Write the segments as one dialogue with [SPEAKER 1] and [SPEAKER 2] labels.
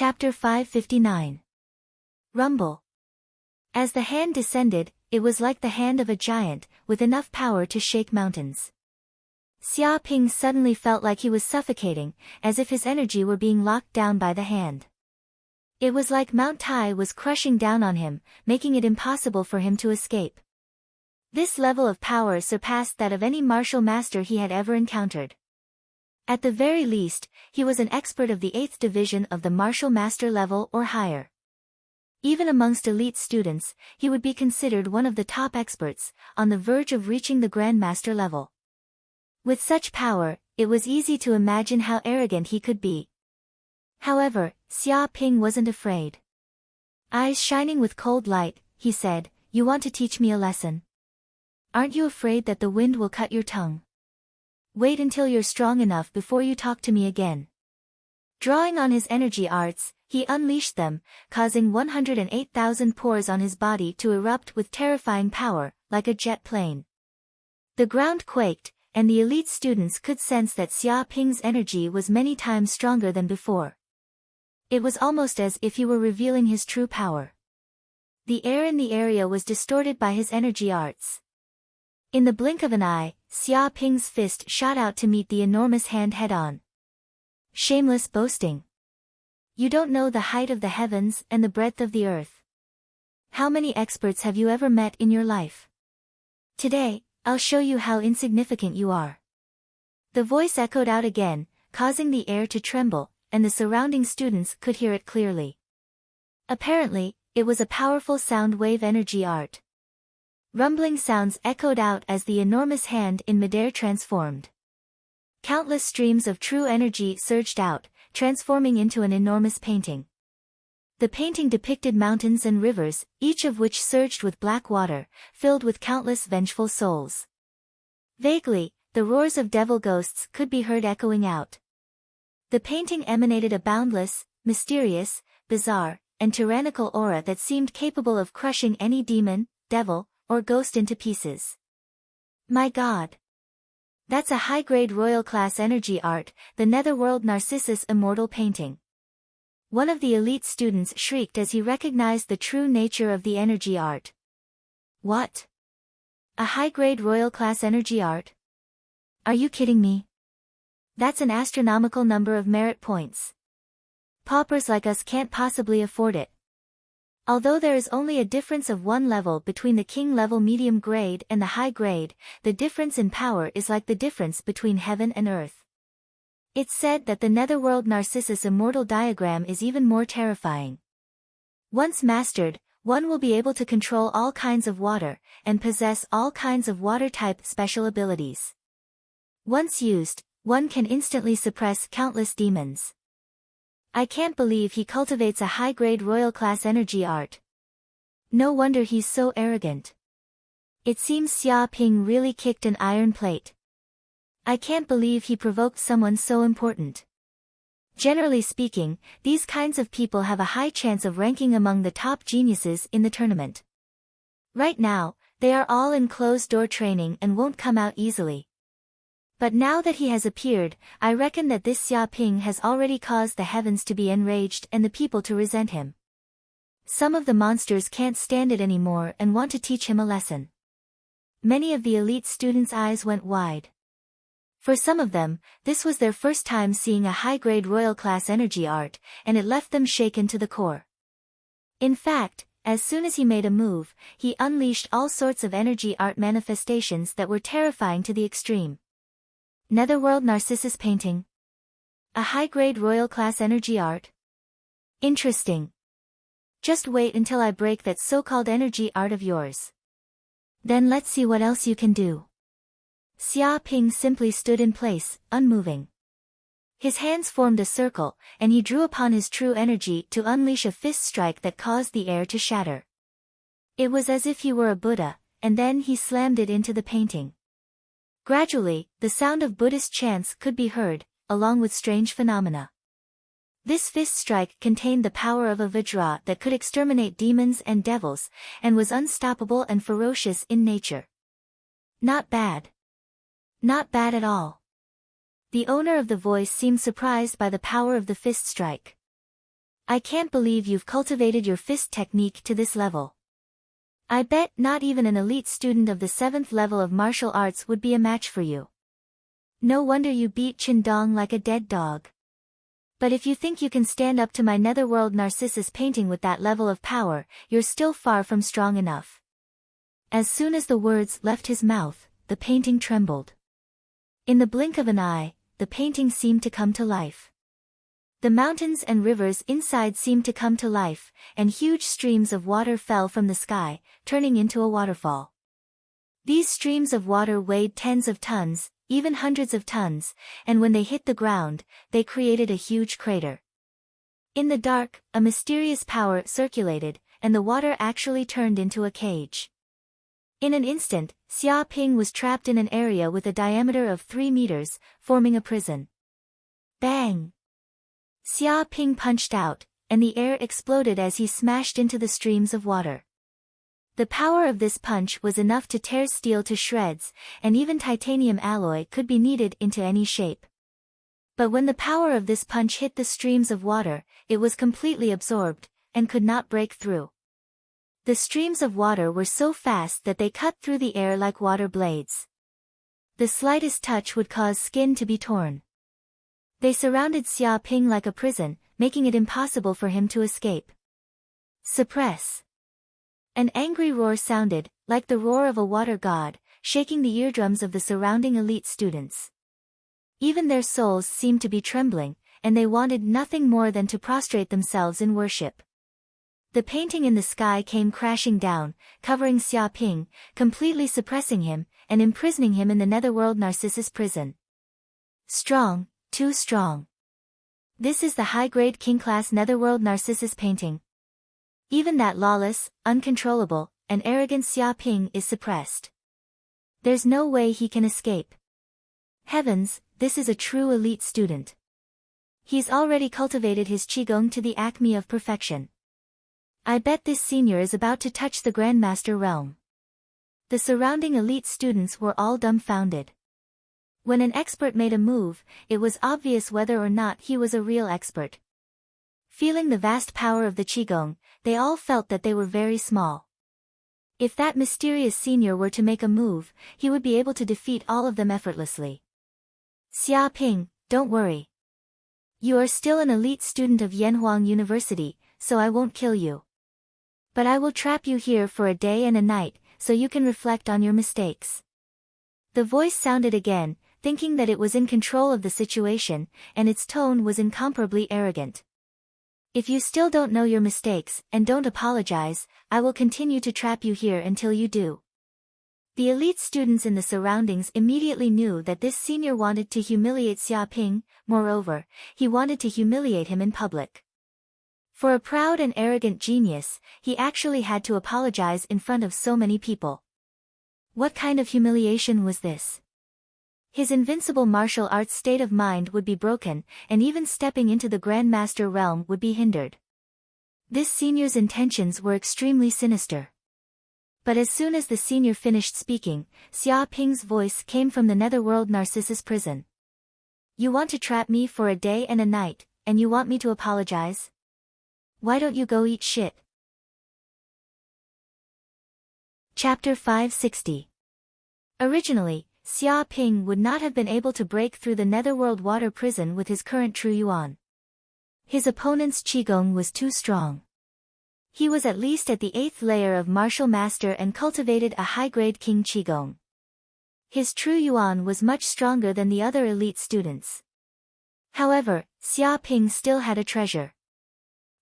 [SPEAKER 1] Chapter 559. Rumble. As the hand descended, it was like the hand of a giant, with enough power to shake mountains. Xia Ping suddenly felt like he was suffocating, as if his energy were being locked down by the hand. It was like Mount Tai was crushing down on him, making it impossible for him to escape. This level of power surpassed that of any martial master he had ever encountered. At the very least, he was an expert of the 8th division of the martial master level or higher. Even amongst elite students, he would be considered one of the top experts, on the verge of reaching the grandmaster level. With such power, it was easy to imagine how arrogant he could be. However, Xia Ping wasn't afraid. Eyes shining with cold light, he said, "You want to teach me a lesson? Aren't you afraid that the wind will cut your tongue? Wait until you're strong enough before you talk to me again." Drawing on his energy arts, he unleashed them, causing 108,000 pores on his body to erupt with terrifying power, like a jet plane. The ground quaked, and the elite students could sense that Xia Ping's energy was many times stronger than before. It was almost as if he were revealing his true power. The air in the area was distorted by his energy arts. In the blink of an eye, Xia Ping's fist shot out to meet the enormous hand head-on. Shameless boasting. You don't know the height of the heavens and the breadth of the earth. How many experts have you ever met in your life? Today, I'll show you how insignificant you are. The voice echoed out again, causing the air to tremble, and the surrounding students could hear it clearly. Apparently, it was a powerful sound wave energy art. Rumbling sounds echoed out as the enormous hand in midair transformed. Countless streams of true energy surged out, transforming into an enormous painting. The painting depicted mountains and rivers, each of which surged with black water, filled with countless vengeful souls. Vaguely, the roars of devil ghosts could be heard echoing out. The painting emanated a boundless, mysterious, bizarre, and tyrannical aura that seemed capable of crushing any demon, devil, or ghost into pieces. My God! That's a high-grade royal-class energy art, the Netherworld Narcissus Immortal painting. One of the elite students shrieked as he recognized the true nature of the energy art. What? A high-grade royal-class energy art? Are you kidding me? That's an astronomical number of merit points. Paupers like us can't possibly afford it. Although there is only a difference of 1 level between the king level medium grade and the high grade, the difference in power is like the difference between heaven and earth. It's said that the Netherworld Narcissus Immortal diagram is even more terrifying. Once mastered, one will be able to control all kinds of water, and possess all kinds of water-type special abilities. Once used, one can instantly suppress countless demons. I can't believe he cultivates a high-grade royal-class energy art. No wonder he's so arrogant. It seems Xia Ping really kicked an iron plate. I can't believe he provoked someone so important. Generally speaking, these kinds of people have a high chance of ranking among the top geniuses in the tournament. Right now, they are all in closed-door training and won't come out easily. But now that he has appeared, I reckon that this Xia Ping has already caused the heavens to be enraged and the people to resent him. Some of the monsters can't stand it anymore and want to teach him a lesson. Many of the elite students' eyes went wide. For some of them, this was their first time seeing a high-grade royal-class energy art, and it left them shaken to the core. In fact, as soon as he made a move, he unleashed all sorts of energy art manifestations that were terrifying to the extreme. Netherworld Narcissus painting. A high-grade royal-class energy art? Interesting. Just wait until I break that so-called energy art of yours. Then let's see what else you can do. Xia Ping simply stood in place, unmoving. His hands formed a circle, and he drew upon his true energy to unleash a fist strike that caused the air to shatter. It was as if he were a Buddha, and then he slammed it into the painting. Gradually, the sound of Buddhist chants could be heard, along with strange phenomena. This fist strike contained the power of a Vajra that could exterminate demons and devils, and was unstoppable and ferocious in nature. Not bad. Not bad at all. The owner of the voice seemed surprised by the power of the fist strike. I can't believe you've cultivated your fist technique to this level. I bet not even an elite student of the 7th level of martial arts would be a match for you. No wonder you beat Qindong like a dead dog. But if you think you can stand up to my Netherworld Narcissus painting with that level of power, you're still far from strong enough. As soon as the words left his mouth, the painting trembled. In the blink of an eye, the painting seemed to come to life. The mountains and rivers inside seemed to come to life, and huge streams of water fell from the sky, turning into a waterfall. These streams of water weighed tens of tons, even hundreds of tons, and when they hit the ground, they created a huge crater. In the dark, a mysterious power circulated, and the water actually turned into a cage. In an instant, Xia Ping was trapped in an area with a diameter of 3 meters, forming a prison. Bang! Xia Ping punched out, and the air exploded as he smashed into the streams of water. The power of this punch was enough to tear steel to shreds, and even titanium alloy could be kneaded into any shape. But when the power of this punch hit the streams of water, it was completely absorbed, and could not break through. The streams of water were so fast that they cut through the air like water blades. The slightest touch would cause skin to be torn. They surrounded Xia Ping like a prison, making it impossible for him to escape. Suppress! An angry roar sounded, like the roar of a water god, shaking the eardrums of the surrounding elite students. Even their souls seemed to be trembling, and they wanted nothing more than to prostrate themselves in worship. The painting in the sky came crashing down, covering Xia Ping, completely suppressing him, and imprisoning him in the Netherworld Narcissus prison. Strong, too strong. This is the high-grade king-class Netherworld Narcissus painting. Even that lawless, uncontrollable, and arrogant Xia Ping is suppressed. There's no way he can escape. Heavens, this is a true elite student. He's already cultivated his qigong to the acme of perfection. I bet this senior is about to touch the Grandmaster realm. The surrounding elite students were all dumbfounded. When an expert made a move, it was obvious whether or not he was a real expert. Feeling the vast power of the qigong, they all felt that they were very small. If that mysterious senior were to make a move, he would be able to defeat all of them effortlessly. Xia Ping, don't worry. You are still an elite student of Yanhuang University, so I won't kill you. But I will trap you here for a day and a night, so you can reflect on your mistakes. The voice sounded again, thinking that it was in control of the situation, and its tone was incomparably arrogant. If you still don't know your mistakes, and don't apologize, I will continue to trap you here until you do. The elite students in the surroundings immediately knew that this senior wanted to humiliate Xia Ping, moreover, he wanted to humiliate him in public. For a proud and arrogant genius, he actually had to apologize in front of so many people. What kind of humiliation was this? His invincible martial arts state of mind would be broken, and even stepping into the Grandmaster realm would be hindered. This senior's intentions were extremely sinister. But as soon as the senior finished speaking, Xia Ping's voice came from the Netherworld Narcissus prison. You want to trap me for a day and a night, and you want me to apologize? Why don't you go eat shit? Chapter 560. Originally, Xia Ping would not have been able to break through the Netherworld water prison with his current True Yuan. His opponent's qigong was too strong. He was at least at the 8th layer of martial master and cultivated a high-grade king qigong. His True Yuan was much stronger than the other elite students. However, Xia Ping still had a treasure.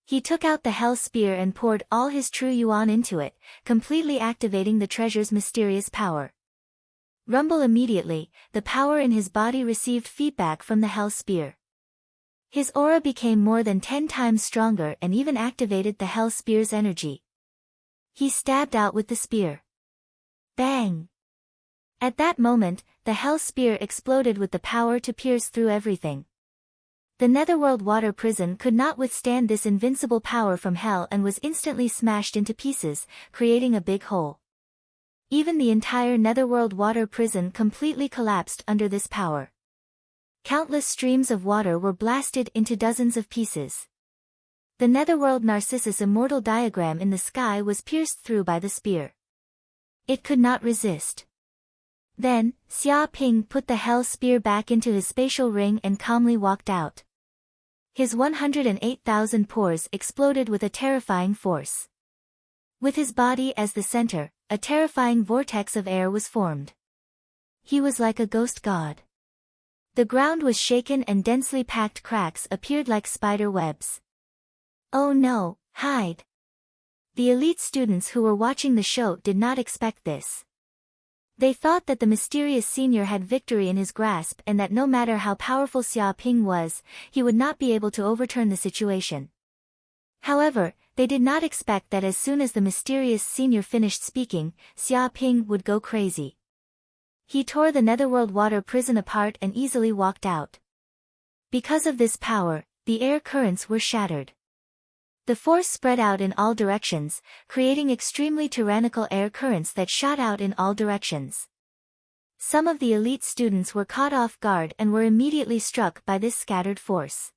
[SPEAKER 1] He took out the Hell Spear and poured all his True Yuan into it, completely activating the treasure's mysterious power. Rumble immediately, the power in his body received feedback from the Hell Spear. His aura became more than 10 times stronger and even activated the Hell Spear's energy. He stabbed out with the spear. Bang! At that moment, the Hell Spear exploded with the power to pierce through everything. The Netherworld water prison could not withstand this invincible power from Hell and was instantly smashed into pieces, creating a big hole. Even the entire Netherworld water prison completely collapsed under this power. Countless streams of water were blasted into dozens of pieces. The netherworld Narcissus immortal diagram in the sky was pierced through by the spear. It could not resist. Then, Xia Ping put the hell spear back into his spatial ring and calmly walked out. His 108,000 pores exploded with a terrifying force. With his body as the center, a terrifying vortex of air was formed. He was like a ghost god. The ground was shaken and densely packed cracks appeared like spider webs. Oh no, hide! The elite students who were watching the show did not expect this. They thought that the mysterious senior had victory in his grasp and that no matter how powerful Xia Ping was, he would not be able to overturn the situation. However, they did not expect that as soon as the mysterious senior finished speaking, Xia Ping would go crazy. He tore the netherworld water prison apart and easily walked out. Because of this power, the air currents were shattered. The force spread out in all directions, creating extremely tyrannical air currents that shot out in all directions. Some of the elite students were caught off guard and were immediately struck by this scattered force.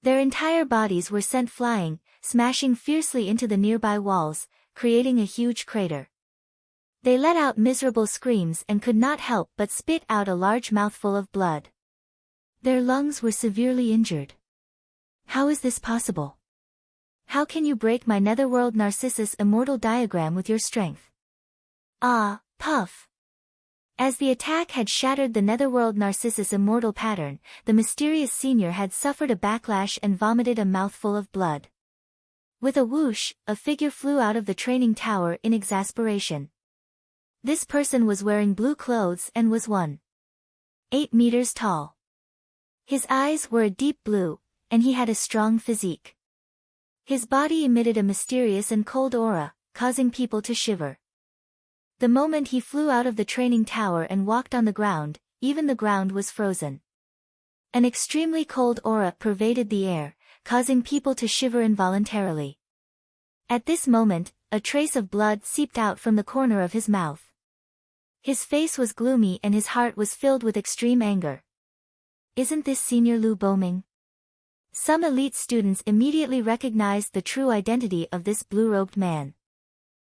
[SPEAKER 1] Their entire bodies were sent flying, smashing fiercely into the nearby walls, creating a huge crater. They let out miserable screams and could not help but spit out a large mouthful of blood. Their lungs were severely injured. How is this possible? How can you break my netherworld Narcissus immortal diagram with your strength? Ah, puff! As the attack had shattered the netherworld Narcissus immortal pattern, the mysterious senior had suffered a backlash and vomited a mouthful of blood. With a whoosh, a figure flew out of the training tower in exasperation. This person was wearing blue clothes and was 1.8 meters tall. His eyes were a deep blue, and he had a strong physique. His body emitted a mysterious and cold aura, causing people to shiver. The moment he flew out of the training tower and walked on the ground, even the ground was frozen. An extremely cold aura pervaded the air, causing people to shiver involuntarily. At this moment, a trace of blood seeped out from the corner of his mouth. His face was gloomy and his heart was filled with extreme anger. Isn't this Senior Lu Boming? Some elite students immediately recognized the true identity of this blue-robed man.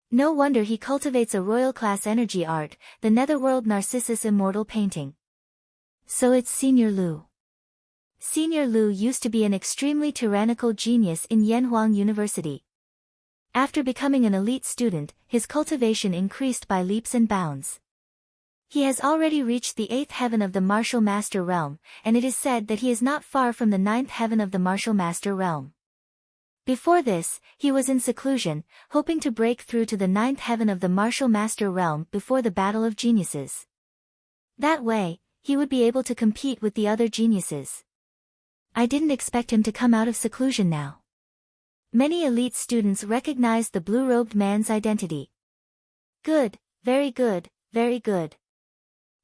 [SPEAKER 1] No wonder he cultivates a royal-class energy art, the netherworld Narcissus immortal painting. So it's Senior Lu. Senior Lu used to be an extremely tyrannical genius in Yanhuang University. After becoming an elite student, his cultivation increased by leaps and bounds. He has already reached the 8th heaven of the Martial Master Realm, and it is said that he is not far from the 9th heaven of the Martial Master Realm. Before this, he was in seclusion, hoping to break through to the 9th heaven of the Martial Master Realm before the Battle of Geniuses. That way, he would be able to compete with the other geniuses. I didn't expect him to come out of seclusion now. Many elite students recognized the blue-robed man's identity. Good, very good, very good.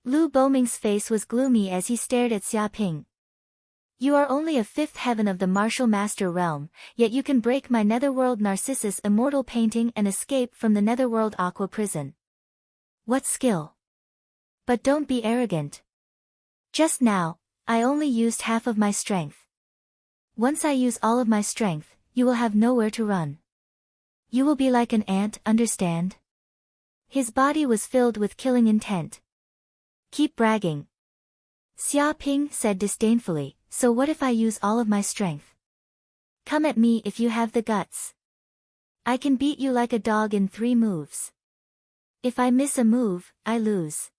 [SPEAKER 1] Lu Boming's face was gloomy as he stared at Xia Ping. You are only a 5th heaven of the Martial Master Realm, yet you can break my netherworld Narcissus immortal painting and escape from the netherworld aqua prison. What skill! But don't be arrogant. Just now, I only used half of my strength. Once I use all of my strength, you will have nowhere to run. You will be like an ant, understand? His body was filled with killing intent. Keep bragging. Xia Ping said disdainfully, so what if I use all of my strength? Come at me if you have the guts. I can beat you like a dog in 3 moves. If I miss a move, I lose.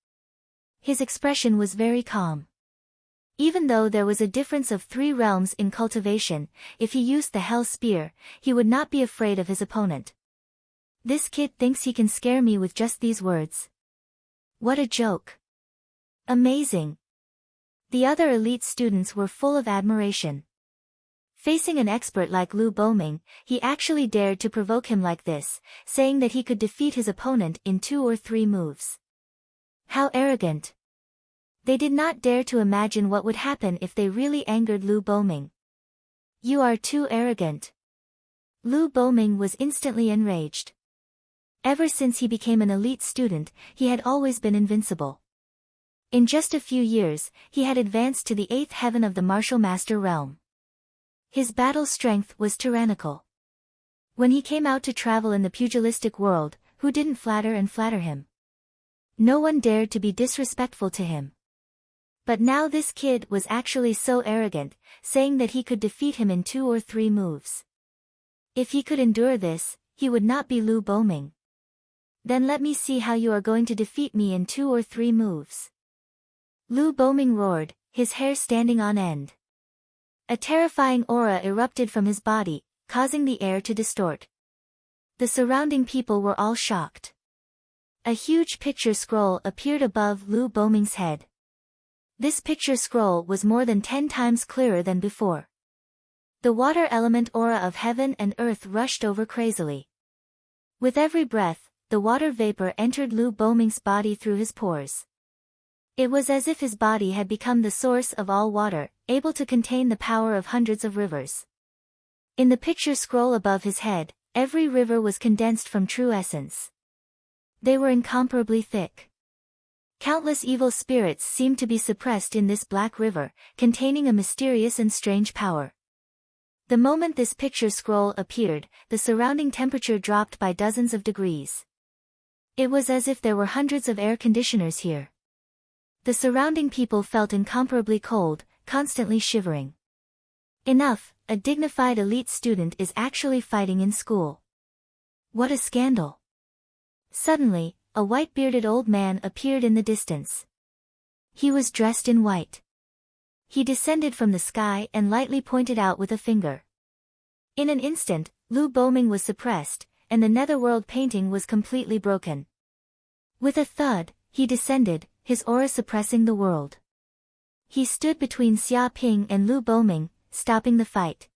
[SPEAKER 1] His expression was very calm. Even though there was a difference of 3 realms in cultivation, if he used the Hell Spear, he would not be afraid of his opponent. This kid thinks he can scare me with just these words. What a joke. Amazing. The other elite students were full of admiration. Facing an expert like Lu Boming, he actually dared to provoke him like this, saying that he could defeat his opponent in 2 or 3 moves. How arrogant. They did not dare to imagine what would happen if they really angered Lu Boming. You are too arrogant. Lu Boming was instantly enraged. Ever since he became an elite student, he had always been invincible. In just a few years, he had advanced to the 8th heaven of the Martial Master Realm. His battle strength was tyrannical. When he came out to travel in the pugilistic world, who didn't flatter him? No one dared to be disrespectful to him. But now this kid was actually so arrogant, saying that he could defeat him in 2 or 3 moves. If he could endure this, he would not be Lu Boming. Then let me see how you are going to defeat me in 2 or 3 moves. Lu Boming roared, his hair standing on end. A terrifying aura erupted from his body, causing the air to distort. The surrounding people were all shocked. A huge picture scroll appeared above Lu Boming's head. This picture scroll was more than 10 times clearer than before. The water element aura of heaven and earth rushed over crazily. With every breath, the water vapor entered Lu Boming's body through his pores. It was as if his body had become the source of all water, able to contain the power of hundreds of rivers. In the picture scroll above his head, every river was condensed from true essence. They were incomparably thick. Countless evil spirits seemed to be suppressed in this black river, containing a mysterious and strange power. The moment this picture scroll appeared, the surrounding temperature dropped by dozens of degrees. It was as if there were hundreds of air conditioners here. The surrounding people felt incomparably cold, constantly shivering. Enough, a dignified elite student is actually fighting in school. What a scandal! Suddenly, a white-bearded old man appeared in the distance. He was dressed in white. He descended from the sky and lightly pointed out with a finger. In an instant, Lu Boming was suppressed, and the netherworld painting was completely broken. With a thud, he descended, his aura suppressing the world. He stood between Xia Ping and Lu Boming, stopping the fight.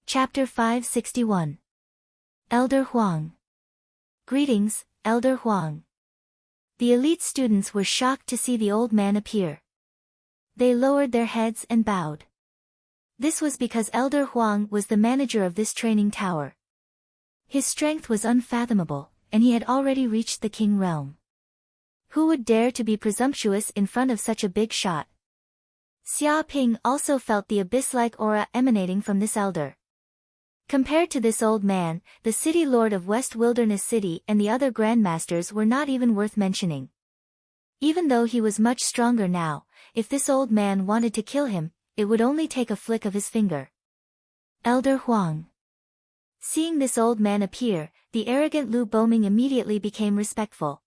[SPEAKER 1] Chapter 561. Elder Huang. Greetings, Elder Huang. The elite students were shocked to see the old man appear. They lowered their heads and bowed. This was because Elder Huang was the manager of this training tower. His strength was unfathomable, and he had already reached the king realm. Who would dare to be presumptuous in front of such a big shot? Xia Ping also felt the abyss-like aura emanating from this elder. Compared to this old man, the city lord of West Wilderness City and the other grandmasters were not even worth mentioning. Even though he was much stronger now, if this old man wanted to kill him, it would only take a flick of his finger. Elder Huang. Seeing this old man appear, the arrogant Lu Boming immediately became respectful.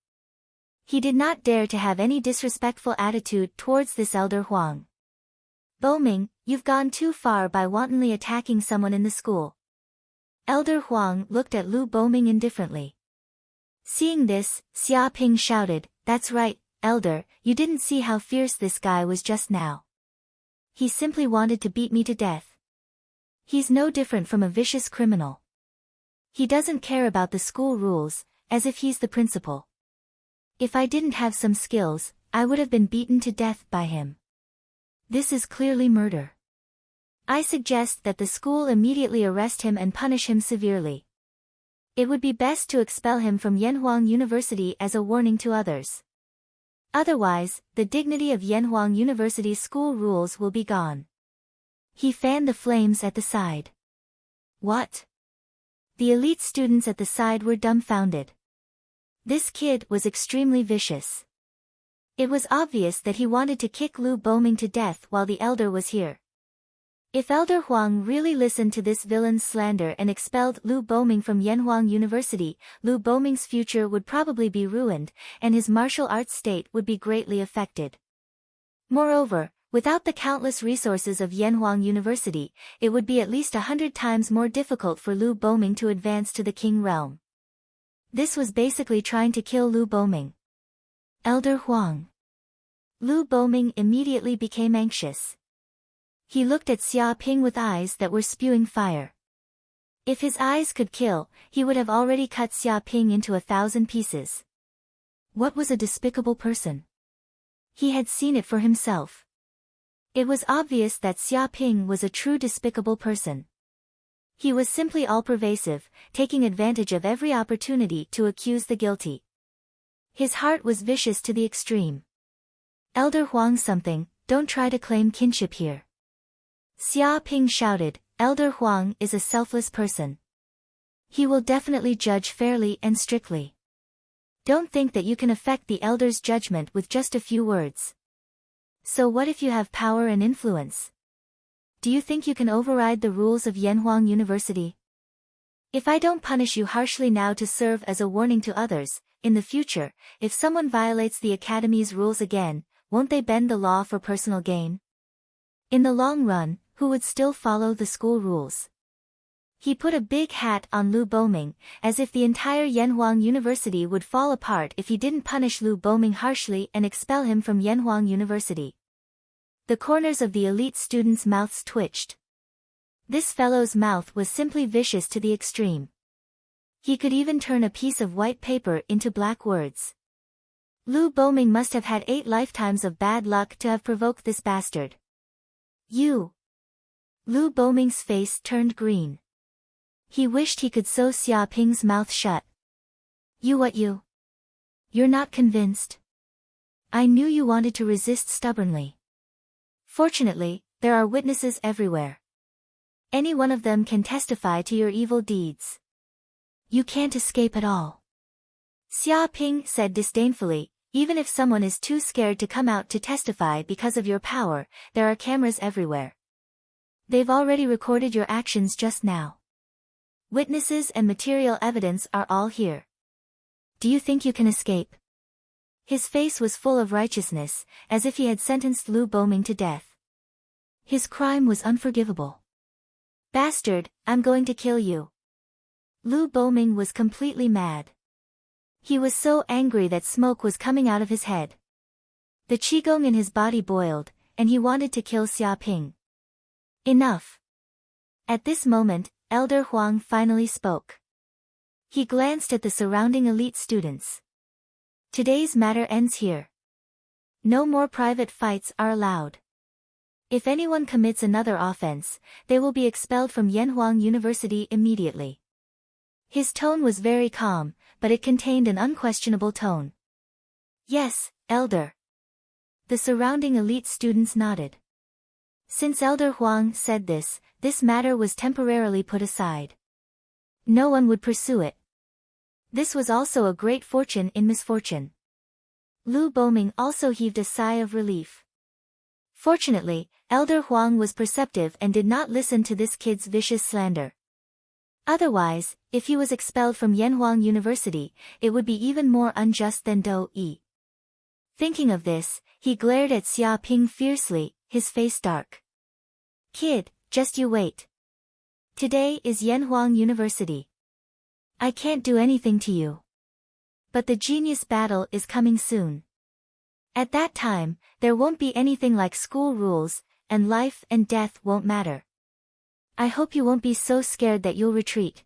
[SPEAKER 1] He did not dare to have any disrespectful attitude towards this Elder Huang. Boming, you've gone too far by wantonly attacking someone in the school. Elder Huang looked at Lu Boming indifferently. Seeing this, Xia Ping shouted, "That's right, Elder, you didn't see how fierce this guy was just now. He simply wanted to beat me to death. He's no different from a vicious criminal. He doesn't care about the school rules, as if he's the principal. If I didn't have some skills, I would have been beaten to death by him. This is clearly murder. I suggest that the school immediately arrest him and punish him severely. It would be best to expel him from Yanhuang University as a warning to others. Otherwise, the dignity of Yanhuang University's school rules will be gone." He fanned the flames at the side. What? The elite students at the side were dumbfounded. This kid was extremely vicious. It was obvious that he wanted to kick Lu Boming to death while the elder was here. If Elder Huang really listened to this villain's slander and expelled Lu Boming from Yanhuang University, Lu Boming's future would probably be ruined, and his martial arts state would be greatly affected. Moreover, without the countless resources of Yanhuang University, it would be at least 100 times more difficult for Lu Boming to advance to the king realm. This was basically trying to kill Lu Boming. Elder Huang. Lu Boming immediately became anxious. He looked at Xia Ping with eyes that were spewing fire. If his eyes could kill, he would have already cut Xia Ping into 1,000 pieces. What was a despicable person? He had seen it for himself. It was obvious that Xia Ping was a true despicable person. He was simply all-pervasive, taking advantage of every opportunity to accuse the guilty. His heart was vicious to the extreme. Elder Huang something, don't try to claim kinship here. Xia Ping shouted, Elder Huang is a selfless person. He will definitely judge fairly and strictly. Don't think that you can affect the elder's judgment with just a few words. So what if you have power and influence? Do you think you can override the rules of Yanhuang University? If I don't punish you harshly now to serve as a warning to others, in the future, if someone violates the academy's rules again, won't they bend the law for personal gain? In the long run, who would still follow the school rules? He put a big hat on Lu Boming, as if the entire Yanhuang University would fall apart if he didn't punish Lu Boming harshly and expel him from Yanhuang University. The corners of the elite students' mouths twitched. This fellow's mouth was simply vicious to the extreme. He could even turn a piece of white paper into black words. Lu Boming must have had 8 lifetimes of bad luck to have provoked this bastard. You! Lu Boming's face turned green. He wished he could sew Xia Ping's mouth shut. You what you? You're not convinced? I knew you wanted to resist stubbornly. Fortunately, there are witnesses everywhere. Any one of them can testify to your evil deeds. You can't escape at all. Xia Ping said disdainfully, even if someone is too scared to come out to testify because of your power, there are cameras everywhere. They've already recorded your actions just now. Witnesses and material evidence are all here. Do you think you can escape? His face was full of righteousness, as if he had sentenced Lu Boming to death. His crime was unforgivable. Bastard, I'm going to kill you. Lu Boming was completely mad. He was so angry that smoke was coming out of his head. The qigong in his body boiled, and he wanted to kill Xia Ping. Enough. At this moment, Elder Huang finally spoke. He glanced at the surrounding elite students. Today's matter ends here. No more private fights are allowed. If anyone commits another offense, they will be expelled from Yanhuang University immediately. His tone was very calm, but it contained an unquestionable tone. Yes, Elder. The surrounding elite students nodded. Since Elder Huang said this matter was temporarily put aside. No one would pursue it. This was also a great fortune in misfortune. Lu Boming also heaved a sigh of relief. Fortunately, Elder Huang was perceptive and did not listen to this kid's vicious slander. Otherwise, if he was expelled from Yanhuang University, it would be even more unjust than Do Yi. Thinking of this, he glared at Xia Ping fiercely, his face dark. Kid, just you wait. Today is Yanhuang University. I can't do anything to you. But the genius battle is coming soon. At that time, there won't be anything like school rules, and life and death won't matter. I hope you won't be so scared that you'll retreat.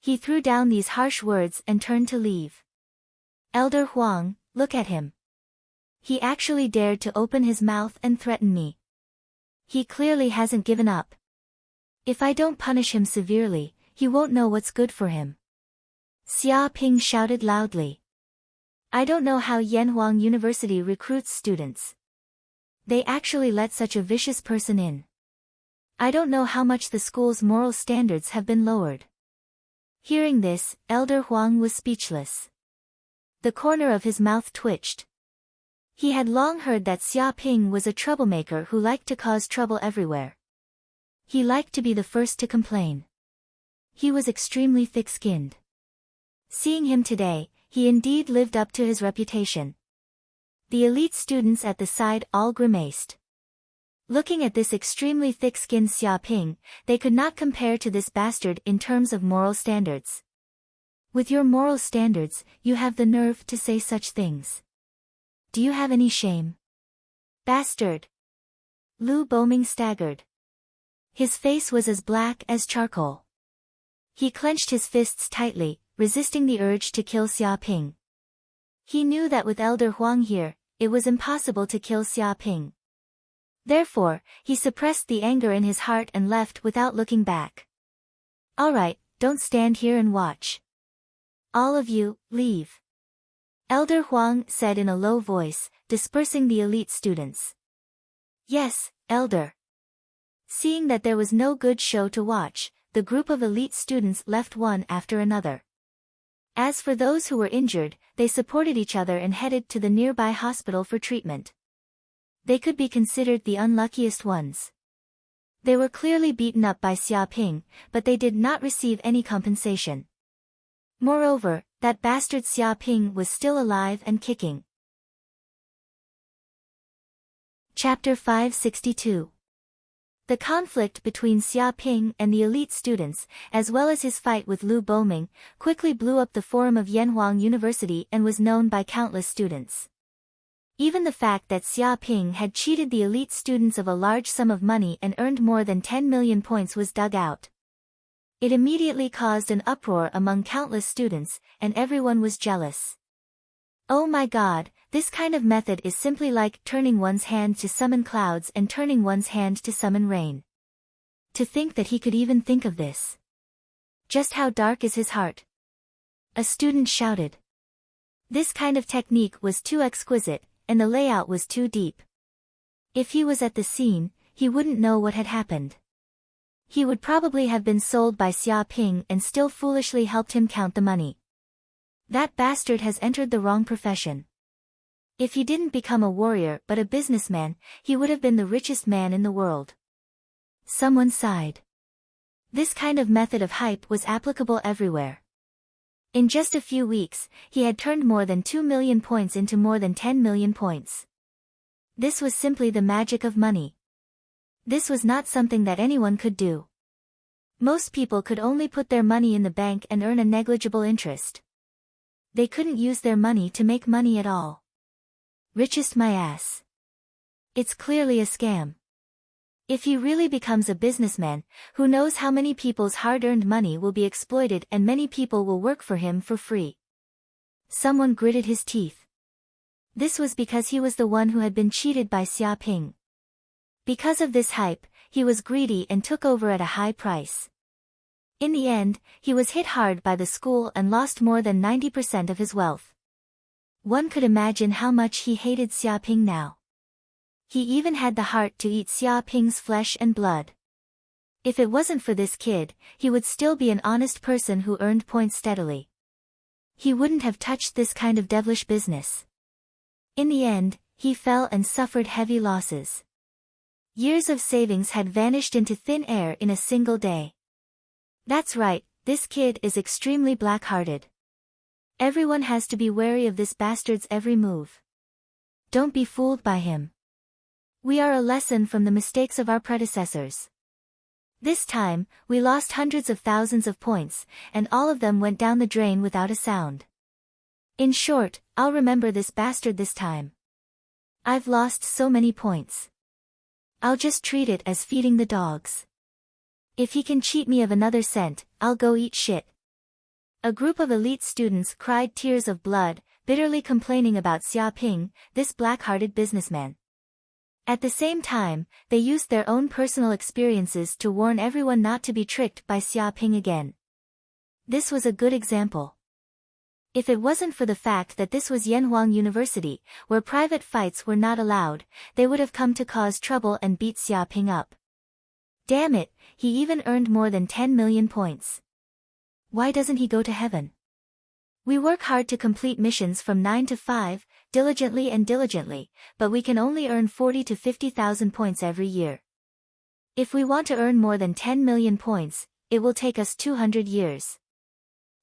[SPEAKER 1] He threw down these harsh words and turned to leave. Elder Huang, look at him. He actually dared to open his mouth and threaten me. He clearly hasn't given up. If I don't punish him severely, he won't know what's good for him. Xia Ping shouted loudly. I don't know how Yanhuang University recruits students. They actually let such a vicious person in. I don't know how much the school's moral standards have been lowered. Hearing this, Elder Huang was speechless. The corner of his mouth twitched. He had long heard that Xia Ping was a troublemaker who liked to cause trouble everywhere. He liked to be the first to complain. He was extremely thick-skinned. Seeing him today, he indeed lived up to his reputation. The elite students at the side all grimaced. Looking at this extremely thick-skinned Xia Ping, they could not compare to this bastard in terms of moral standards. With your moral standards, you have the nerve to say such things. Do you have any shame? Bastard! Lu Boming staggered. His face was as black as charcoal. He clenched his fists tightly, resisting the urge to kill Xia Ping. He knew that with Elder Huang here, it was impossible to kill Xia Ping. Therefore, he suppressed the anger in his heart and left without looking back. All right, don't stand here and watch. All of you, leave. Elder Huang said in a low voice, dispersing the elite students. Yes, Elder. Seeing that there was no good show to watch, the group of elite students left one after another. As for those who were injured, they supported each other and headed to the nearby hospital for treatment. They could be considered the unluckiest ones. They were clearly beaten up by Xiaoping, but they did not receive any compensation. Moreover, that bastard Xiaoping was still alive and kicking. Chapter 562. The conflict between Xiaoping and the elite students, as well as his fight with Lu Boming, quickly blew up the forum of Yanhuang University and was known by countless students. Even the fact that Xiaoping had cheated the elite students of a large sum of money and earned more than 10 million points was dug out. It immediately caused an uproar among countless students, and everyone was jealous. Oh my god, this kind of method is simply like turning one's hand to summon clouds and turning one's hand to summon rain. To think that he could even think of this. Just how dark is his heart? A student shouted. This kind of technique was too exquisite, and the layout was too deep. If he was at the scene, he wouldn't know what had happened. He would probably have been sold by Xiaoping and still foolishly helped him count the money. That bastard has entered the wrong profession. If he didn't become a warrior but a businessman, he would have been the richest man in the world. Someone sighed. This kind of method of hype was applicable everywhere. In just a few weeks, he had turned more than 2 million points into more than 10 million points. This was simply the magic of money. This was not something that anyone could do. Most people could only put their money in the bank and earn a negligible interest. They couldn't use their money to make money at all. Richest my ass. It's clearly a scam. If he really becomes a businessman, who knows how many people's hard-earned money will be exploited and many people will work for him for free. Someone gritted his teeth. This was because he was the one who had been cheated by Xiaoping. Because of this hype, he was greedy and took over at a high price. In the end, he was hit hard by the school and lost more than 90% of his wealth. One could imagine how much he hated Xiaoping now. He even had the heart to eat Xiaoping's flesh and blood. If it wasn't for this kid, he would still be an honest person who earned points steadily. He wouldn't have touched this kind of devilish business. In the end, he fell and suffered heavy losses. Years of savings had vanished into thin air in a single day. That's right, this kid is extremely black-hearted. Everyone has to be wary of this bastard's every move. Don't be fooled by him. We are a lesson from the mistakes of our predecessors. This time, we lost hundreds of thousands of points, and all of them went down the drain without a sound. In short, I'll remember this bastard this time. I've lost so many points. I'll just treat it as feeding the dogs. If he can cheat me of another cent, I'll go eat shit. A group of elite students cried tears of blood, bitterly complaining about Xiaoping, this black-hearted businessman. At the same time, they used their own personal experiences to warn everyone not to be tricked by Xiaoping again. This was a good example. If it wasn't for the fact that this was Yanhuang University, where private fights were not allowed, they would have come to cause trouble and beat Xiaoping up. Damn it, he even earned more than 10 million points. Why doesn't he go to heaven? We work hard to complete missions from 9 to 5, diligently, but we can only earn 40 to 50,000 points every year. If we want to earn more than 10 million points, it will take us 200 years.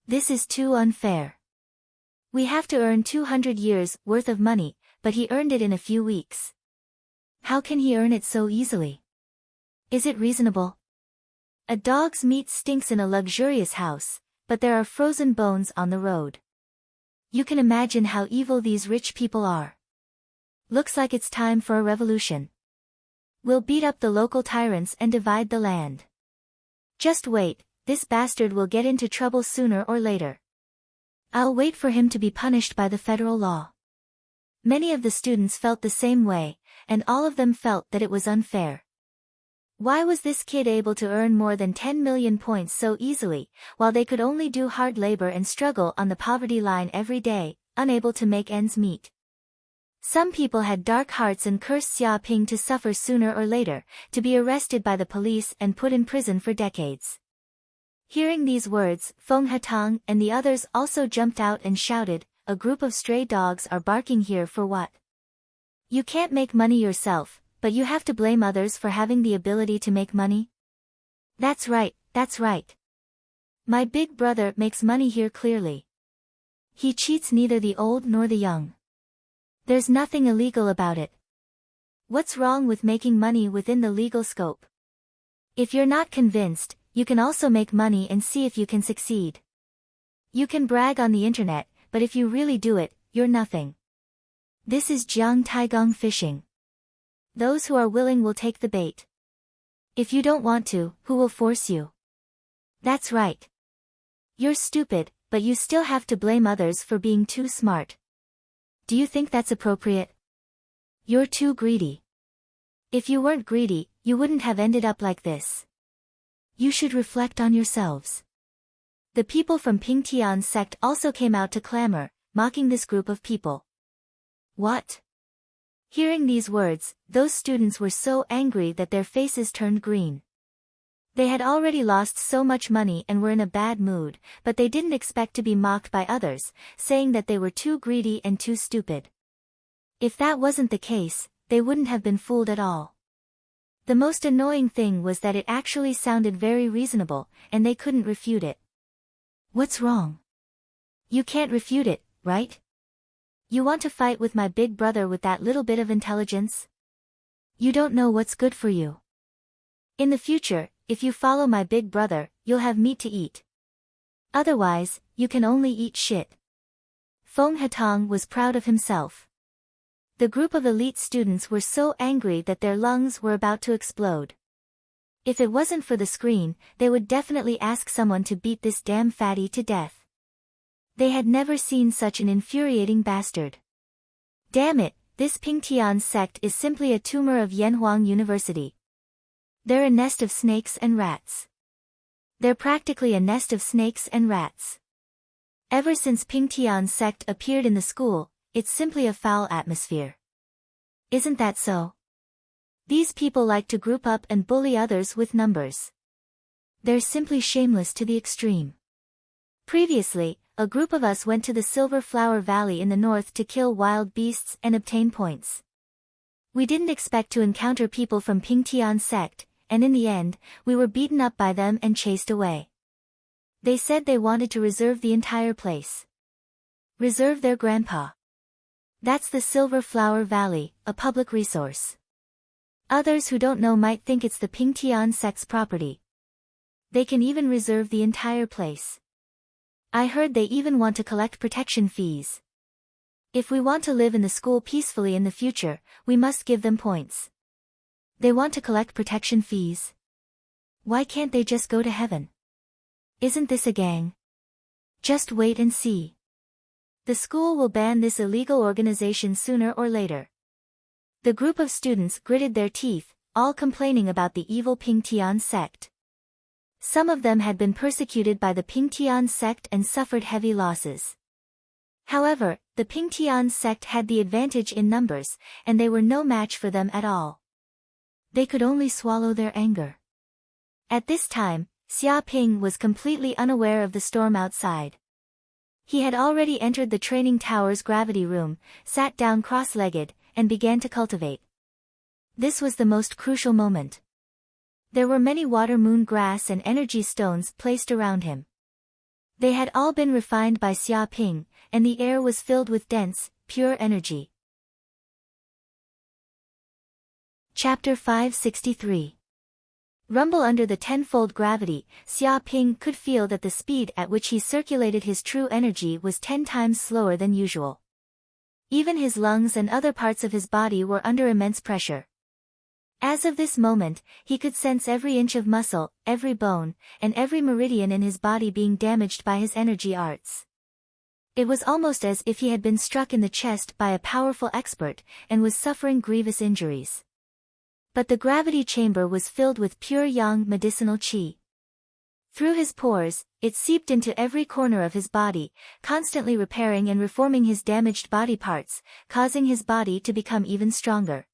[SPEAKER 1] This is too unfair. We have to earn 200 years worth of money, but he earned it in a few weeks. How can he earn it so easily? Is it reasonable? A dog's meat stinks in a luxurious house, but there are frozen bones on the road. You can imagine how evil these rich people are. Looks like it's time for a revolution. We'll beat up the local tyrants and divide the land. Just wait, this bastard will get into trouble sooner or later. I'll wait for him to be punished by the federal law. Many of the students felt the same way, and all of them felt that it was unfair. Why was this kid able to earn more than 10 million points so easily, while they could only do hard labor and struggle on the poverty line every day, unable to make ends meet? Some people had dark hearts and cursed Xiaoping to suffer sooner or later, to be arrested by the police and put in prison for decades. Hearing these words, Feng Hatang and the others also jumped out and shouted, "A group of stray dogs are barking here for what? You can't make money yourself, but you have to blame others for having the ability to make money? That's right, that's right. My big brother makes money here clearly. He cheats neither the old nor the young. There's nothing illegal about it. What's wrong with making money within the legal scope? If you're not convinced, you can also make money and see if you can succeed. You can brag on the internet, but if you really do it, you're nothing. This is Jiang Taigong fishing. Those who are willing will take the bait. If you don't want to, who will force you? That's right. You're stupid, but you still have to blame others for being too smart. Do you think that's appropriate? You're too greedy. If you weren't greedy, you wouldn't have ended up like this. You should reflect on yourselves." The people from Pingtian's sect also came out to clamor, mocking this group of people. What? Hearing these words, those students were so angry that their faces turned green. They had already lost so much money and were in a bad mood, but they didn't expect to be mocked by others, saying that they were too greedy and too stupid. If that wasn't the case, they wouldn't have been fooled at all. The most annoying thing was that it actually sounded very reasonable, and they couldn't refute it. What's wrong? You can't refute it, right? You want to fight with my big brother with that little bit of intelligence? You don't know what's good for you. In the future, if you follow my big brother, you'll have meat to eat. Otherwise, you can only eat shit. Feng Hatang was proud of himself. The group of elite students were so angry that their lungs were about to explode. If it wasn't for the screen, they would definitely ask someone to beat this damn fatty to death. They had never seen such an infuriating bastard. Damn it, this Pingtian sect is simply a tumor of Yanhuang University. They're a nest of snakes and rats. They're practically a nest of snakes and rats. Ever since Pingtian sect appeared in the school, it's simply a foul atmosphere. Isn't that so? These people like to group up and bully others with numbers. They're simply shameless to the extreme. Previously, a group of us went to the Silver Flower Valley in the north to kill wild beasts and obtain points. We didn't expect to encounter people from Pingtian sect, and in the end, we were beaten up by them and chased away. They said they wanted to reserve the entire place. Reserve their grandpa. That's the Silver Flower Valley, a public resource. Others who don't know might think it's the Pingtian sect's property. They can even reserve the entire place. I heard they even want to collect protection fees. If we want to live in the school peacefully in the future, we must give them points. They want to collect protection fees. Why can't they just go to heaven? Isn't this a gang? Just wait and see. The school will ban this illegal organization sooner or later. The group of students gritted their teeth, all complaining about the evil Pingtian sect. Some of them had been persecuted by the Pingtian sect and suffered heavy losses. However, the Pingtian sect had the advantage in numbers, and they were no match for them at all. They could only swallow their anger. At this time, Xia Ping was completely unaware of the storm outside. He had already entered the training tower's gravity room, sat down cross-legged, and began to cultivate. This was the most crucial moment. There were many water moon grass and energy stones placed around him. They had all been refined by Xia Ping, and the air was filled with dense, pure energy. Chapter 563. Rumble under the tenfold gravity, Xia Ping could feel that the speed at which he circulated his true energy was 10 times slower than usual. Even his lungs and other parts of his body were under immense pressure. As of this moment, he could sense every inch of muscle, every bone, and every meridian in his body being damaged by his energy arts. It was almost as if he had been struck in the chest by a powerful expert, and was suffering grievous injuries. But the gravity chamber was filled with pure yang medicinal qi. Through his pores, it seeped into every corner of his body, constantly repairing and reforming his damaged body parts, causing his body to become even stronger.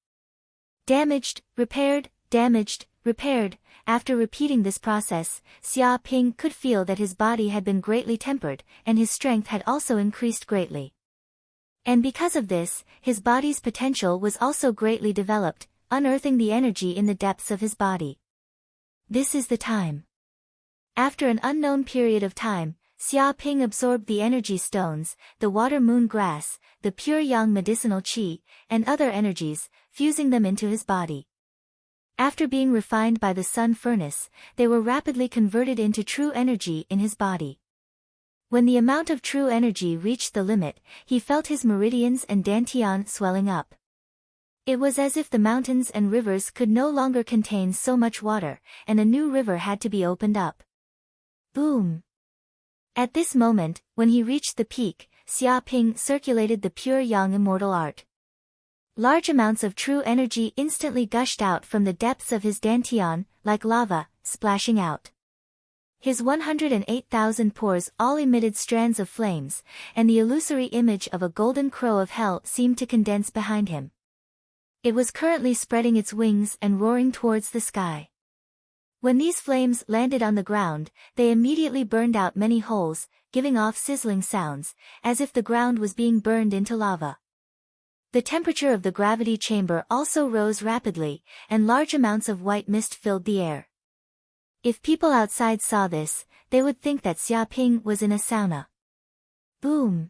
[SPEAKER 1] Damaged, repaired, damaged, repaired. After repeating this process, Xia Ping could feel that his body had been greatly tempered, and his strength had also increased greatly. And because of this, his body's potential was also greatly developed, unearthing the energy in the depths of his body. This is the time. After an unknown period of time, Xia Ping absorbed the energy stones, the water moon grass, the pure yang medicinal qi, and other energies, fusing them into his body. After being refined by the sun furnace, they were rapidly converted into true energy in his body. When the amount of true energy reached the limit, he felt his meridians and dantian swelling up. It was as if the mountains and rivers could no longer contain so much water, and a new river had to be opened up. Boom! At this moment, when he reached the peak, Xia Ping circulated the pure yang immortal art. Large amounts of true energy instantly gushed out from the depths of his dantian, like lava, splashing out. His 108,000 pores all emitted strands of flames, and the illusory image of a golden crow of hell seemed to condense behind him. It was currently spreading its wings and roaring towards the sky. When these flames landed on the ground, they immediately burned out many holes, giving off sizzling sounds, as if the ground was being burned into lava. The temperature of the gravity chamber also rose rapidly, and large amounts of white mist filled the air. If people outside saw this, they would think that Xia Ping was in a sauna. Boom!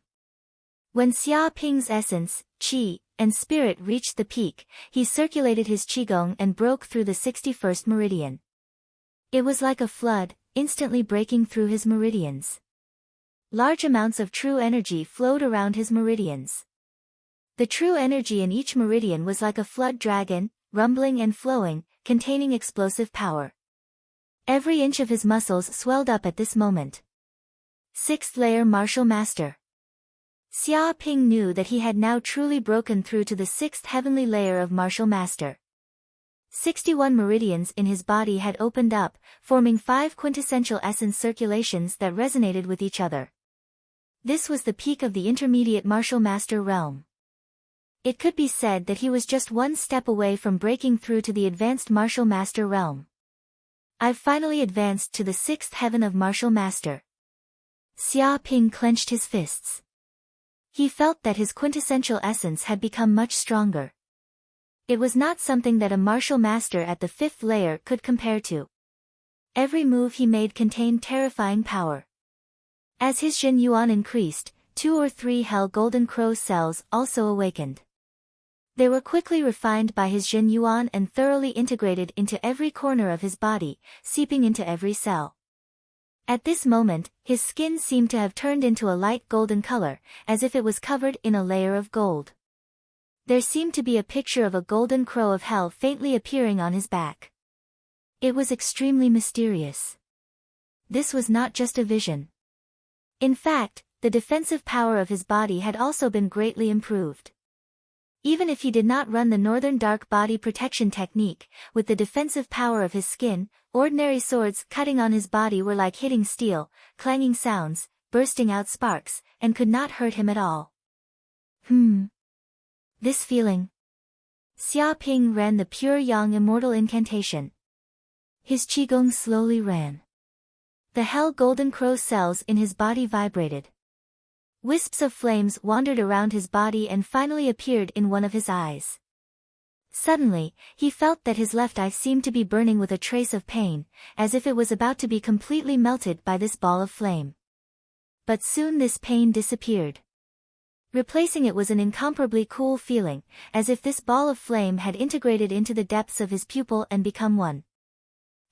[SPEAKER 1] When Xia Ping's essence, qi, and spirit reached the peak, he circulated his qigong and broke through the 61st meridian. It was like a flood, instantly breaking through his meridians. Large amounts of true energy flowed around his meridians. The true energy in each meridian was like a flood dragon, rumbling and flowing, containing explosive power. Every inch of his muscles swelled up at this moment. 6th layer martial master. Xia Ping knew that he had now truly broken through to the 6th heavenly layer of martial master. 61 meridians in his body had opened up, forming 5 quintessential essence circulations that resonated with each other. This was the peak of the intermediate martial master realm. It could be said that he was just one step away from breaking through to the advanced martial master realm. I've finally advanced to the 6th heaven of martial master. Xia Ping clenched his fists. He felt that his quintessential essence had become much stronger. It was not something that a martial master at the 5th layer could compare to. Every move he made contained terrifying power. As his Jin Yuan increased, 2 or 3 hell golden crow cells also awakened. They were quickly refined by his Jin Yuan and thoroughly integrated into every corner of his body, seeping into every cell. At this moment, his skin seemed to have turned into a light golden color, as if it was covered in a layer of gold. There seemed to be a picture of a golden crow of hell faintly appearing on his back. It was extremely mysterious. This was not just a vision. In fact, the defensive power of his body had also been greatly improved. Even if he did not run the Northern Dark Body Protection technique, with the defensive power of his skin, ordinary swords cutting on his body were like hitting steel, clanging sounds, bursting out sparks, and could not hurt him at all. This feeling. Xia Ping ran the pure yang immortal incantation. His qigong slowly ran. The hell golden crow cells in his body vibrated. Wisps of flames wandered around his body and finally appeared in one of his eyes. Suddenly, he felt that his left eye seemed to be burning with a trace of pain, as if it was about to be completely melted by this ball of flame. But soon this pain disappeared. Replacing it was an incomparably cool feeling, as if this ball of flame had integrated into the depths of his pupil and become one.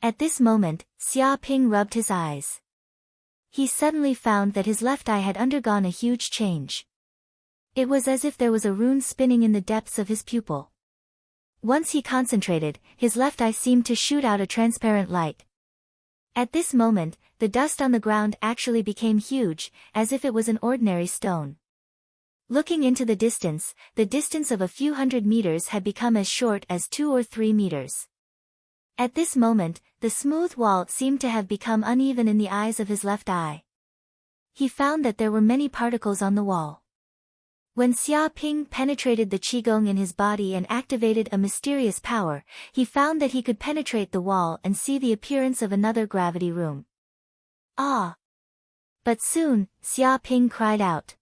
[SPEAKER 1] At this moment, Xia Ping rubbed his eyes. He suddenly found that his left eye had undergone a huge change. It was as if there was a rune spinning in the depths of his pupil. Once he concentrated, his left eye seemed to shoot out a transparent light. At this moment, the dust on the ground actually became huge, as if it was an ordinary stone. Looking into the distance of a few hundred meters had become as short as 2 or 3 meters. At this moment, the smooth wall seemed to have become uneven in the eyes of his left eye. He found that there were many particles on the wall. When Xia Ping penetrated the qigong in his body and activated a mysterious power, he found that he could penetrate the wall and see the appearance of another gravity room. Ah! But soon, Xia Ping cried out.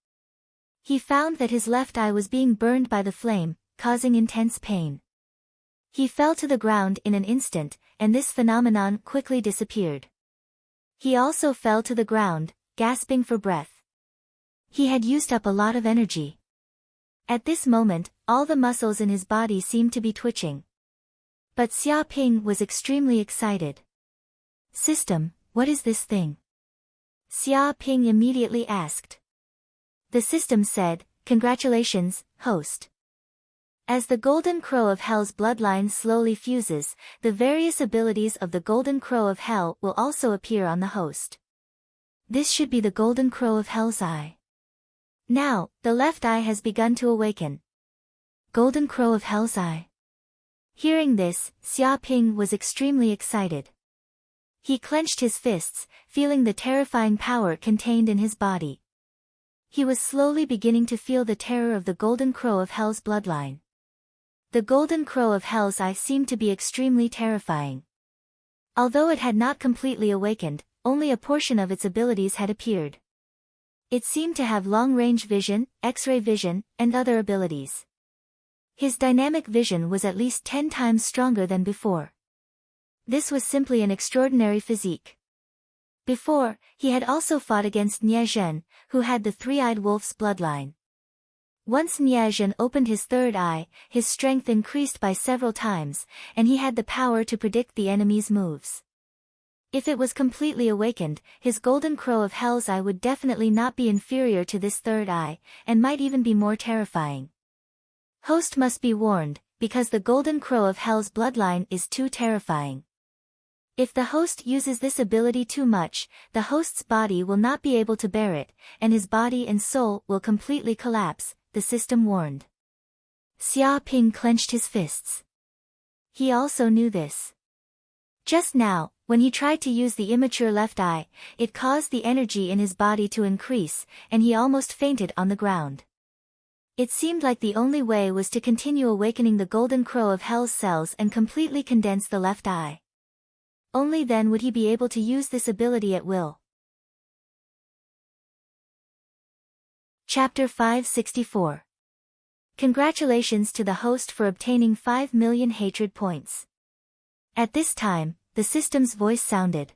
[SPEAKER 1] He found that his left eye was being burned by the flame, causing intense pain. He fell to the ground in an instant, and this phenomenon quickly disappeared. He also fell to the ground, gasping for breath. He had used up a lot of energy. At this moment, all the muscles in his body seemed to be twitching. But Xia Ping was extremely excited. System, what is this thing? Xia Ping immediately asked. The system said, Congratulations, host. As the Golden Crow of Hell's bloodline slowly fuses, the various abilities of the Golden Crow of Hell will also appear on the host. This should be the Golden Crow of Hell's eye. Now, the left eye has begun to awaken. Golden Crow of Hell's eye. Hearing this, Xia Ping was extremely excited. He clenched his fists, feeling the terrifying power contained in his body. He was slowly beginning to feel the terror of the Golden Crow of Hell's bloodline. The Golden Crow of Hell's eye seemed to be extremely terrifying. Although it had not completely awakened, only a portion of its abilities had appeared. It seemed to have long-range vision, X-ray vision, and other abilities. His dynamic vision was at least 10 times stronger than before. This was simply an extraordinary physique. Before, he had also fought against Nie Zhen, who had the three-eyed wolf's bloodline. Once Nie Zhen opened his third eye, his strength increased by several times, and he had the power to predict the enemy's moves. If it was completely awakened, his Golden Crow of Hell's eye would definitely not be inferior to this third eye, and might even be more terrifying. Host must be warned, because the Golden Crow of Hell's bloodline is too terrifying. If the host uses this ability too much, the host's body will not be able to bear it, and his body and soul will completely collapse, the system warned. Xia Ping clenched his fists. He also knew this. Just now, when he tried to use the immature left eye, it caused the energy in his body to increase, and he almost fainted on the ground. It seemed like the only way was to continue awakening the Golden Crow of Hell's cells and completely condense the left eye. Only then would he be able to use this ability at will. Chapter 564. Congratulations to the host for obtaining 5 million hatred points. At this time, the system's voice sounded.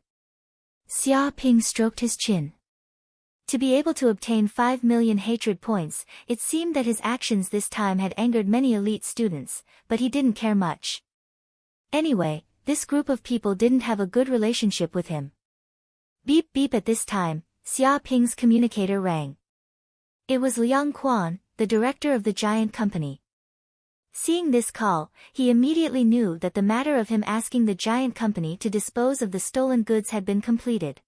[SPEAKER 1] Xia Ping stroked his chin. To be able to obtain 5 million hatred points, it seemed that his actions this time had angered many elite students, but he didn't care much. Anyway, this group of people didn't have a good relationship with him. Beep beep. At this time, Xia Ping's communicator rang. It was Liang Quan, the director of the giant company. Seeing this call, he immediately knew that the matter of him asking the giant company to dispose of the stolen goods had been completed.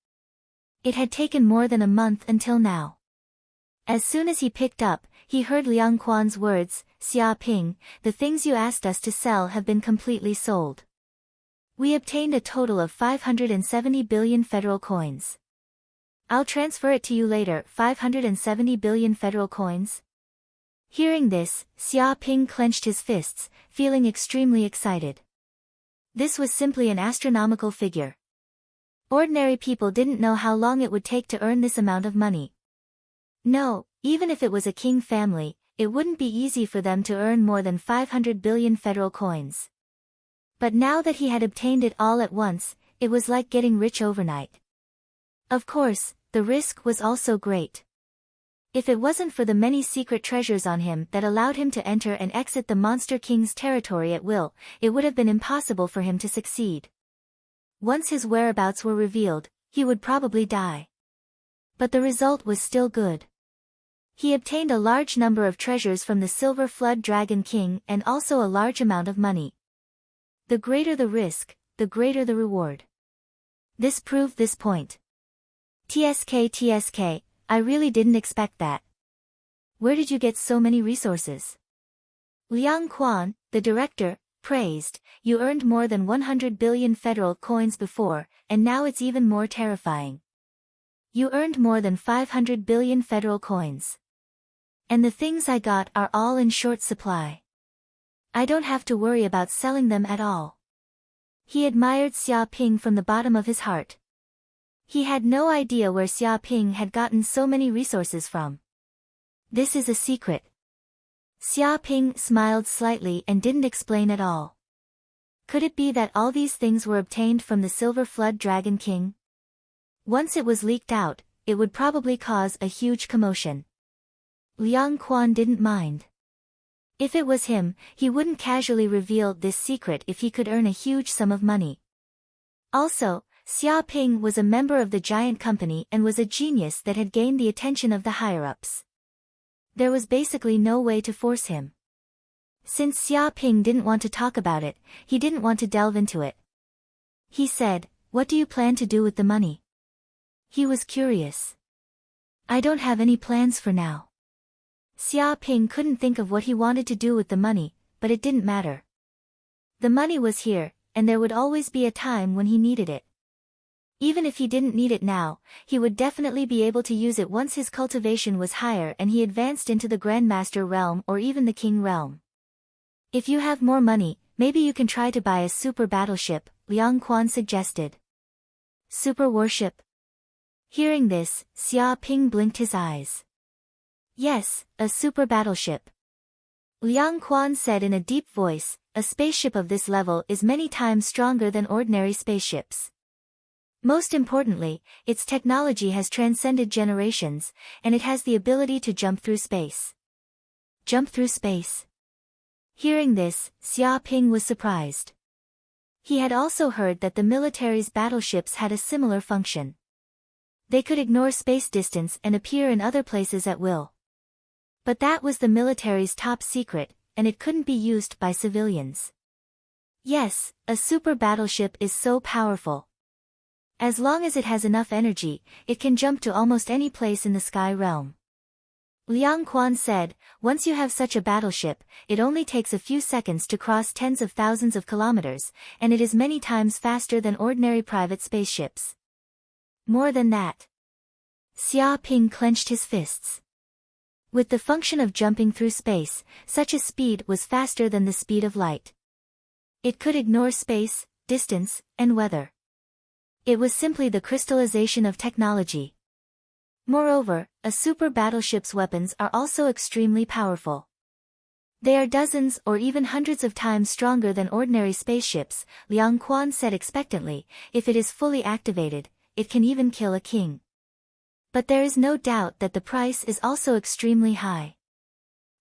[SPEAKER 1] It had taken more than a month until now. As soon as he picked up, he heard Liang Quan's words, Xia Ping, the things you asked us to sell have been completely sold. We obtained a total of 570 billion federal coins. I'll transfer it to you later. 570 billion federal coins? Hearing this, Xia Ping clenched his fists, feeling extremely excited. This was simply an astronomical figure. Ordinary people didn't know how long it would take to earn this amount of money. No, even if it was a king family, it wouldn't be easy for them to earn more than 500 billion federal coins. But now that he had obtained it all at once, it was like getting rich overnight. Of course, the risk was also great. If it wasn't for the many secret treasures on him that allowed him to enter and exit the Monster King's territory at will, it would have been impossible for him to succeed. Once his whereabouts were revealed, he would probably die. But the result was still good. He obtained a large number of treasures from the Silver Flood Dragon King and also a large amount of money. The greater the risk, the greater the reward. This proved this point. TSK, I really didn't expect that. Where did you get so many resources? Liang Quan, the director, praised, "You earned more than 100 billion federal coins before, and now it's even more terrifying. You earned more than 500 billion federal coins. And the things I got are all in short supply. I don't have to worry about selling them at all." He admired Xiaoping from the bottom of his heart. He had no idea where Xiaoping had gotten so many resources from. "This is a secret." Xiaoping smiled slightly and didn't explain at all. Could it be that all these things were obtained from the Silver Flood Dragon King? Once it was leaked out, it would probably cause a huge commotion. Liang Quan didn't mind. If it was him, he wouldn't casually reveal this secret if he could earn a huge sum of money. Also, Xiaoping was a member of the giant company and was a genius that had gained the attention of the higher-ups. There was basically no way to force him. Since Xiaoping didn't want to talk about it, he didn't want to delve into it. He said, "What do you plan to do with the money?" He was curious. "I don't have any plans for now." Xiaoping couldn't think of what he wanted to do with the money, but it didn't matter. The money was here, and there would always be a time when he needed it. Even if he didn't need it now, he would definitely be able to use it once his cultivation was higher and he advanced into the Grandmaster realm or even the King realm. "If you have more money, maybe you can try to buy a super battleship," Liang Quan suggested. "Super warship?" Hearing this, Xiaoping blinked his eyes. "Yes, a super battleship." Liang Quan said in a deep voice, "A spaceship of this level is many times stronger than ordinary spaceships. Most importantly, its technology has transcended generations, and it has the ability to jump through space." Jump through space? Hearing this, Xiaoping was surprised. He had also heard that the military's battleships had a similar function. They could ignore space distance and appear in other places at will. But that was the military's top secret, and it couldn't be used by civilians. Yes, a super battleship is so powerful. As long as it has enough energy, it can jump to almost any place in the sky realm. Liang Quan said, "Once you have such a battleship, it only takes a few seconds to cross tens of thousands of kilometers, and it is many times faster than ordinary private spaceships." More than that. Xiaoping clenched his fists. With the function of jumping through space, such a speed was faster than the speed of light. It could ignore space, distance, and weather. It was simply the crystallization of technology. Moreover, a super battleship's weapons are also extremely powerful. They are dozens or even hundreds of times stronger than ordinary spaceships, Liang Quan said expectantly. "If it is fully activated, it can even kill a king." But there is no doubt that the price is also extremely high.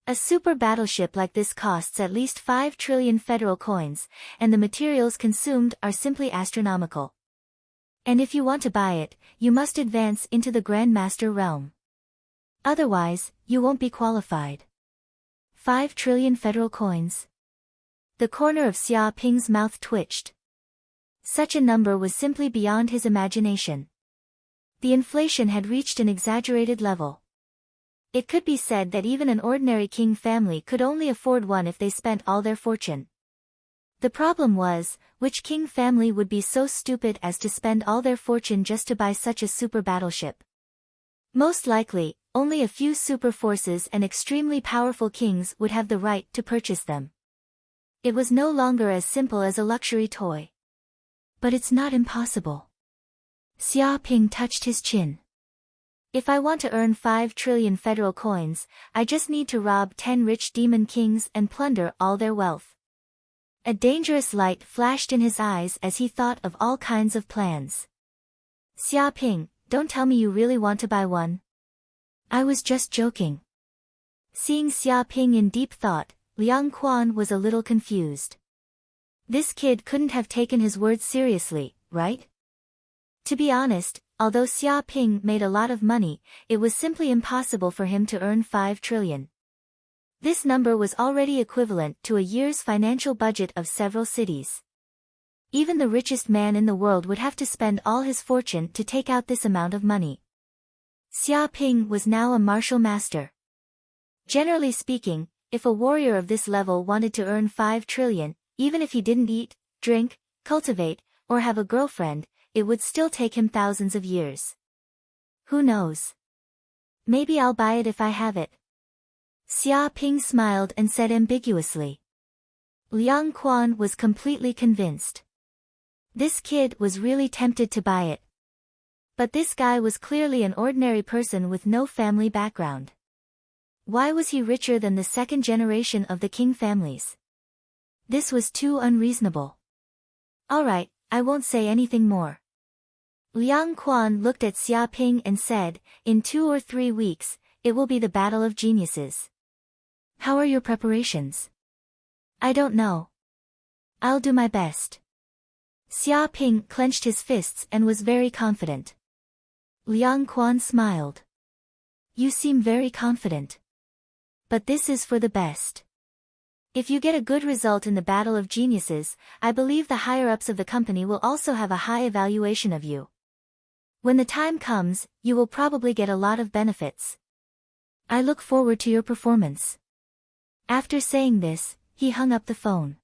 [SPEAKER 1] A super battleship like this costs at least 5 trillion federal coins, and the materials consumed are simply astronomical. And if you want to buy it, you must advance into the Grandmaster realm. Otherwise, you won't be qualified. 5 trillion federal coins. The corner of Xiaoping's mouth twitched. Such a number was simply beyond his imagination. The inflation had reached an exaggerated level. It could be said that even an ordinary king family could only afford one if they spent all their fortune. The problem was, which king family would be so stupid as to spend all their fortune just to buy such a super battleship? Most likely, only a few super forces and extremely powerful kings would have the right to purchase them. It was no longer as simple as a luxury toy. But it's not impossible. Xiaoping touched his chin. "If I want to earn 5 trillion federal coins, I just need to rob 10 rich demon kings and plunder all their wealth." A dangerous light flashed in his eyes as he thought of all kinds of plans. "Xiaoping, don't tell me you really want to buy one." "I was just joking." Seeing Xiaoping in deep thought, Liang Quan was a little confused. This kid couldn't have taken his words seriously, right? To be honest, although Xiaoping made a lot of money, it was simply impossible for him to earn 5 trillion. This number was already equivalent to a year's financial budget of several cities. Even the richest man in the world would have to spend all his fortune to take out this amount of money. Xiaoping was now a martial master. Generally speaking, if a warrior of this level wanted to earn 5 trillion, Even if he didn't eat, drink, cultivate, or have a girlfriend, it would still take him thousands of years. Who knows? Maybe I'll buy it if I have it. Xia Ping smiled and said ambiguously. Liang Quan was completely convinced. This kid was really tempted to buy it. But this guy was clearly an ordinary person with no family background. Why was he richer than the second generation of the Qing families? This was too unreasonable. Alright, I won't say anything more. Liang Quan looked at Xia Ping and said, in 2 or 3 weeks, it will be the battle of geniuses. How are your preparations? I don't know. I'll do my best. Xia Ping clenched his fists and was very confident. Liang Quan smiled. You seem very confident. But this is for the best. If you get a good result in the battle of geniuses, I believe the higher-ups of the company will also have a high evaluation of you. When the time comes, you will probably get a lot of benefits. I look forward to your performance. After saying this, he hung up the phone.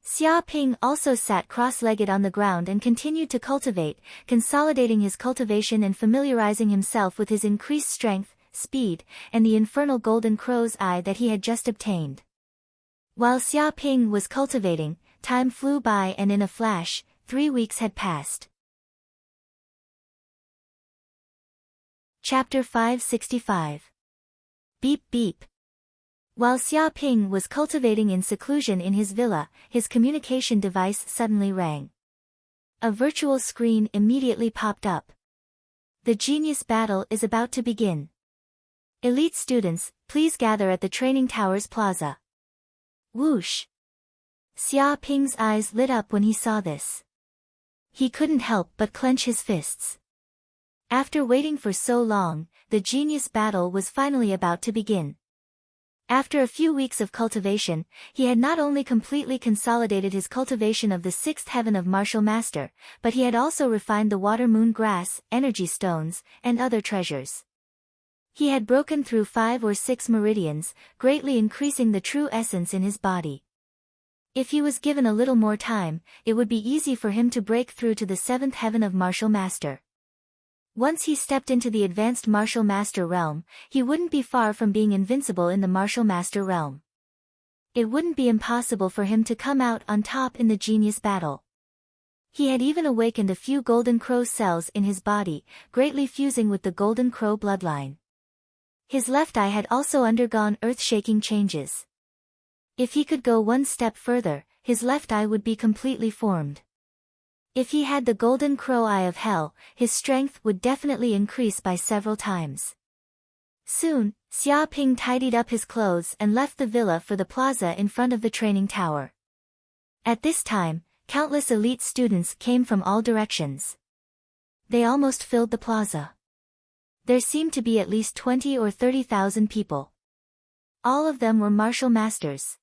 [SPEAKER 1] Xia Ping also sat cross-legged on the ground and continued to cultivate, consolidating his cultivation and familiarizing himself with his increased strength, speed, and the infernal golden crow's eye that he had just obtained. While Xia Ping was cultivating, time flew by and in a flash, 3 weeks had passed. Chapter 565. Beep Beep. While Xia Ping was cultivating in seclusion in his villa, his communication device suddenly rang. A virtual screen immediately popped up. The genius battle is about to begin. Elite students, please gather at the Training Towers Plaza. Whoosh! Xia Ping's eyes lit up when he saw this. He couldn't help but clench his fists. After waiting for so long, the genius battle was finally about to begin. After a few weeks of cultivation, he had not only completely consolidated his cultivation of the 6th heaven of martial master, but he had also refined the water moon grass, energy stones, and other treasures. He had broken through 5 or 6 meridians, greatly increasing the true essence in his body. If he was given a little more time, it would be easy for him to break through to the 7th heaven of martial master. Once he stepped into the advanced martial master realm, he wouldn't be far from being invincible in the martial master realm. It wouldn't be impossible for him to come out on top in the genius battle. He had even awakened a few golden crow cells in his body, greatly fusing with the golden crow bloodline. His left eye had also undergone earth-shaking changes. If he could go one step further, his left eye would be completely formed. If he had the golden crow eye of hell, his strength would definitely increase by several times. Soon, Xia Ping tidied up his clothes and left the villa for the plaza in front of the training tower. At this time, countless elite students came from all directions. They almost filled the plaza. There seemed to be at least 20 or 30,000 people. All of them were martial masters.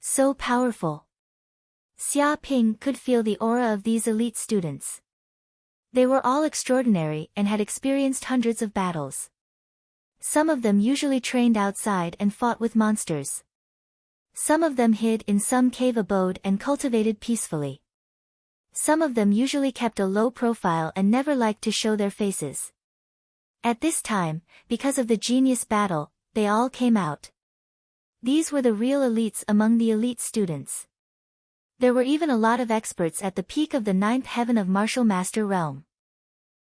[SPEAKER 1] So powerful. Xia Ping could feel the aura of these elite students. They were all extraordinary and had experienced hundreds of battles. Some of them usually trained outside and fought with monsters. Some of them hid in some cave abode and cultivated peacefully. Some of them usually kept a low profile and never liked to show their faces. At this time, because of the genius battle, they all came out. These were the real elites among the elite students. There were even a lot of experts at the peak of the 9th heaven of martial master realm.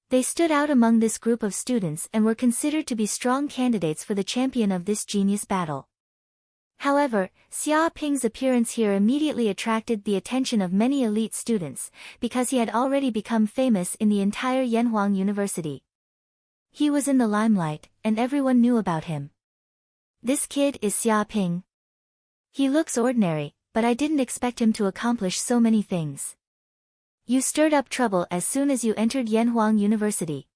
[SPEAKER 1] They stood out among this group of students and were considered to be strong candidates for the champion of this genius battle. However, Xia Ping's appearance here immediately attracted the attention of many elite students, because he had already become famous in the entire Yanhuang University. He was in the limelight, and everyone knew about him. This kid is Xia Ping. He looks ordinary, but I didn't expect him to accomplish so many things. You stirred up trouble as soon as you entered Yanhuang University.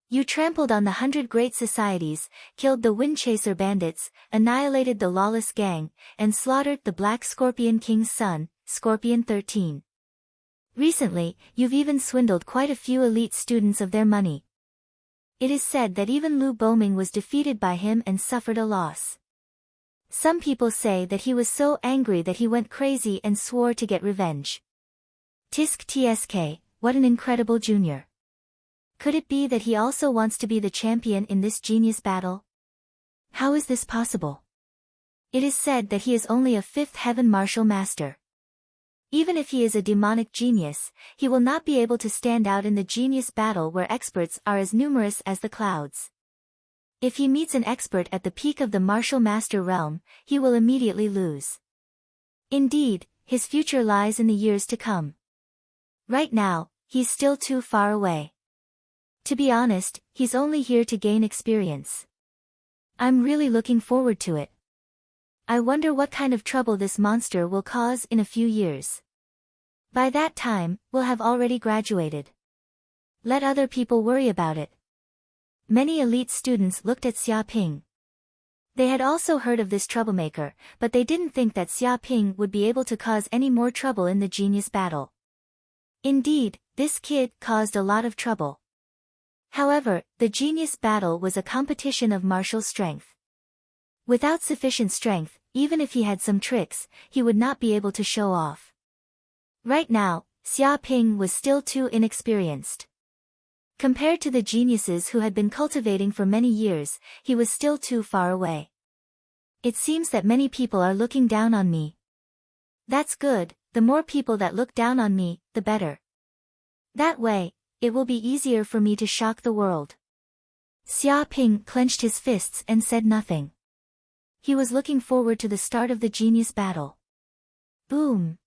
[SPEAKER 1] You trampled on the 100 great societies, killed the Wind Chaser bandits, annihilated the lawless gang, and slaughtered the Black Scorpion King's son, Scorpion 13. Recently, you've even swindled quite a few elite students of their money. It is said that even Lu Boming was defeated by him and suffered a loss. Some people say that he was so angry that he went crazy and swore to get revenge. Tisk tsk, what an incredible junior. Could it be that he also wants to be the champion in this genius battle? How is this possible? It is said that he is only a fifth heaven martial master. Even if he is a demonic genius, he will not be able to stand out in the genius battle where experts are as numerous as the clouds. If he meets an expert at the peak of the martial master realm, he will immediately lose. Indeed, his future lies in the years to come. Right now, he's still too far away. To be honest, he's only here to gain experience. I'm really looking forward to it. I wonder what kind of trouble this monster will cause in a few years. By that time, we'll have already graduated. Let other people worry about it. Many elite students looked at Xia Ping. They had also heard of this troublemaker, but they didn't think that Xia Ping would be able to cause any more trouble in the genius battle. Indeed, this kid caused a lot of trouble. However, the genius battle was a competition of martial strength. Without sufficient strength, even if he had some tricks, he would not be able to show off. Right now, Xia Ping was still too inexperienced. Compared to the geniuses who had been cultivating for many years, he was still too far away. It seems that many people are looking down on me. That's good, the more people that look down on me, the better. That way, it will be easier for me to shock the world. Xia Ping clenched his fists and said nothing. He was looking forward to the start of the genius battle. Boom!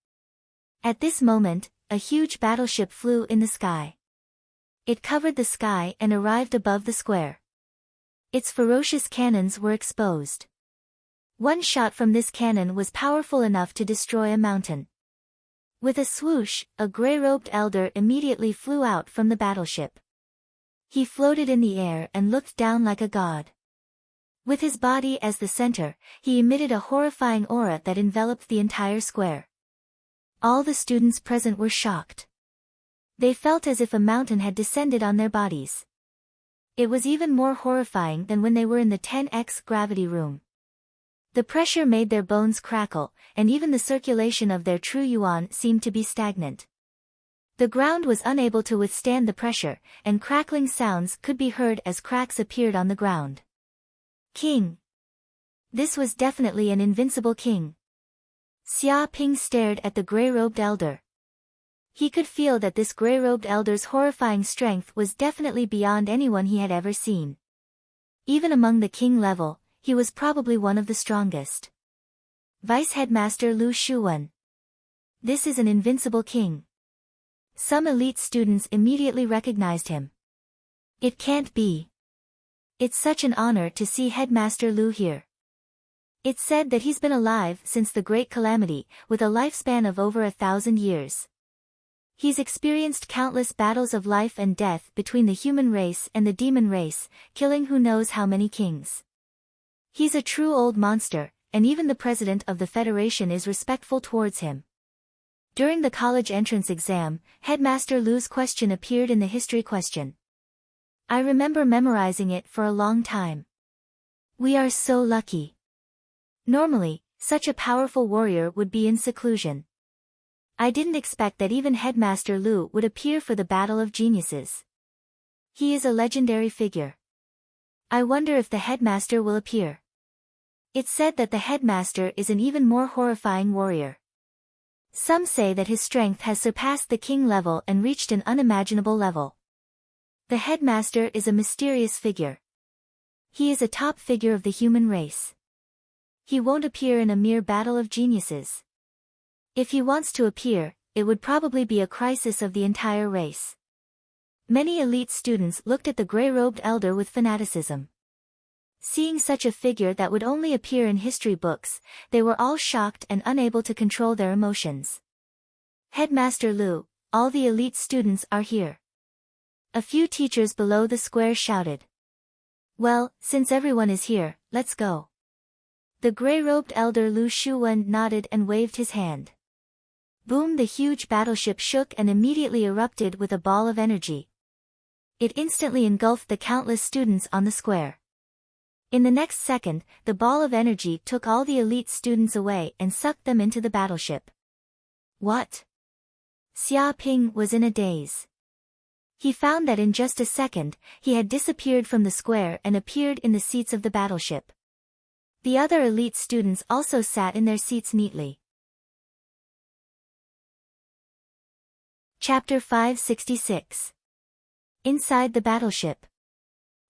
[SPEAKER 1] At this moment, a huge battleship flew in the sky. It covered the sky and arrived above the square. Its ferocious cannons were exposed. One shot from this cannon was powerful enough to destroy a mountain. With a swoosh, a gray-robed elder immediately flew out from the battleship. He floated in the air and looked down like a god. With his body as the center, he emitted a horrifying aura that enveloped the entire square. All the students present were shocked. They felt as if a mountain had descended on their bodies. It was even more horrifying than when they were in the 10x gravity room. The pressure made their bones crackle, and even the circulation of their true yuan seemed to be stagnant. The ground was unable to withstand the pressure, and crackling sounds could be heard as cracks appeared on the ground. King! This was definitely an invincible king. Xia Ping stared at the gray-robed elder. He could feel that this gray-robed elder's horrifying strength was definitely beyond anyone he had ever seen. Even among the king level, he was probably one of the strongest. Vice Headmaster Lu Shuwen. This is an invincible king. Some elite students immediately recognized him. It can't be. It's such an honor to see Headmaster Lu here. It's said that he's been alive since the Great Calamity, with a lifespan of over 1,000 years. He's experienced countless battles of life and death between the human race and the demon race, killing who knows how many kings. He's a true old monster, and even the president of the Federation is respectful towards him. During the college entrance exam, Headmaster Lu's question appeared in the history question. I remember memorizing it for a long time. We are so lucky. Normally, such a powerful warrior would be in seclusion. I didn't expect that even Headmaster Lu would appear for the Battle of Geniuses. He is a legendary figure. I wonder if the headmaster will appear. It's said that the headmaster is an even more horrifying warrior. Some say that his strength has surpassed the king level and reached an unimaginable level. The headmaster is a mysterious figure. He is a top figure of the human race. He won't appear in a mere battle of geniuses. If he wants to appear, it would probably be a crisis of the entire race. Many elite students looked at the gray-robed elder with fanaticism. Seeing such a figure that would only appear in history books, they were all shocked and unable to control their emotions. Headmaster Lu, all the elite students are here. A few teachers below the square shouted. Well, since everyone is here, let's go. The gray-robed elder Lu Shuwen nodded and waved his hand. Boom! The huge battleship shook and immediately erupted with a ball of energy. It instantly engulfed the countless students on the square. In the next second, the ball of energy took all the elite students away and sucked them into the battleship. What? Xia Ping was in a daze. He found that in just a second, he had disappeared from the square and appeared in the seats of the battleship. The other elite students also sat in their seats neatly. Chapter 566. Inside the battleship.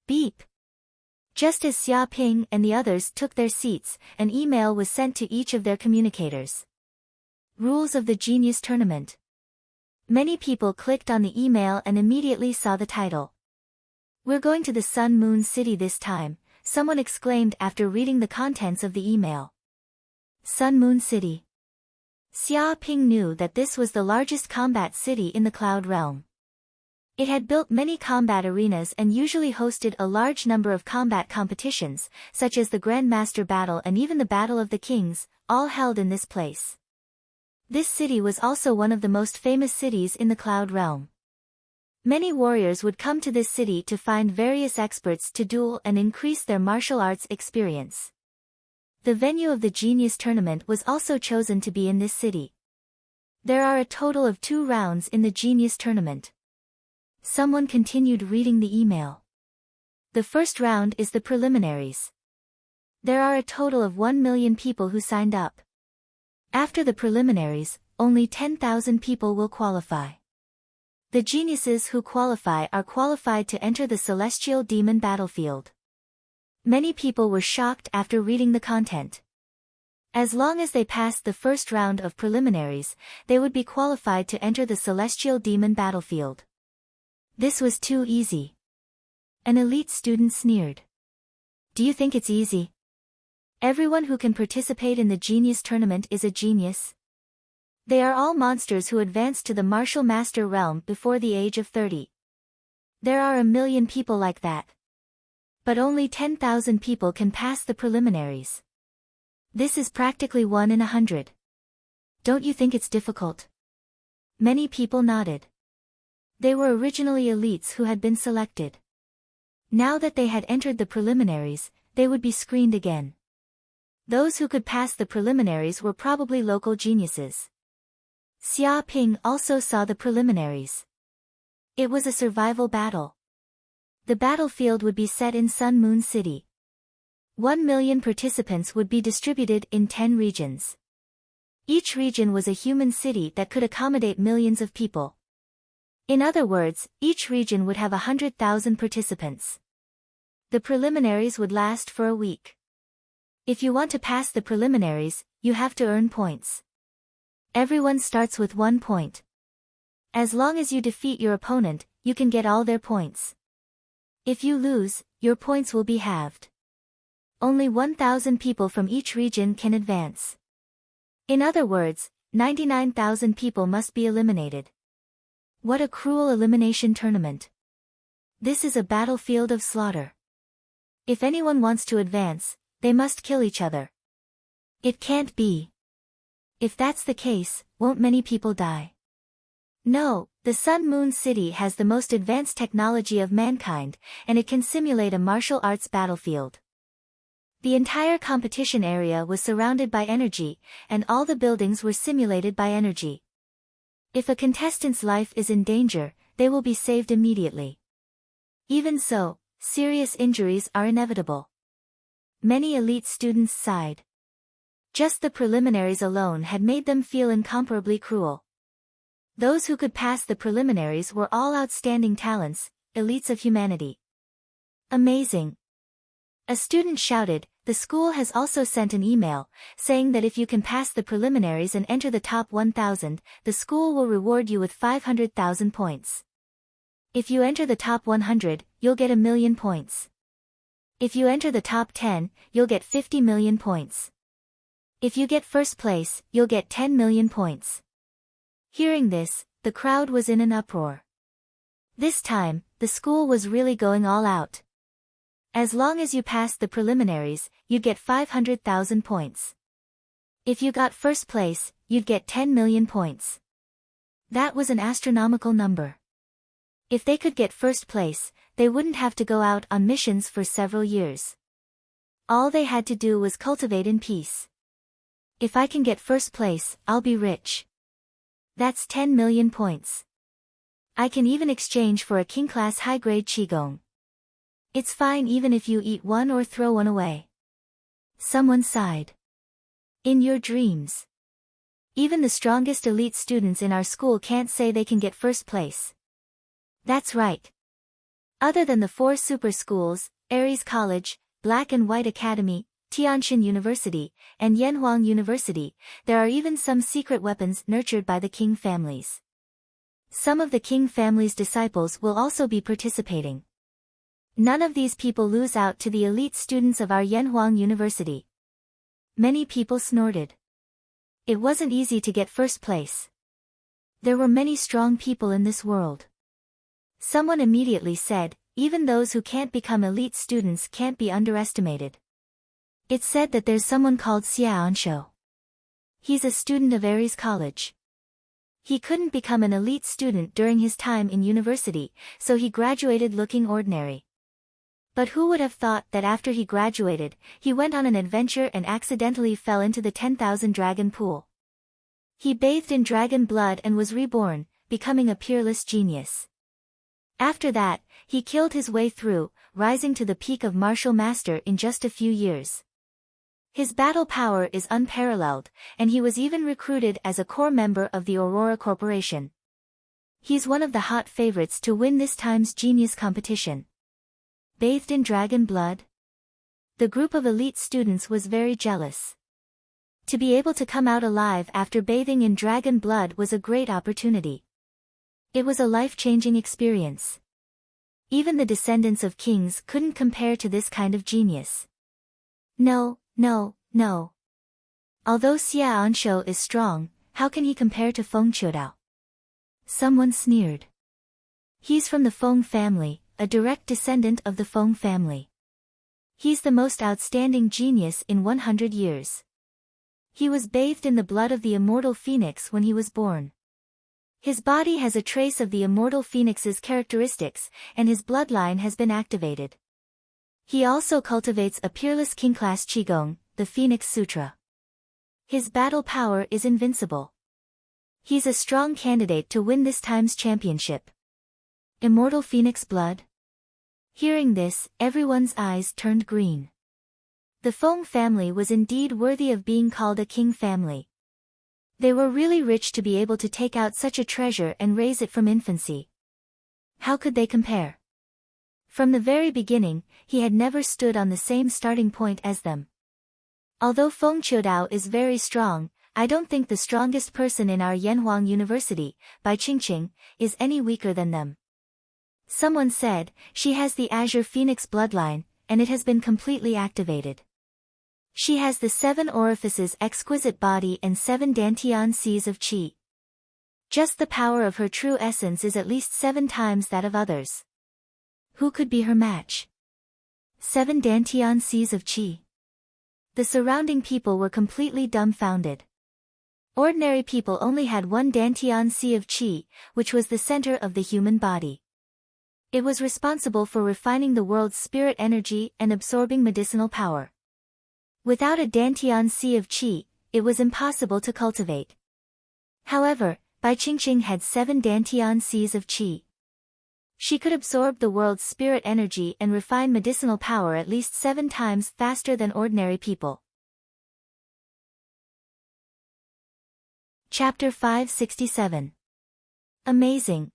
[SPEAKER 1] Beep. Just as Xia Ping and the others took their seats, an email was sent to each of their communicators. Rules of the Genius Tournament. Many people clicked on the email and immediately saw the title. "We're going to the Sun Moon City this time," someone exclaimed after reading the contents of the email. Sun Moon City. Xia Ping knew that this was the largest combat city in the Cloud Realm. It had built many combat arenas and usually hosted a large number of combat competitions, such as the Grandmaster Battle and even the Battle of the Kings, all held in this place. This city was also one of the most famous cities in the Cloud Realm. Many warriors would come to this city to find various experts to duel and increase their martial arts experience. The venue of the Genius Tournament was also chosen to be in this city. There are a total of 2 rounds in the Genius Tournament. Someone continued reading the email. The first round is the preliminaries. There are a total of 1 million people who signed up. After the preliminaries, only 10,000 people will qualify. The geniuses who qualify are qualified to enter the Celestial Demon battlefield. Many people were shocked after reading the content. As long as they passed the first round of preliminaries, they would be qualified to enter the Celestial Demon battlefield. This was too easy. An elite student sneered. "Do you think it's easy? Everyone who can participate in the Genius Tournament is a genius. They are all monsters who advanced to the Martial Master realm before the age of 30. There are 1 million people like that. But only 10,000 people can pass the preliminaries. This is practically 1 in 100. Don't you think it's difficult?" Many people nodded. They were originally elites who had been selected. Now that they had entered the preliminaries, they would be screened again. Those who could pass the preliminaries were probably local geniuses. Xia Ping also saw the preliminaries. It was a survival battle. The battlefield would be set in Sun Moon City. 1 million participants would be distributed in 10 regions. Each region was a human city that could accommodate millions of people. In other words, each region would have 100,000 participants. The preliminaries would last for a week. If you want to pass the preliminaries, you have to earn points. Everyone starts with 1 point. As long as you defeat your opponent, you can get all their points. If you lose, your points will be halved. Only 1,000 people from each region can advance. In other words, 99,000 people must be eliminated. What a cruel elimination tournament. This is a battlefield of slaughter. If anyone wants to advance, they must kill each other. It can't be. If that's the case, won't many people die? No, the Sun Moon City has the most advanced technology of mankind, and it can simulate a martial arts battlefield. The entire competition area was surrounded by energy, and all the buildings were simulated by energy. If a contestant's life is in danger, they will be saved immediately. Even so, serious injuries are inevitable. Many elite students sighed. Just the preliminaries alone had made them feel incomparably cruel. Those who could pass the preliminaries were all outstanding talents, elites of humanity. Amazing. A student shouted, "The school has also sent an email, saying that if you can pass the preliminaries and enter the top 1,000, the school will reward you with 500,000 points. If you enter the top 100, you'll get 1,000,000 points. If you enter the top 10, you'll get 50 million points. If you get first place, you'll get 10 million points." Hearing this, the crowd was in an uproar. This time, the school was really going all out. As long as you passed the preliminaries, you'd get 500,000 points. If you got first place, you'd get 10 million points. That was an astronomical number. If they could get first place, they wouldn't have to go out on missions for several years. All they had to do was cultivate in peace. If I can get first place, I'll be rich. That's 10 million points. I can even exchange for a king-class high-grade qigong. It's fine even if you eat one or throw one away. Someone sighed. In your dreams. Even the strongest elite students in our school can't say they can get first place. That's right. Other than the 4 super schools, Aries College, Black and White Academy, Tianjin University, and Yanhuang University, there are even some secret weapons nurtured by the King families. Some of the King family's disciples will also be participating. None of these people lose out to the elite students of our Yanhuang University. Many people snorted. It wasn't easy to get first place. There were many strong people in this world. Someone immediately said, even those who can't become elite students can't be underestimated. It's said that there's someone called Xia Ansho. He's a student of Aries College. He couldn't become an elite student during his time in university, so he graduated looking ordinary. But who would have thought that after he graduated, he went on an adventure and accidentally fell into the 10,000 dragon pool. He bathed in dragon blood and was reborn, becoming a peerless genius. After that, he killed his way through, rising to the peak of martial master in just a few years. His battle power is unparalleled, and he was even recruited as a core member of the Aurora Corporation. He's one of the hot favorites to win this time's genius competition. Bathed in dragon blood? The group of elite students was very jealous. To be able to come out alive after bathing in dragon blood was a great opportunity. It was a life-changing experience. Even the descendants of kings couldn't compare to this kind of genius. No. Although Xia Ansho is strong, how can he compare to Feng Qiudao? Someone sneered. He's from the Feng family, a direct descendant of the Feng family. He's the most outstanding genius in 100 years. He was bathed in the blood of the immortal phoenix when he was born. His body has a trace of the immortal phoenix's characteristics, and his bloodline has been activated. He also cultivates a peerless king-class qigong, the Phoenix Sutra. His battle power is invincible. He's a strong candidate to win this time's championship. Immortal phoenix blood? Hearing this, everyone's eyes turned green. The Feng family was indeed worthy of being called a king family. They were really rich to be able to take out such a treasure and raise it from infancy. How could they compare? From the very beginning, he had never stood on the same starting point as them. Although Feng Qiudao is very strong, I don't think the strongest person in our Yanhuang University, Bai Qingqing, is any weaker than them. Someone said, she has the Azure Phoenix bloodline, and it has been completely activated. She has the 7 orifices exquisite body and 7 dantian seas of qi. Just the power of her true essence is at least 7 times that of others. Who could be her match? 7 dantian seas of qi. The surrounding people were completely dumbfounded. Ordinary people only had 1 dantian sea of qi, which was the center of the human body. It was responsible for refining the world's spirit energy and absorbing medicinal power. Without a dantian sea of qi, it was impossible to cultivate. However, Bai Qingqing had 7 dantian seas of qi. She could absorb the world's spirit energy and refine medicinal power at least 7 times faster than ordinary people. Chapter 567. Amazing.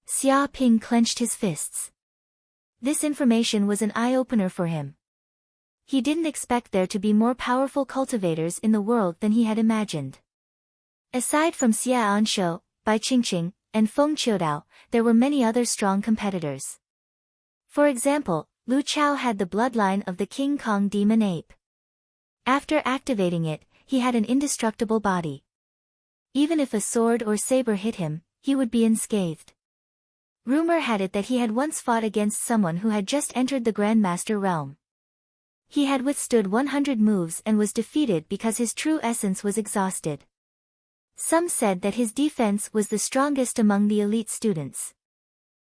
[SPEAKER 1] Xia Ping clenched his fists. This information was an eye-opener for him. He didn't expect there to be more powerful cultivators in the world than he had imagined. Aside from Xia Ansho, Bai Qingqing, and Feng Qiudao, there were many other strong competitors. For example, Lu Chao had the bloodline of the King Kong demon ape. After activating it, he had an indestructible body. Even if a sword or saber hit him, he would be unscathed. Rumor had it that he had once fought against someone who had just entered the Grandmaster realm. He had withstood 100 moves and was defeated because his true essence was exhausted. Some said that his defense was the strongest among the elite students.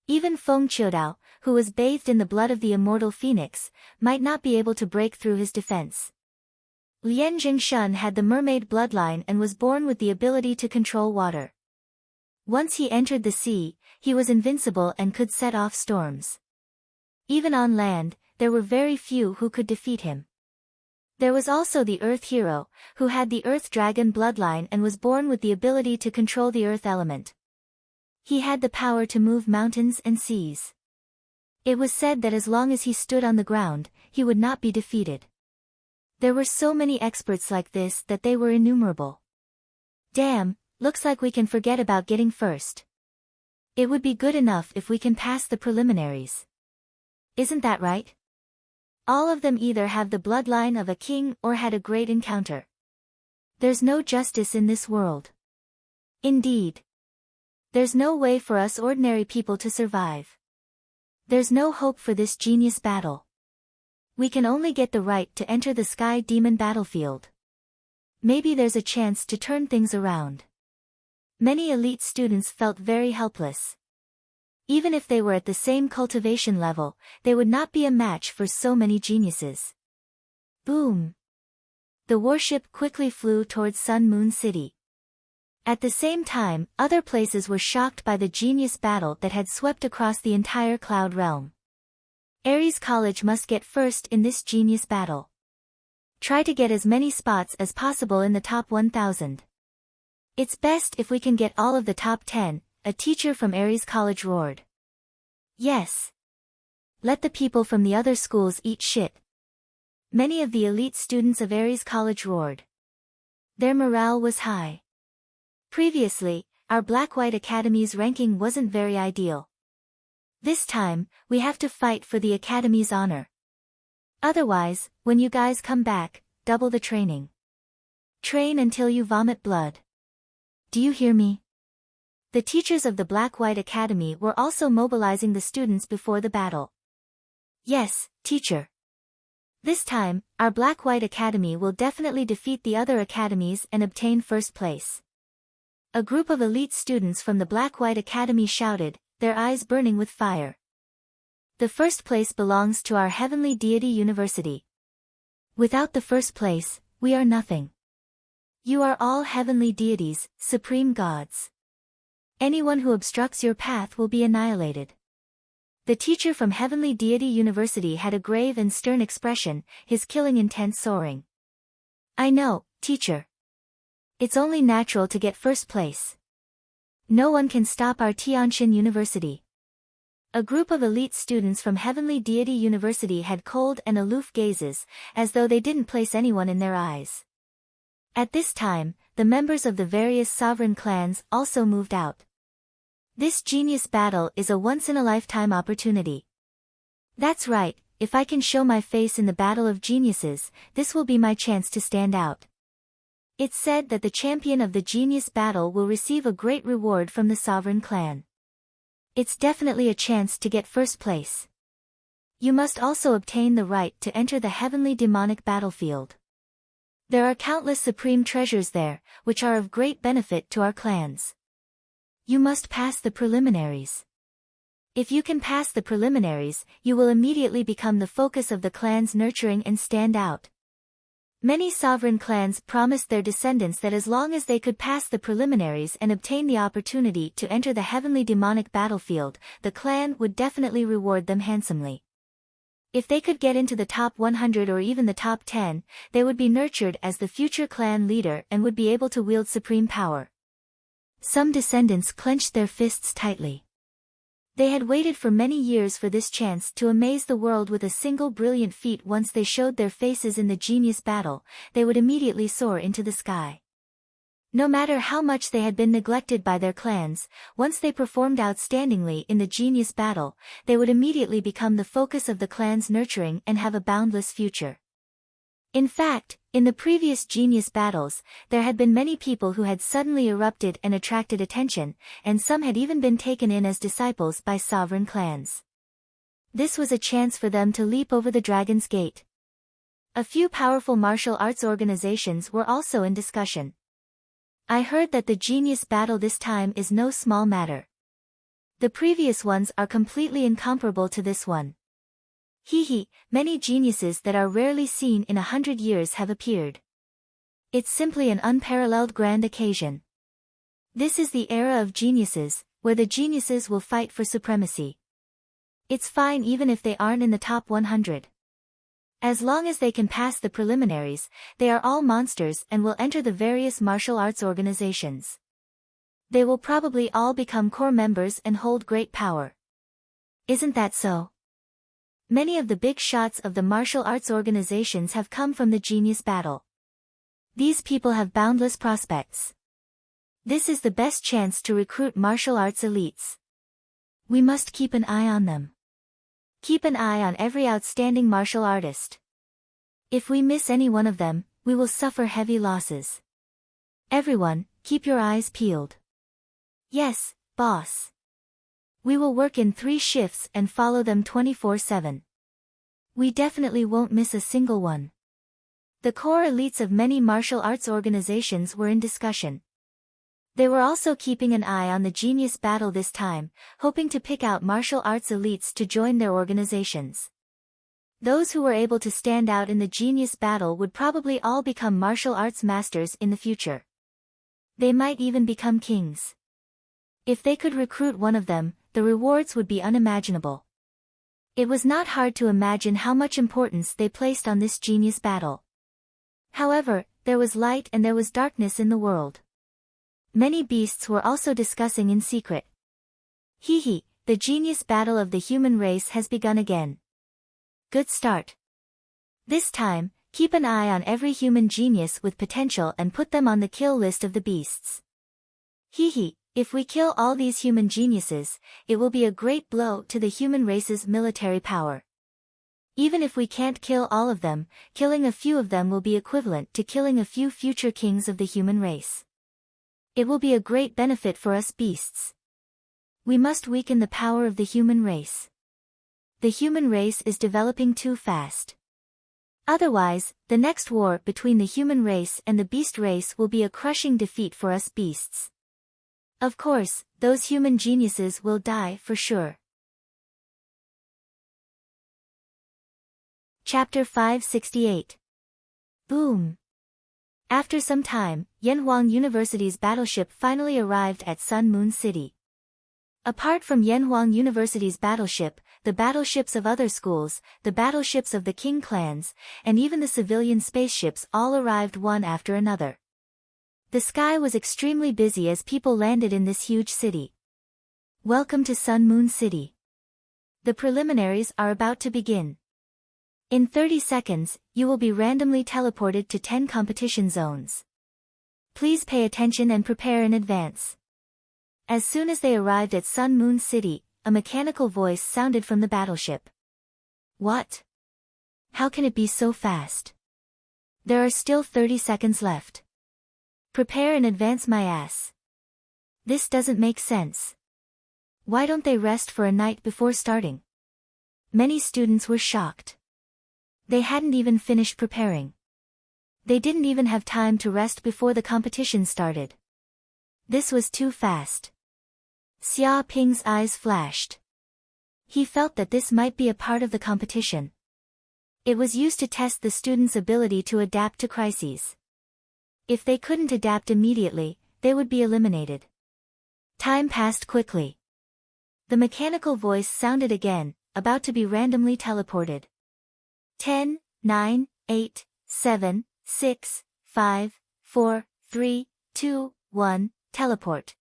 [SPEAKER 1] Even Feng Qiudao, who was bathed in the blood of the immortal phoenix, might not be able to break through his defense. Lian Jingshun had the mermaid bloodline and was born with the ability to control water. Once he entered the sea, he was invincible and could set off storms. Even on land, there were very few who could defeat him. There was also the Earth Hero, who had the Earth Dragon bloodline and was born with the ability to control the earth element. He had the power to move mountains and seas. It was said that as long as he stood on the ground, he would not be defeated. There were so many experts like this that they were innumerable. Damn, looks like we can forget about getting first. It would be good enough if we can pass the preliminaries. Isn't that right? All of them either have the bloodline of a king or had a great encounter. There's no justice in this world. Indeed. There's no way for us ordinary people to survive. There's no hope for this genius battle. We can only get the right to enter the Sky Demon battlefield. Maybe there's a chance to turn things around. Many elite students felt very helpless. Even if they were at the same cultivation level, they would not be a match for so many geniuses. Boom! The warship quickly flew towards Sun Moon City. At the same time, other places were shocked by the genius battle that had swept across the entire cloud realm. Ares College must get first in this genius battle. Try to get as many spots as possible in the top 1,000. It's best if we can get all of the top 10, a teacher from Ares College roared. Yes. Let the people from the other schools eat shit. Many of the elite students of Ares College roared. Their morale was high. Previously, our Black-White Academy's ranking wasn't very ideal. This time, we have to fight for the Academy's honor. Otherwise, when you guys come back, double the training. Train until you vomit blood. Do you hear me? The teachers of the Black-White Academy were also mobilizing the students before the battle. Yes, teacher. This time, our Black-White Academy will definitely defeat the other academies and obtain first place. A group of elite students from the Black-White Academy shouted, their eyes burning with fire. The first place belongs to our Heavenly Deity University. Without the first place, we are nothing. You are all heavenly deities, supreme gods. Anyone who obstructs your path will be annihilated. The teacher from Heavenly Deity University had a grave and stern expression, his killing intent soaring. I know, teacher. It's only natural to get first place. No one can stop our Tianjin University. A group of elite students from Heavenly Deity University had cold and aloof gazes, as though they didn't place anyone in their eyes. At this time, the members of the various sovereign clans also moved out. This genius battle is a once-in-a-lifetime opportunity. That's right, if I can show my face in the battle of geniuses, this will be my chance to stand out. It's said that the champion of the genius battle will receive a great reward from the sovereign clan. It's definitely a chance to get first place. You must also obtain the right to enter the heavenly demonic battlefield. There are countless supreme treasures there, which are of great benefit to our clans. You must pass the preliminaries. If you can pass the preliminaries, you will immediately become the focus of the clan's nurturing and stand out. Many sovereign clans promised their descendants that as long as they could pass the preliminaries and obtain the opportunity to enter the heavenly demonic battlefield, the clan would definitely reward them handsomely. If they could get into the top 100 or even the top 10, they would be nurtured as the future clan leader and would be able to wield supreme power. Some descendants clenched their fists tightly. They had waited for many years for this chance to amaze the world with a single brilliant feat. Once they showed their faces in the genius battle, they would immediately soar into the sky. No matter how much they had been neglected by their clans, once they performed outstandingly in the genius battle, they would immediately become the focus of the clan's nurturing and have a boundless future. In fact, in the previous genius battles, there had been many people who had suddenly erupted and attracted attention, and some had even been taken in as disciples by sovereign clans. This was a chance for them to leap over the Dragon's Gate. A few powerful martial arts organizations were also in discussion. I heard that the genius battle this time is no small matter. The previous ones are completely incomparable to this one. Many geniuses that are rarely seen in 100 years have appeared. It's simply an unparalleled grand occasion. This is the era of geniuses, where the geniuses will fight for supremacy. It's fine even if they aren't in the top 100. As long as they can pass the preliminaries, they are all monsters and will enter the various martial arts organizations. They will probably all become core members and hold great power. Isn't that so? Many of the big shots of the martial arts organizations have come from the genius battle. These people have boundless prospects. This is the best chance to recruit martial arts elites. We must keep an eye on them. Keep an eye on every outstanding martial artist. If we miss any one of them, we will suffer heavy losses. Everyone, keep your eyes peeled. Yes, boss. We will work in 3 shifts and follow them 24/7. We definitely won't miss a single one. The core elites of many martial arts organizations were in discussion. They were also keeping an eye on the genius battle this time, hoping to pick out martial arts elites to join their organizations. Those who were able to stand out in the genius battle would probably all become martial arts masters in the future. They might even become kings. If they could recruit one of them, the rewards would be unimaginable. It was not hard to imagine how much importance they placed on this genius battle. However, there was light and there was darkness in the world. Many beasts were also discussing in secret. The genius battle of the human race has begun again. Good start. This time, keep an eye on every human genius with potential and put them on the kill list of the beasts. If we kill all these human geniuses, it will be a great blow to the human race's military power. Even if we can't kill all of them, killing a few of them will be equivalent to killing a few future kings of the human race. It will be a great benefit for us beasts. We must weaken the power of the human race. The human race is developing too fast. Otherwise, the next war between the human race and the beast race will be a crushing defeat for us beasts. Of course, those human geniuses will die for sure. Chapter 568. Boom. After some time, Yanhuang University's battleship finally arrived at Sun Moon City. Apart from Yanhuang University's battleship, the battleships of other schools, the battleships of the King clans, and even the civilian spaceships all arrived one after another. The sky was extremely busy as people landed in this huge city. Welcome to Sun Moon City. The preliminaries are about to begin. In 30 seconds, you will be randomly teleported to 10 competition zones. Please pay attention and prepare in advance. As soon as they arrived at Sun Moon City, a mechanical voice sounded from the battleship. What? How can it be so fast? There are still 30 seconds left. Prepare in advance, my ass. This doesn't make sense. Why don't they rest for a night before starting? Many students were shocked. They hadn't even finished preparing. They didn't even have time to rest before the competition started. This was too fast. Xia Ping's eyes flashed. He felt that this might be a part of the competition. It was used to test the students' ability to adapt to crises. If they couldn't adapt immediately, they would be eliminated. Time passed quickly. The mechanical voice sounded again, about to be randomly teleported. 10, 9, 8, 7, 6, 5, 4, 3, 2, 1, teleport.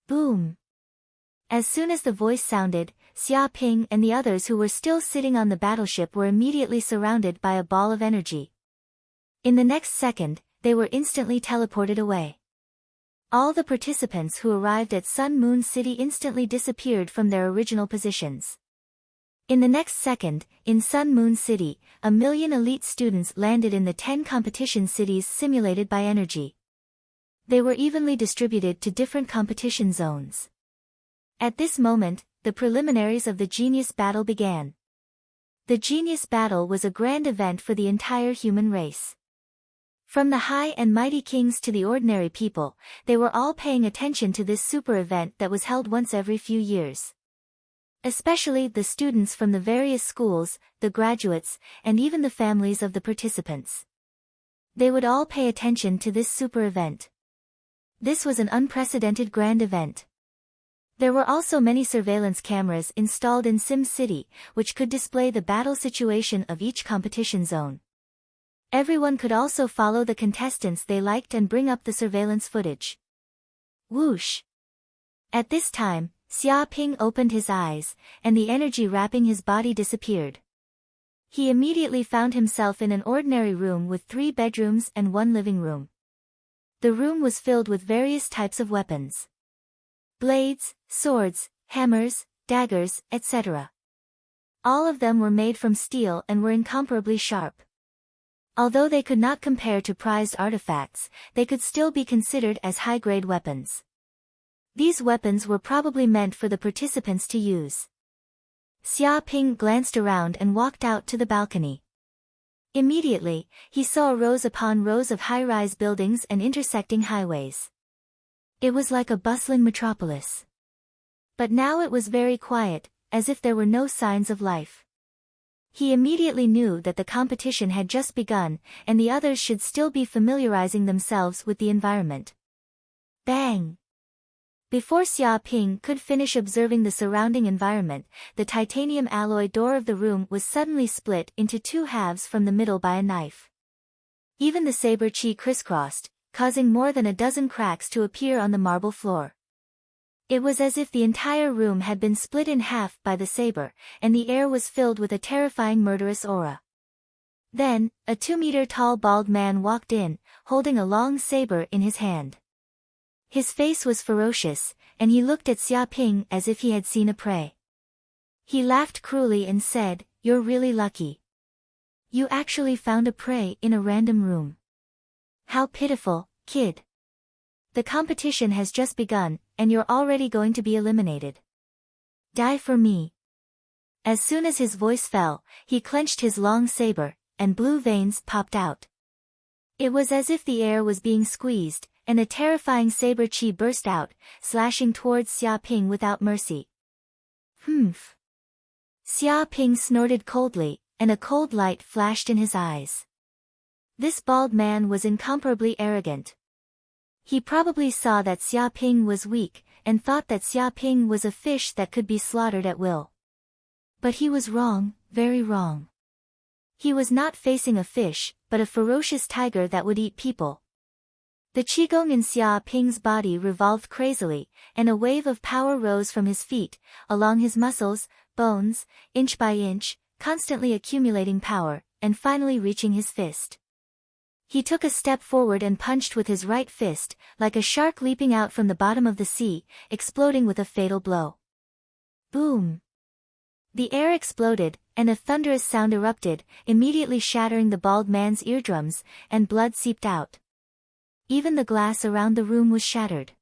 [SPEAKER 1] Boom. As soon as the voice sounded, Xia Ping and the others who were still sitting on the battleship were immediately surrounded by a ball of energy. In the next second, they were instantly teleported away. All the participants who arrived at Sun Moon City instantly disappeared from their original positions. In the next second, in Sun Moon City, 1 million elite students landed in the 10 competition cities simulated by energy. They were evenly distributed to different competition zones. At this moment, the preliminaries of the genius battle began. The genius battle was a grand event for the entire human race. From the high and mighty kings to the ordinary people, they were all paying attention to this super event that was held once every few years. Especially the students from the various schools, the graduates, and even the families of the participants. They would all pay attention to this super event. This was an unprecedented grand event. There were also many surveillance cameras installed in Sim City, which could display the battle situation of each competition zone. Everyone could also follow the contestants they liked and bring up the surveillance footage. Whoosh! At this time, Xia Ping opened his eyes, and the energy wrapping his body disappeared. He immediately found himself in an ordinary room with 3 bedrooms and 1 living room. The room was filled with various types of weapons. Blades, swords, hammers, daggers, etc. All of them were made from steel and were incomparably sharp. Although they could not compare to prized artifacts, they could still be considered as high-grade weapons. These weapons were probably meant for the participants to use. Xia Ping glanced around and walked out to the balcony. Immediately, he saw rows upon rows of high-rise buildings and intersecting highways. It was like a bustling metropolis. But now it was very quiet, as if there were no signs of life. He immediately knew that the competition had just begun, and the others should still be familiarizing themselves with the environment. Bang! Before Xia Ping could finish observing the surrounding environment, the titanium alloy door of the room was suddenly split into 2 halves from the middle by a knife. Even the saber chi crisscrossed, causing more than a dozen cracks to appear on the marble floor. It was as if the entire room had been split in half by the saber, and the air was filled with a terrifying murderous aura. Then, a 2-meter-tall bald man walked in, holding a long saber in his hand. His face was ferocious, and he looked at Xia Ping as if he had seen a prey. He laughed cruelly and said, "You're really lucky. You actually found a prey in a random room. How pitiful, kid. The competition has just begun, and you're already going to be eliminated. Die for me." As soon as his voice fell, he clenched his long saber, and blue veins popped out. It was as if the air was being squeezed, and a terrifying saber chi burst out, slashing towards Xia Ping without mercy. Humph! Xia Ping snorted coldly, and a cold light flashed in his eyes. This bald man was incomparably arrogant. He probably saw that Xia Ping was weak, and thought that Xia Ping was a fish that could be slaughtered at will. But he was wrong, very wrong. He was not facing a fish, but a ferocious tiger that would eat people. The qigong in Xia Ping's body revolved crazily, and a wave of power rose from his feet, along his muscles, bones, inch by inch, constantly accumulating power, and finally reaching his fist. He took a step forward and punched with his right fist, like a shark leaping out from the bottom of the sea, exploding with a fatal blow. Boom! The air exploded, and a thunderous sound erupted, immediately shattering the bald man's eardrums, and blood seeped out. Even the glass around the room was shattered.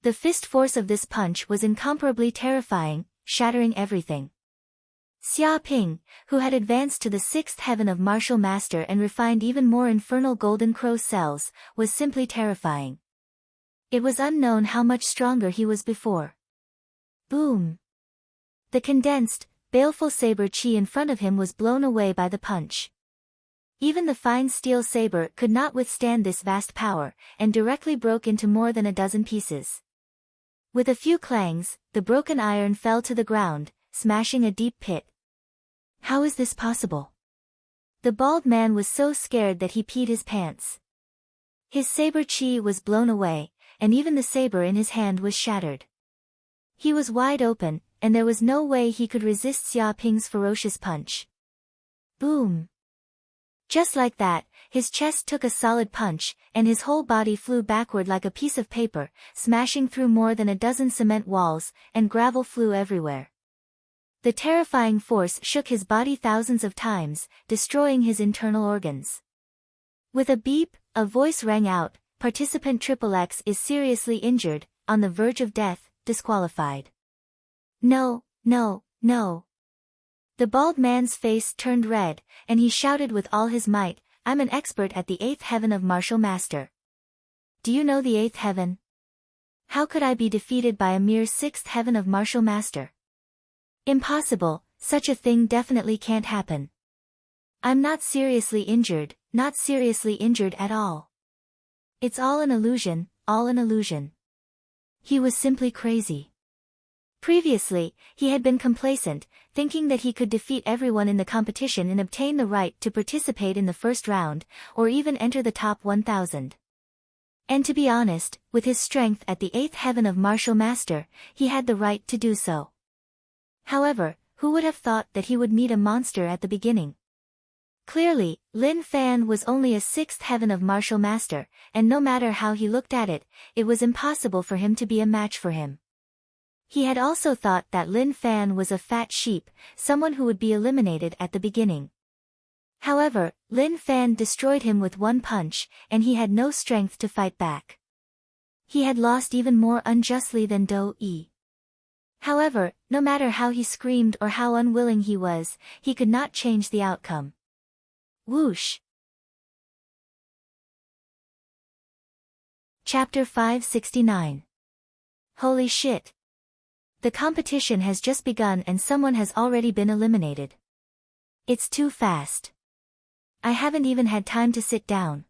[SPEAKER 1] The fist force of this punch was incomparably terrifying, shattering everything. Xia Ping, who had advanced to the 6th heaven of martial master and refined even more infernal golden crow cells, was simply terrifying. It was unknown how much stronger he was before. Boom! The condensed, baleful saber chi in front of him was blown away by the punch. Even the fine steel saber could not withstand this vast power, and directly broke into more than a dozen pieces. With a few clangs, the broken iron fell to the ground, smashing a deep pit. How is this possible? The bald man was so scared that he peed his pants. His saber chi was blown away, and even the saber in his hand was shattered. He was wide open, and there was no way he could resist Xia Ping's ferocious punch. Boom! Just like that, his chest took a solid punch, and his whole body flew backward like a piece of paper, smashing through more than a dozen cement walls, and gravel flew everywhere. The terrifying force shook his body thousands of times, destroying his internal organs. With a beep, a voice rang out, "Participant XXX is seriously injured, on the verge of death, disqualified." No, no, no. The bald man's face turned red, and he shouted with all his might, I'm an expert at the 8th heaven of martial master. Do you know the 8th heaven? How could I be defeated by a mere 6th heaven of martial master? Impossible, such a thing definitely can't happen. I'm not seriously injured, not seriously injured at all. It's all an illusion, all an illusion. He was simply crazy. Previously, he had been complacent, thinking that he could defeat everyone in the competition and obtain the right to participate in the first round, or even enter the top 1,000. And to be honest, with his strength at the 8th heaven of martial master, he had the right to do so. However, who would have thought that he would meet a monster at the beginning? Clearly, Lin Fan was only a 6th heaven of martial master, and no matter how he looked at it, it was impossible for him to be a match for him. He had also thought that Lin Fan was a fat sheep, someone who would be eliminated at the beginning. However, Lin Fan destroyed him with one punch, and he had no strength to fight back. He had lost even more unjustly than Do Yi. However, no matter how he screamed or how unwilling he was, he could not change the outcome. Whoosh! Chapter 569. Holy shit! The competition has just begun and someone has already been eliminated. It's too fast. I haven't even had time to sit down.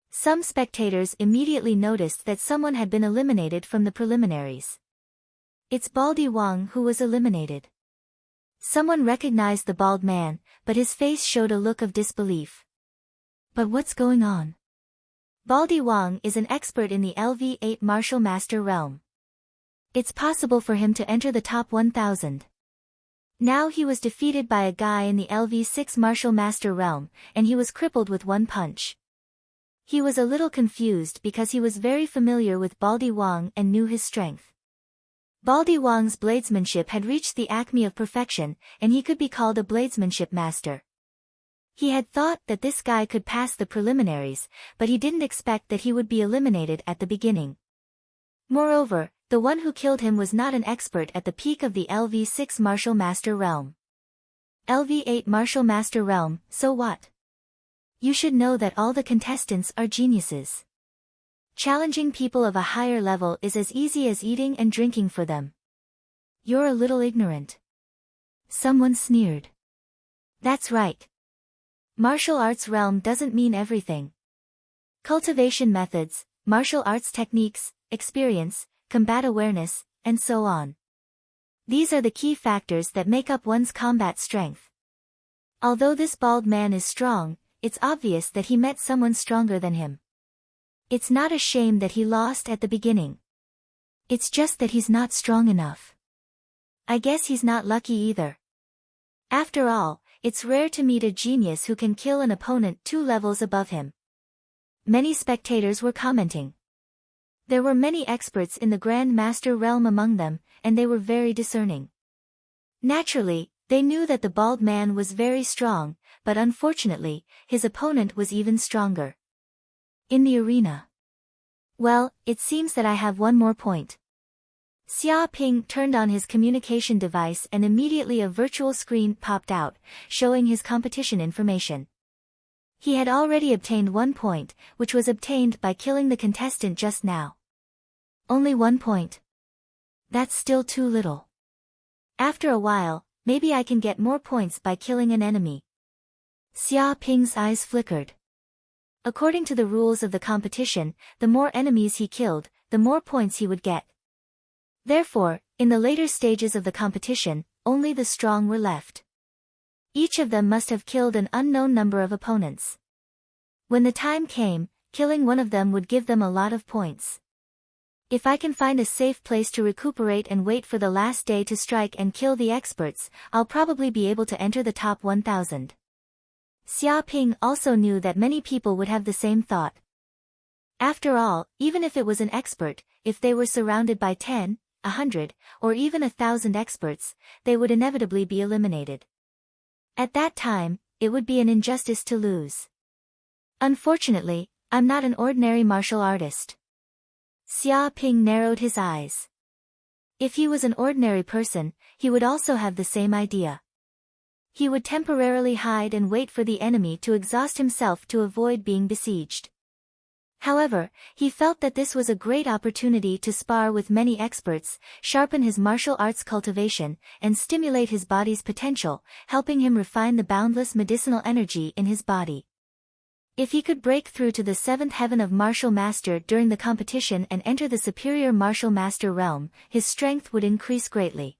[SPEAKER 1] Some spectators immediately noticed that someone had been eliminated from the preliminaries. It's Baldy Wang who was eliminated. Someone recognized the bald man, but his face showed a look of disbelief. But what's going on? Baldy Wang is an expert in the LV8 martial master realm. It's possible for him to enter the top 1,000. Now he was defeated by a guy in the LV6 martial master realm, and he was crippled with one punch. He was a little confused because he was very familiar with Baldy Wang and knew his strength. Baldy Wang's bladesmanship had reached the acme of perfection, and he could be called a bladesmanship master. He had thought that this guy could pass the preliminaries, but he didn't expect that he would be eliminated at the beginning. Moreover, the one who killed him was not an expert at the peak of the LV6 martial master realm. LV8 martial master realm, so what? You should know that all the contestants are geniuses. Challenging people of a higher level is as easy as eating and drinking for them. You're a little ignorant. Someone sneered. That's right. Martial arts realm doesn't mean everything. Cultivation methods, martial arts techniques, experience, combat awareness, and so on. These are the key factors that make up one's combat strength. Although this bald man is strong, it's obvious that he met someone stronger than him. It's not a shame that he lost at the beginning. It's just that he's not strong enough. I guess he's not lucky either. After all, it's rare to meet a genius who can kill an opponent 2 levels above him. Many spectators were commenting. There were many experts in the Grand Master realm among them, and they were very discerning. Naturally, they knew that the bald man was very strong, but unfortunately, his opponent was even stronger. In the arena. Well, it seems that I have one more point. Xia Ping turned on his communication device and immediately a virtual screen popped out, showing his competition information. He had already obtained 1 point, which was obtained by killing the contestant just now. Only 1 point. That's still too little. After a while, maybe I can get more points by killing an enemy. Xia Ping's eyes flickered. According to the rules of the competition, the more enemies he killed, the more points he would get. Therefore, in the later stages of the competition, only the strong were left. Each of them must have killed an unknown number of opponents. When the time came, killing one of them would give them a lot of points. If I can find a safe place to recuperate and wait for the last day to strike and kill the experts, I'll probably be able to enter the top 1,000. Xia Ping also knew that many people would have the same thought. After all, even if it was an expert, if they were surrounded by 10, 100, or even 1,000 experts, they would inevitably be eliminated. At that time, it would be an injustice to lose. Unfortunately, I'm not an ordinary martial artist. Xia Ping narrowed his eyes. If he was an ordinary person, he would also have the same idea. He would temporarily hide and wait for the enemy to exhaust himself to avoid being besieged. However, he felt that this was a great opportunity to spar with many experts, sharpen his martial arts cultivation, and stimulate his body's potential, helping him refine the boundless medicinal energy in his body. If he could break through to the seventh heaven of martial master during the competition and enter the superior martial master realm, his strength would increase greatly.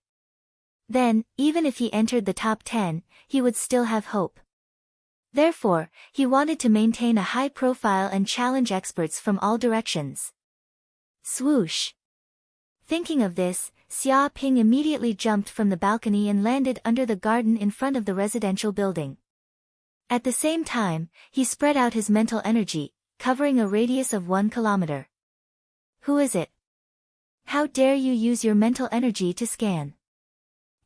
[SPEAKER 1] Then, even if he entered the top 10, he would still have hope. Therefore, he wanted to maintain a high profile and challenge experts from all directions. Swoosh! Thinking of this, Xia Ping immediately jumped from the balcony and landed under the garden in front of the residential building. At the same time, he spread out his mental energy, covering a radius of 1 kilometer. Who is it? How dare you use your mental energy to scan?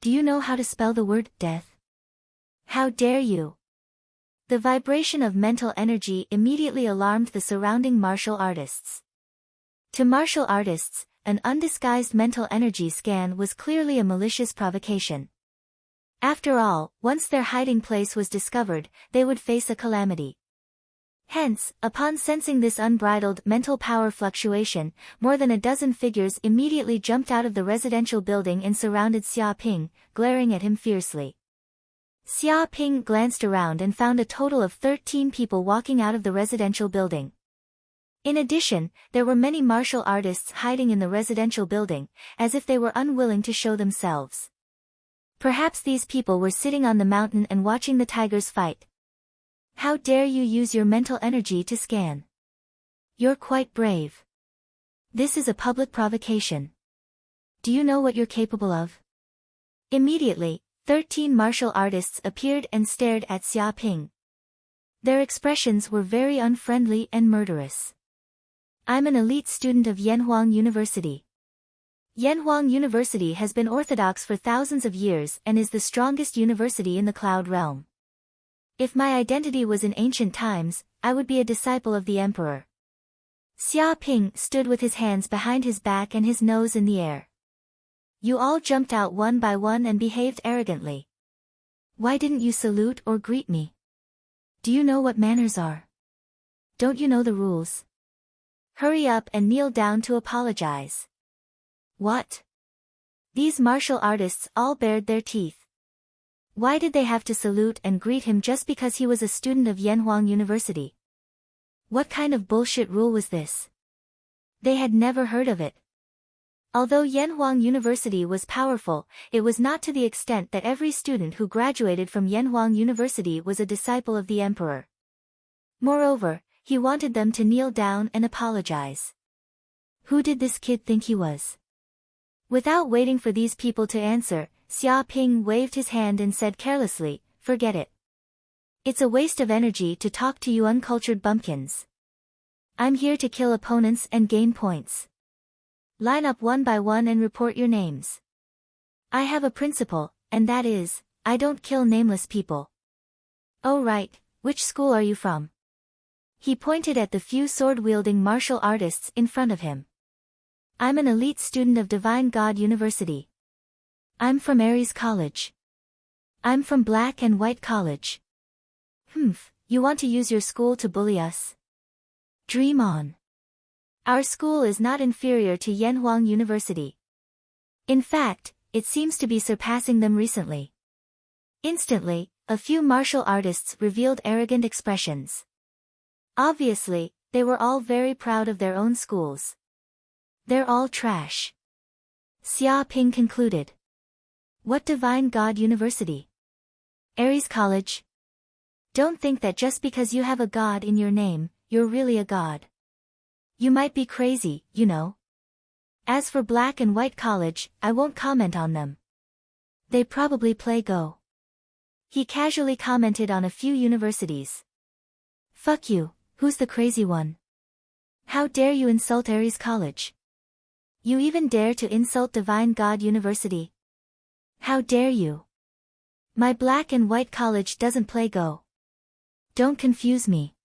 [SPEAKER 1] Do you know how to spell the word death? How dare you? The vibration of mental energy immediately alarmed the surrounding martial artists. To martial artists, an undisguised mental energy scan was clearly a malicious provocation. After all, once their hiding place was discovered, they would face a calamity. Hence, upon sensing this unbridled mental power fluctuation, more than a dozen figures immediately jumped out of the residential building and surrounded Xia Ping, glaring at him fiercely. Xia Ping glanced around and found a total of 13 people walking out of the residential building. In addition, there were many martial artists hiding in the residential building, as if they were unwilling to show themselves. Perhaps these people were sitting on the mountain and watching the tigers fight. How dare you use your mental energy to scan? You're quite brave. This is a public provocation. Do you know what you're capable of? Immediately, 13 martial artists appeared and stared at Xia Ping. Their expressions were very unfriendly and murderous. I'm an elite student of Yanhuang University. Yanhuang University has been orthodox for thousands of years and is the strongest university in the Cloud Realm. If my identity was in ancient times, I would be a disciple of the emperor. Xia Ping stood with his hands behind his back and his nose in the air. You all jumped out one by one and behaved arrogantly. Why didn't you salute or greet me? Do you know what manners are? Don't you know the rules? Hurry up and kneel down to apologize. What? These martial artists all bared their teeth. Why did they have to salute and greet him just because he was a student of Yanhuang University? What kind of bullshit rule was this? They had never heard of it. Although Yanhuang University was powerful, it was not to the extent that every student who graduated from Yanhuang University was a disciple of the emperor. Moreover, he wanted them to kneel down and apologize. Who did this kid think he was? Without waiting for these people to answer, Xia Ping waved his hand and said carelessly, "Forget it. It's a waste of energy to talk to you uncultured bumpkins. I'm here to kill opponents and gain points. Line up one by one and report your names. I have a principle, and that is, I don't kill nameless people." "Oh right, which school are you from?" He pointed at the few sword-wielding martial artists in front of him. "I'm an elite student of Divine God University. I'm from Aries College." "I'm from Black and White College." "Humph, you want to use your school to bully us? Dream on. Our school is not inferior to Yanhuang University. In fact, it seems to be surpassing them recently." Instantly, a few martial artists revealed arrogant expressions. Obviously, they were all very proud of their own schools. "They're all trash," Xia Ping concluded. "What Divine God University? Aries College? Don't think that just because you have a god in your name, you're really a god. You might be crazy, you know. As for Black and White College, I won't comment on them. They probably play Go." He casually commented on a few universities. "Fuck you, who's the crazy one? How dare you insult Aries College? You even dare to insult Divine God University? How dare you? My Black and White College doesn't play Go. Don't confuse me."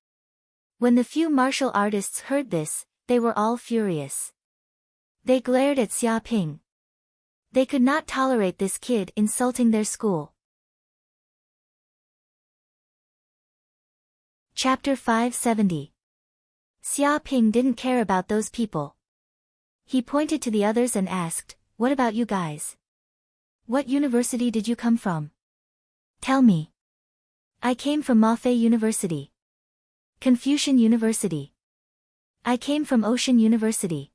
[SPEAKER 1] When the few martial artists heard this, they were all furious. They glared at Xia Ping. They could not tolerate this kid insulting their school. Chapter 570. Xia Ping didn't care about those people. He pointed to the others and asked, "What about you guys? What university did you come from? Tell me." "I came from Mafei University. Confucian University. I came from Ocean University.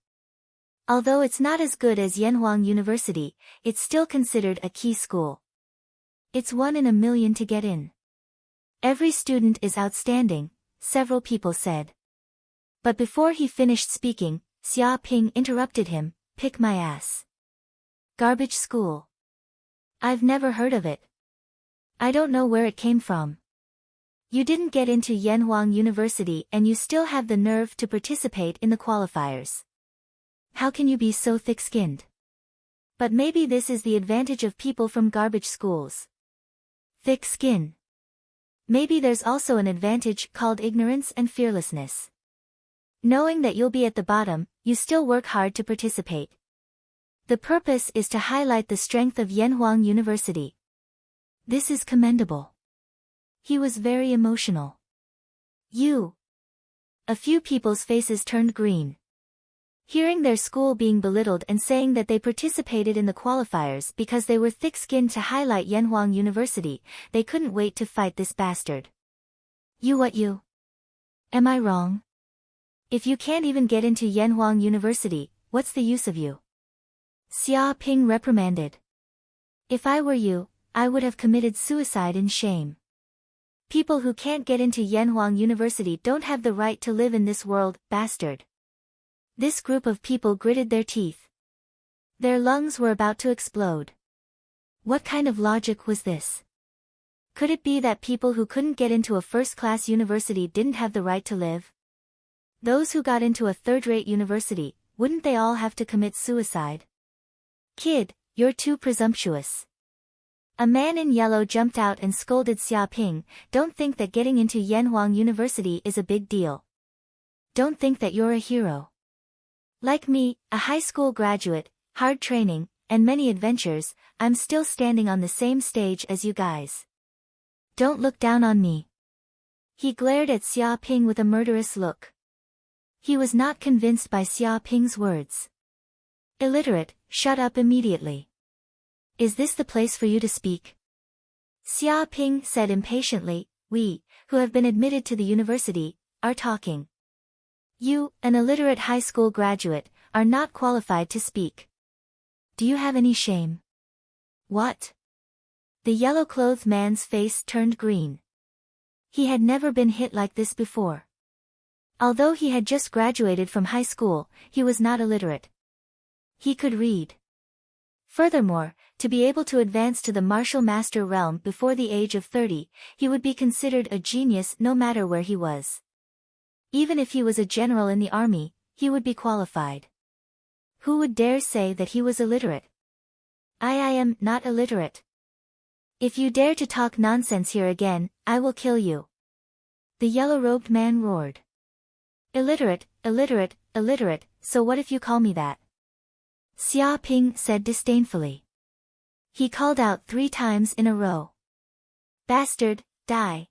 [SPEAKER 1] Although it's not as good as Yanhuang University, it's still considered a key school. It's 1 in a million to get in. Every student is outstanding," several people said. But before he finished speaking, Xia Ping interrupted him, "Pick my ass. Garbage school. I've never heard of it. I don't know where it came from. You didn't get into Yanhuang University and you still have the nerve to participate in the qualifiers. How can you be so thick-skinned? But maybe this is the advantage of people from garbage schools. Thick skin. Maybe there's also an advantage called ignorance and fearlessness. Knowing that you'll be at the bottom, you still work hard to participate. The purpose is to highlight the strength of Yanhuang University. This is commendable." He was very emotional. "You." A few people's faces turned green. Hearing their school being belittled and saying that they participated in the qualifiers because they were thick-skinned to highlight Yanhuang University, they couldn't wait to fight this bastard. "You what you? Am I wrong? If you can't even get into Yanhuang University, what's the use of you?" Xia Ping reprimanded. "If I were you, I would have committed suicide in shame. People who can't get into Yanhuang University don't have the right to live in this world, bastard." This group of people gritted their teeth. Their lungs were about to explode. What kind of logic was this? Could it be that people who couldn't get into a first-class university didn't have the right to live? Those who got into a third-rate university, wouldn't they all have to commit suicide? "Kid, you're too presumptuous." A man in yellow jumped out and scolded Xia Ping, "Don't think that getting into Yanhuang University is a big deal. Don't think that you're a hero. Like me, a high school graduate, hard training, and many adventures, I'm still standing on the same stage as you guys. Don't look down on me." He glared at Xia Ping with a murderous look. He was not convinced by Xia Ping's words. "Illiterate, shut up immediately. Is this the place for you to speak?" Xia Ping said impatiently, "We, who have been admitted to the university, are talking. You, an illiterate high school graduate, are not qualified to speak. Do you have any shame?" "What?" The yellow-clothed man's face turned green. He had never been hit like this before. Although he had just graduated from high school, he was not illiterate. He could read. Furthermore, to be able to advance to the martial master realm before the age of 30, he would be considered a genius no matter where he was. Even if he was a general in the army, he would be qualified. Who would dare say that he was illiterate? I am not illiterate. If you dare to talk nonsense here again, I will kill you." The yellow-robed man roared. "Illiterate, illiterate, illiterate, so what if you call me that?" Xia Ping said disdainfully. He called out 3 times in a row. "Bastard, die."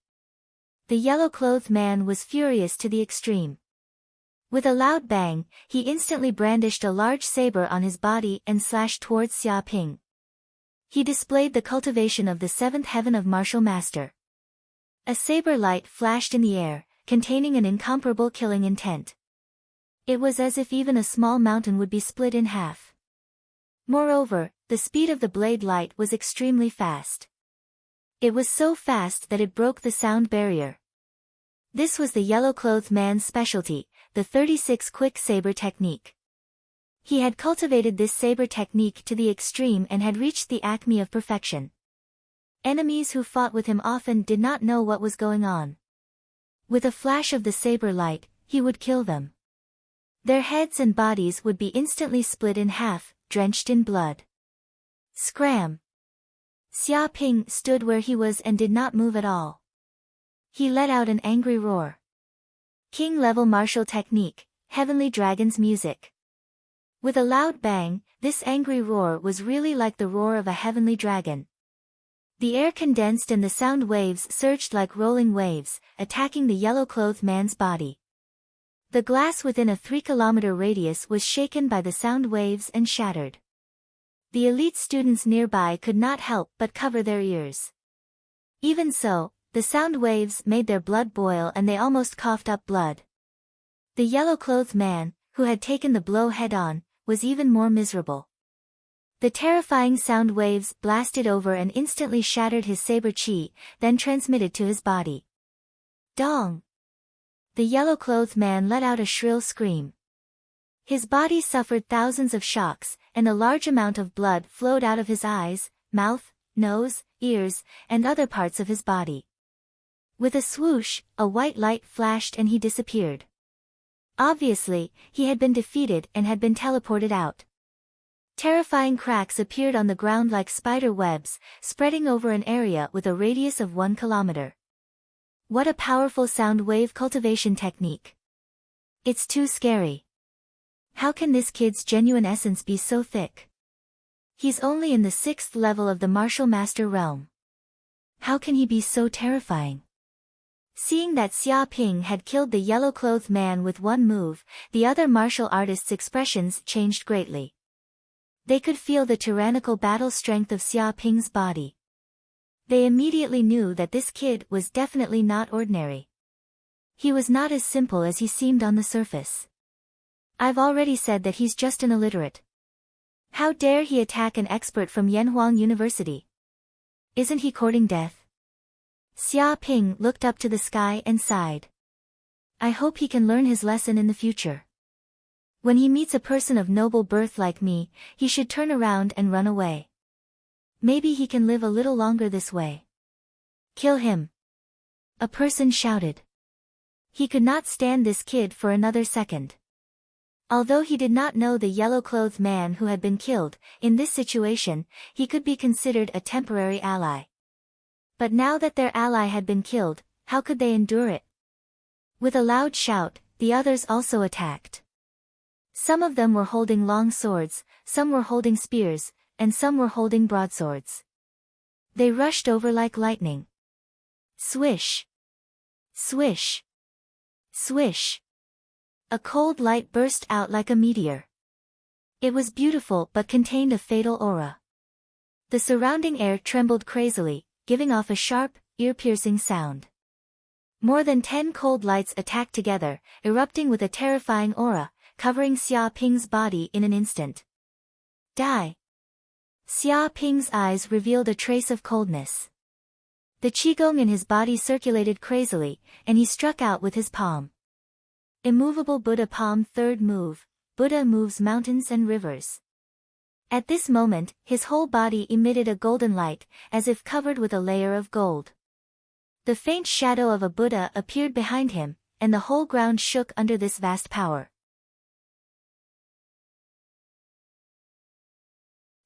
[SPEAKER 1] The yellow-clothed man was furious to the extreme. With a loud bang, he instantly brandished a large saber on his body and slashed towards Xia Ping. He displayed the cultivation of the 7th heaven of martial master. A saber light flashed in the air, containing an incomparable killing intent. It was as if even a small mountain would be split in half. Moreover, the speed of the blade light was extremely fast. It was so fast that it broke the sound barrier. This was the yellow-clothed man's specialty, the 36 quick saber technique. He had cultivated this saber technique to the extreme and had reached the acme of perfection. Enemies who fought with him often did not know what was going on. With a flash of the saber light, he would kill them. Their heads and bodies would be instantly split in half, drenched in blood. Scram! Xia Ping stood where he was and did not move at all. He let out an angry roar. King-level martial technique, heavenly dragon's music. With a loud bang, this angry roar was really like the roar of a heavenly dragon. The air condensed and the sound waves surged like rolling waves, attacking the yellow-clothed man's body. The glass within a 3-kilometer radius was shaken by the sound waves and shattered. The elite students nearby could not help but cover their ears. Even so, the sound waves made their blood boil and they almost coughed up blood. The yellow-clothed man, who had taken the blow head-on, was even more miserable. The terrifying sound waves blasted over and instantly shattered his saber chi, then transmitted to his body. Dong! The yellow-clothed man let out a shrill scream. His body suffered thousands of shocks, and a large amount of blood flowed out of his eyes, mouth, nose, ears, and other parts of his body. With a swoosh, a white light flashed and he disappeared. Obviously, he had been defeated and had been teleported out. Terrifying cracks appeared on the ground like spider webs, spreading over an area with a radius of 1 kilometer. What a powerful sound wave cultivation technique. It's too scary. How can this kid's genuine essence be so thick? He's only in the 6th level of the martial master realm. How can he be so terrifying? Seeing that Xia Ping had killed the yellow-clothed man with one move, the other martial artists' expressions changed greatly. They could feel the tyrannical battle strength of Xia Ping's body. They immediately knew that this kid was definitely not ordinary. He was not as simple as he seemed on the surface. I've already said that he's just an illiterate. How dare he attack an expert from Yanhuang University? Isn't he courting death? Xia Ping looked up to the sky and sighed. I hope he can learn his lesson in the future. When he meets a person of noble birth like me, he should turn around and run away. Maybe he can live a little longer this way. Kill him! A person shouted. He could not stand this kid for another second. Although he did not know the yellow-clothed man who had been killed, in this situation, he could be considered a temporary ally. But now that their ally had been killed, how could they endure it? With a loud shout, the others also attacked. Some of them were holding long swords, some were holding spears, and some were holding broadswords. They rushed over like lightning. Swish! Swish! Swish! A cold light burst out like a meteor. It was beautiful but contained a fatal aura. The surrounding air trembled crazily, giving off a sharp, ear-piercing sound. More than 10 cold lights attacked together, erupting with a terrifying aura, covering Xia Ping's body in an instant. Die! Xia Ping's eyes revealed a trace of coldness. The qigong in his body circulated crazily, and he struck out with his palm. Immovable Buddha palm, 3rd move, Buddha moves mountains and rivers. At this moment, his whole body emitted a golden light, as if covered with a layer of gold. The faint shadow of a Buddha appeared behind him, and the whole ground shook under this vast power.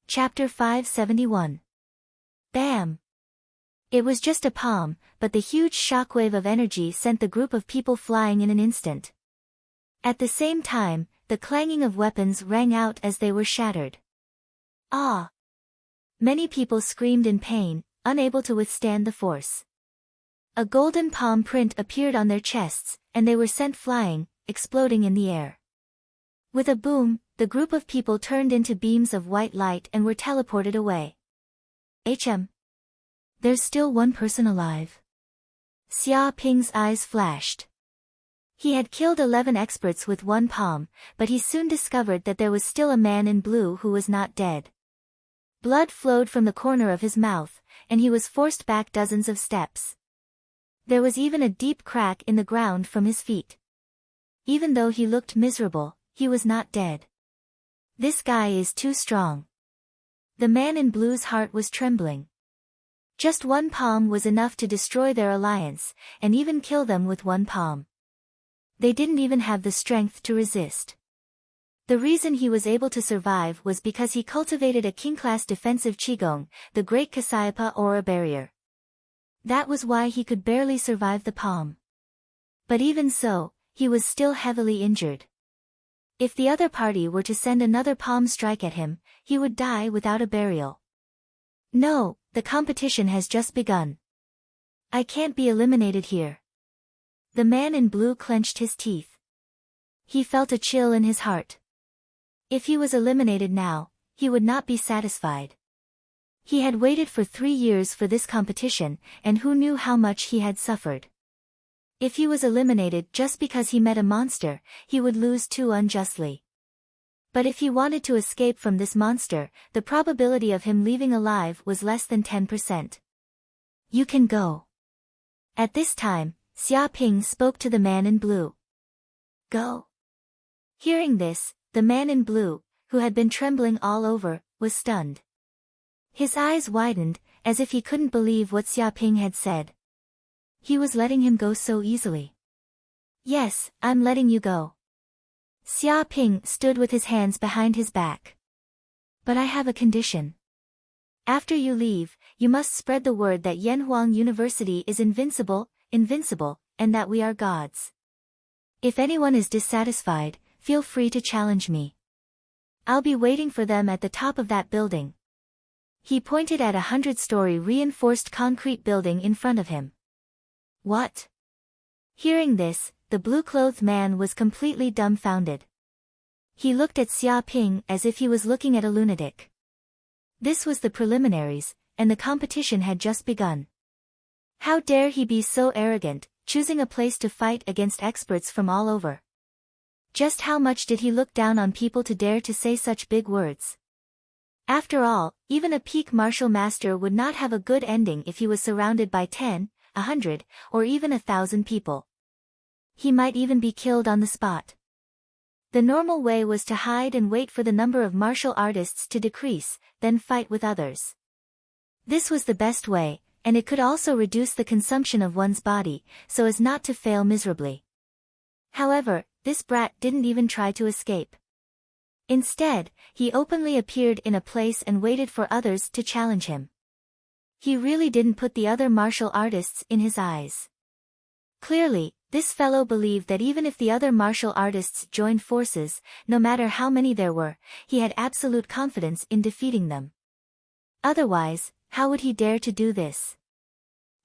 [SPEAKER 1] Chapter 571. Bam! It was just a palm, but the huge shockwave of energy sent the group of people flying in an instant. At the same time, the clanging of weapons rang out as they were shattered. Ah! Many people screamed in pain, unable to withstand the force. A golden palm print appeared on their chests, and they were sent flying, exploding in the air. With a boom, the group of people turned into beams of white light and were teleported away. There's still one person alive. Xia Ping's eyes flashed. He had killed 11 experts with one palm, but he soon discovered that there was still a man in blue who was not dead. Blood flowed from the corner of his mouth, and he was forced back dozens of steps. There was even a deep crack in the ground from his feet. Even though he looked miserable, he was not dead. This guy is too strong. The man in blue's heart was trembling. Just one palm was enough to destroy their alliance, and even kill them with one palm. They didn't even have the strength to resist. The reason he was able to survive was because he cultivated a king-class defensive qigong, the Great Kasayapa Aura Barrier. That was why he could barely survive the palm. But even so, he was still heavily injured. If the other party were to send another palm strike at him, he would die without a burial. No, the competition has just begun. I can't be eliminated here. The man in blue clenched his teeth. He felt a chill in his heart. If he was eliminated now, he would not be satisfied. He had waited for 3 years for this competition, and who knew how much he had suffered. If he was eliminated just because he met a monster, he would lose too unjustly. But if he wanted to escape from this monster, the probability of him leaving alive was less than 10%. You can go. At this time, Xia Ping spoke to the man in blue. Go. Hearing this, the man in blue, who had been trembling all over, was stunned. His eyes widened, as if he couldn't believe what Xia Ping had said. He was letting him go so easily. Yes, I'm letting you go. Xia Ping stood with his hands behind his back. But I have a condition. After you leave, you must spread the word that Yanhuang University is invincible, and that we are gods. If anyone is dissatisfied, feel free to challenge me. I'll be waiting for them at the top of that building. He pointed at 100-story reinforced concrete building in front of him. What? Hearing this, the blue-clothed man was completely dumbfounded. He looked at Xia Ping as if he was looking at a lunatic. This was the preliminaries, and the competition had just begun. How dare he be so arrogant, choosing a place to fight against experts from all over? Just how much did he look down on people to dare to say such big words? After all, even a peak martial master would not have a good ending if he was surrounded by 10, 100, or even 1,000 people. He might even be killed on the spot. The normal way was to hide and wait for the number of martial artists to decrease, then fight with others. This was the best way, and it could also reduce the consumption of one's body, so as not to fail miserably. However, this brat didn't even try to escape. Instead, he openly appeared in a place and waited for others to challenge him. He really didn't put the other martial artists in his eyes. Clearly, this fellow believed that even if the other martial artists joined forces, no matter how many there were, he had absolute confidence in defeating them. Otherwise, how would he dare to do this?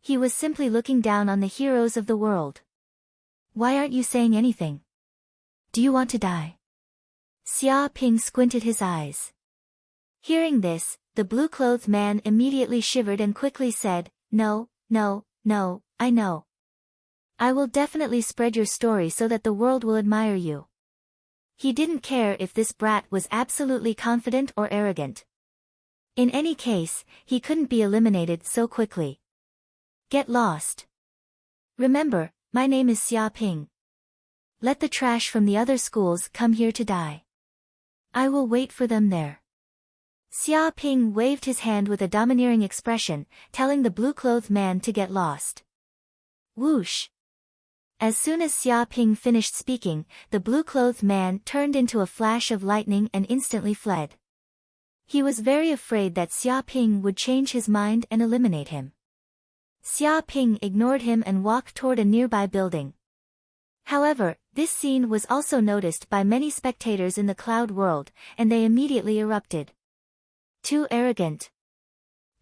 [SPEAKER 1] He was simply looking down on the heroes of the world. Why aren't you saying anything? Do you want to die? Xia Ping squinted his eyes. Hearing this, the blue-clothed man immediately shivered and quickly said, No, I know. I will definitely spread your story so that the world will admire you. He didn't care if this brat was absolutely confident or arrogant. In any case, he couldn't be eliminated so quickly. Get lost. Remember, my name is Xia Ping. Let the trash from the other schools come here to die. I will wait for them there. Xia Ping waved his hand with a domineering expression, telling the blue-clothed man to get lost. Whoosh! As soon as Xia Ping finished speaking, the blue-clothed man turned into a flash of lightning and instantly fled. He was very afraid that Xia Ping would change his mind and eliminate him. Xia Ping ignored him and walked toward a nearby building. However, this scene was also noticed by many spectators in the cloud world, and they immediately erupted. Too arrogant.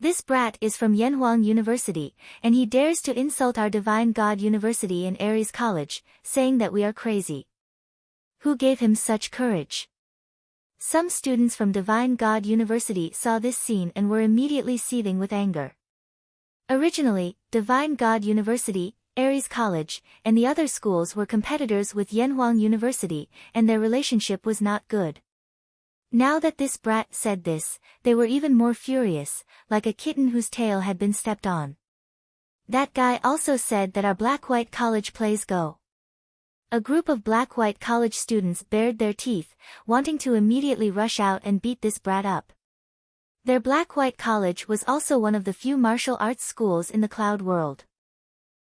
[SPEAKER 1] This brat is from Yanhuang University, and he dares to insult our Divine God University in Aries College, saying that we are crazy. Who gave him such courage? Some students from Divine God University saw this scene and were immediately seething with anger. Originally, Divine God University, Aries College, and the other schools were competitors with Yanhuang University, and their relationship was not good. Now that this brat said this, they were even more furious, like a kitten whose tail had been stepped on. That guy also said that our Black-White College plays go. A group of Black-White College students bared their teeth, wanting to immediately rush out and beat this brat up. Their Black-White College was also one of the few martial arts schools in the cloud world.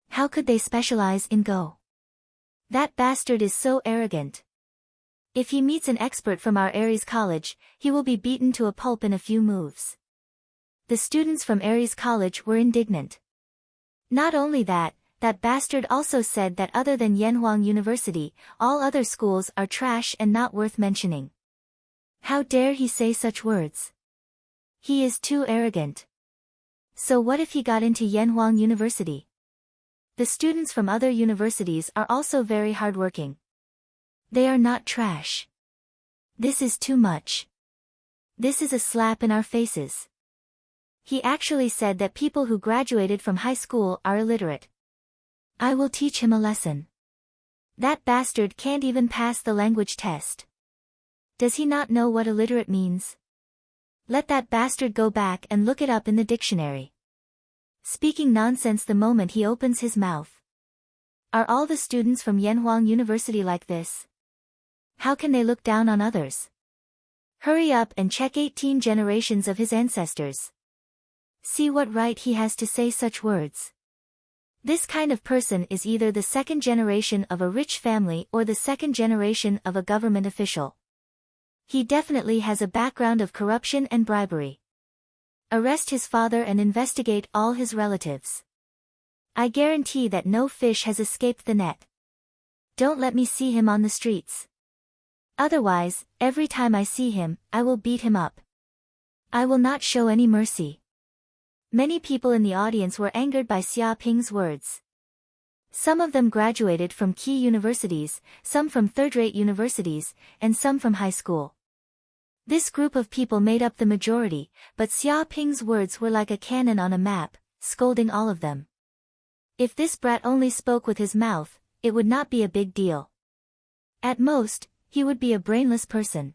[SPEAKER 1] How could they specialize in Go? That bastard is so arrogant. If he meets an expert from our Aries College, he will be beaten to a pulp in a few moves. The students from Aries College were indignant. Not only that, that bastard also said that other than Yanhuang University, all other schools are trash and not worth mentioning. How dare he say such words? He is too arrogant. So what if he got into Yanhuang University? The students from other universities are also very hardworking. They are not trash. This is too much. This is a slap in our faces. He actually said that people who graduated from high school are illiterate. I will teach him a lesson. That bastard can't even pass the language test. Does he not know what illiterate means? Let that bastard go back and look it up in the dictionary. Speaking nonsense the moment he opens his mouth. Are all the students from Yanhuang University like this? How can they look down on others? Hurry up and check 18 generations of his ancestors. See what right he has to say such words. This kind of person is either the second generation of a rich family or the second generation of a government official. He definitely has a background of corruption and bribery. Arrest his father and investigate all his relatives. I guarantee that no fish has escaped the net. Don't let me see him on the streets. Otherwise, every time I see him, I will beat him up. I will not show any mercy. Many people in the audience were angered by Xia Ping's words. Some of them graduated from key universities, some from third-rate universities, and some from high school. This group of people made up the majority, but Xia Ping's words were like a cannon on a map, scolding all of them. If this brat only spoke with his mouth, it would not be a big deal. At most, he would be a brainless person.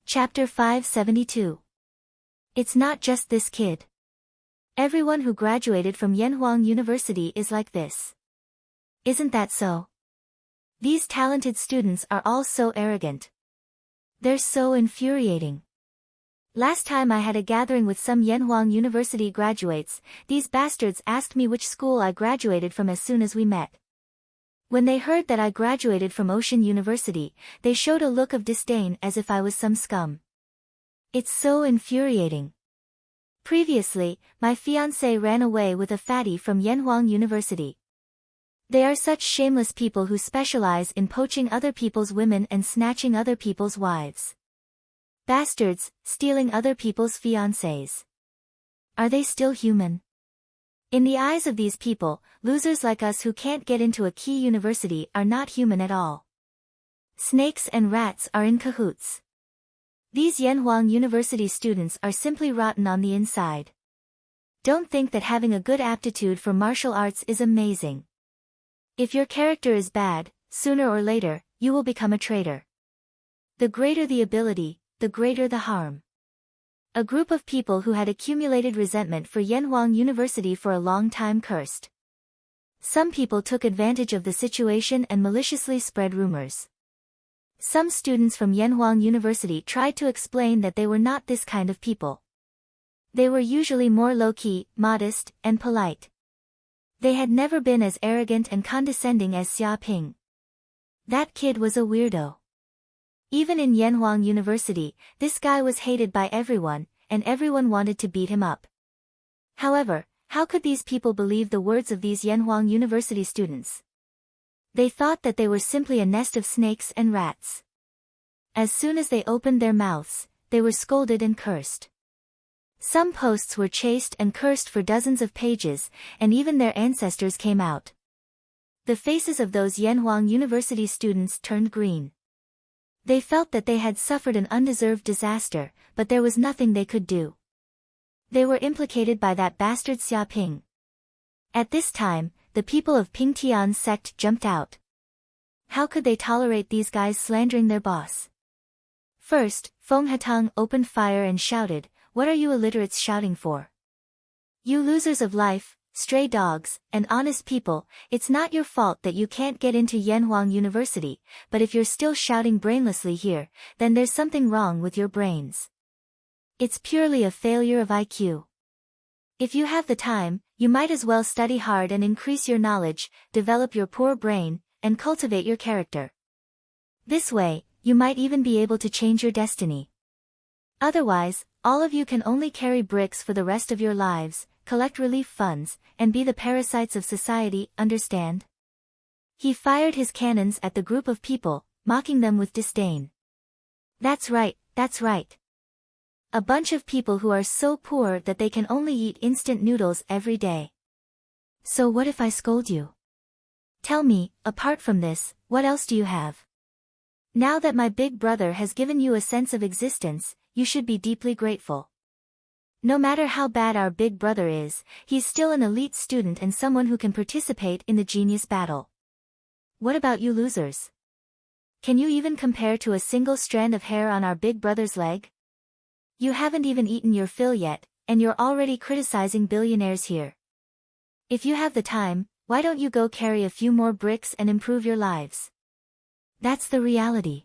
[SPEAKER 1] Chapter 572. It's not just this kid. Everyone who graduated from Yanhuang University is like this. Isn't that so? These talented students are all so arrogant. They're so infuriating. Last time I had a gathering with some Yanhuang University graduates, these bastards asked me which school I graduated from as soon as we met. When they heard that I graduated from Ocean University, they showed a look of disdain as if I was some scum. It's so infuriating. Previously, my fiancé ran away with a fatty from Yanhuang University. They are such shameless people who specialize in poaching other people's women and snatching other people's wives. Bastards, stealing other people's fiancés. Are they still human? In the eyes of these people, losers like us who can't get into a key university are not human at all. Snakes and rats are in cahoots. These Yanhuang University students are simply rotten on the inside. Don't think that having a good aptitude for martial arts is amazing. If your character is bad, sooner or later, you will become a traitor. The greater the ability, the greater the harm. A group of people who had accumulated resentment for Yanhuang University for a long time cursed. Some people took advantage of the situation and maliciously spread rumors. Some students from Yanhuang University tried to explain that they were not this kind of people. They were usually more low-key, modest, and polite. They had never been as arrogant and condescending as Xia Ping. That kid was a weirdo. Even in Yanhuang University, this guy was hated by everyone, and everyone wanted to beat him up. However, how could these people believe the words of these Yanhuang University students? They thought that they were simply a nest of snakes and rats. As soon as they opened their mouths, they were scolded and cursed. Some posts were chased and cursed for dozens of pages, and even their ancestors came out. The faces of those Yanhuang University students turned green. They felt that they had suffered an undeserved disaster, but there was nothing they could do. They were implicated by that bastard Xia Ping. At this time, the people of Pingtian's sect jumped out. How could they tolerate these guys slandering their boss? First, Feng Hatang opened fire and shouted, "What are you illiterates shouting for? You losers of life, stray dogs, and honest people, it's not your fault that you can't get into Yanhuang University, but if you're still shouting brainlessly here, then there's something wrong with your brains. It's purely a failure of IQ. If you have the time, you might as well study hard and increase your knowledge, develop your poor brain, and cultivate your character. This way, you might even be able to change your destiny. Otherwise, all of you can only carry bricks for the rest of your lives, collect relief funds, and be the parasites of society, understand?" He fired his cannons at the group of people, mocking them with disdain. That's right, that's right. A bunch of people who are so poor that they can only eat instant noodles every day. So what if I scold you? Tell me, apart from this, what else do you have? Now that my big brother has given you a sense of existence, you should be deeply grateful. No matter how bad our big brother is, he's still an elite student and someone who can participate in the genius battle. What about you losers? Can you even compare to a single strand of hair on our big brother's leg? You haven't even eaten your fill yet, and you're already criticizing billionaires here. If you have the time, why don't you go carry a few more bricks and improve your lives? That's the reality.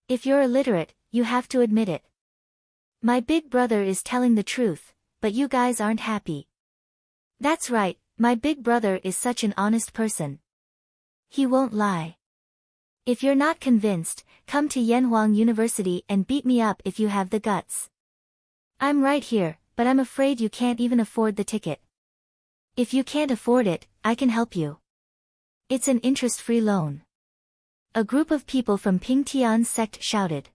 [SPEAKER 1] If you're illiterate, you have to admit it. My big brother is telling the truth, but you guys aren't happy. That's right, my big brother is such an honest person. He won't lie. If you're not convinced, come to Yenhuang University and beat me up if you have the guts. I'm right here, but I'm afraid you can't even afford the ticket. If you can't afford it, I can help you. It's an interest-free loan. A group of people from Pingtian's sect shouted.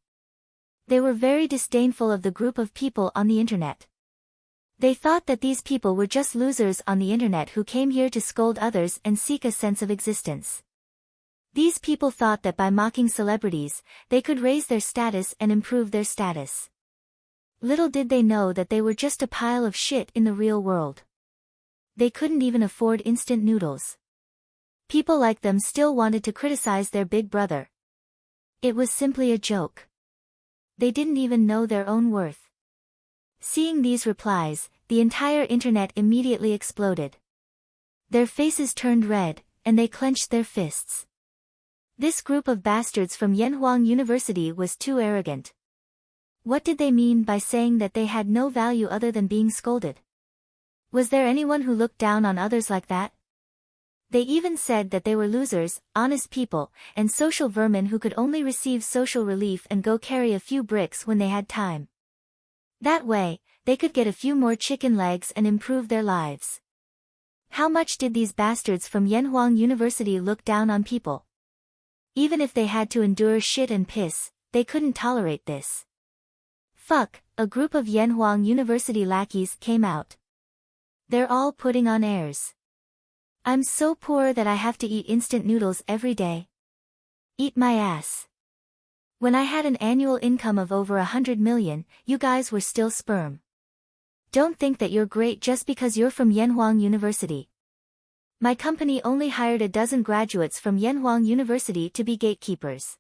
[SPEAKER 1] They were very disdainful of the group of people on the internet. They thought that these people were just losers on the internet who came here to scold others and seek a sense of existence. These people thought that by mocking celebrities, they could raise their status and improve their status. Little did they know that they were just a pile of shit in the real world. They couldn't even afford instant noodles. People like them still wanted to criticize their big brother. It was simply a joke. They didn't even know their own worth. Seeing these replies, the entire internet immediately exploded. Their faces turned red, and they clenched their fists. This group of bastards from Yenhuang University was too arrogant. What did they mean by saying that they had no value other than being scolded? Was there anyone who looked down on others like that? They even said that they were losers, honest people, and social vermin who could only receive social relief and go carry a few bricks when they had time. That way, they could get a few more chicken legs and improve their lives. How much did these bastards from Yenhuang University look down on people? Even if they had to endure shit and piss, they couldn't tolerate this. Fuck, a group of Yenhuang University lackeys came out. They're all putting on airs. I'm so poor that I have to eat instant noodles every day. Eat my ass. When I had an annual income of over 100 million, you guys were still sperm. Don't think that you're great just because you're from Yenhuang University. My company only hired a dozen graduates from Yenhuang University to be gatekeepers.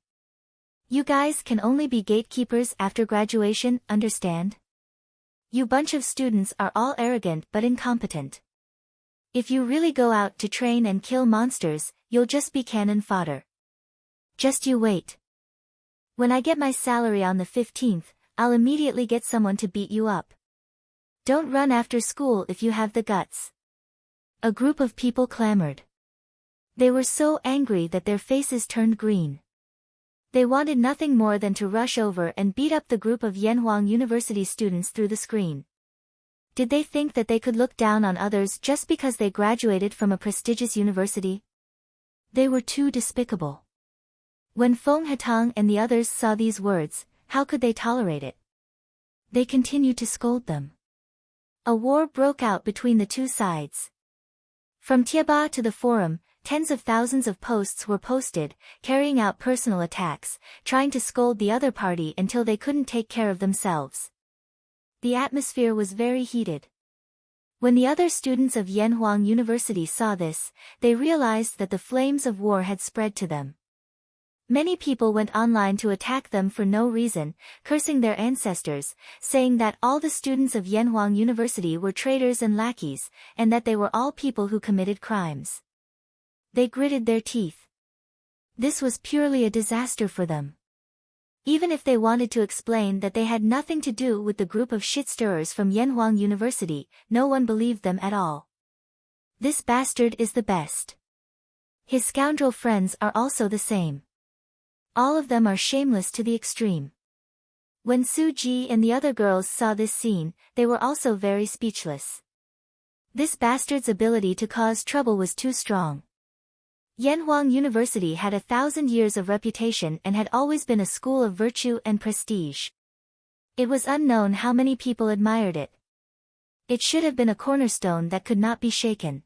[SPEAKER 1] You guys can only be gatekeepers after graduation, understand? You bunch of students are all arrogant but incompetent. If you really go out to train and kill monsters, you'll just be cannon fodder. Just you wait. When I get my salary on the 15th, I'll immediately get someone to beat you up. Don't run after school if you have the guts. A group of people clamored. They were so angry that their faces turned green. They wanted nothing more than to rush over and beat up the group of Yenhuang University students through the screen. Did they think that they could look down on others just because they graduated from a prestigious university? They were too despicable. When Feng Hetang and the others saw these words, how could they tolerate it? They continued to scold them. A war broke out between the two sides. From Tieba to the forum, tens of thousands of posts were posted, carrying out personal attacks, trying to scold the other party until they couldn't take care of themselves. The atmosphere was very heated. When the other students of Yenhuang University saw this, they realized that the flames of war had spread to them. Many people went online to attack them for no reason, cursing their ancestors, saying that all the students of Yenhuang University were traitors and lackeys, and that they were all people who committed crimes. They gritted their teeth. This was purely a disaster for them. Even if they wanted to explain that they had nothing to do with the group of shit-stirrers from Yenhuang University, no one believed them at all. This bastard is the best. His scoundrel friends are also the same. All of them are shameless to the extreme. When Su Ji and the other girls saw this scene, they were also very speechless. This bastard's ability to cause trouble was too strong. Yenhuang University had 1,000 years of reputation and had always been a school of virtue and prestige. It was unknown how many people admired it. It should have been a cornerstone that could not be shaken.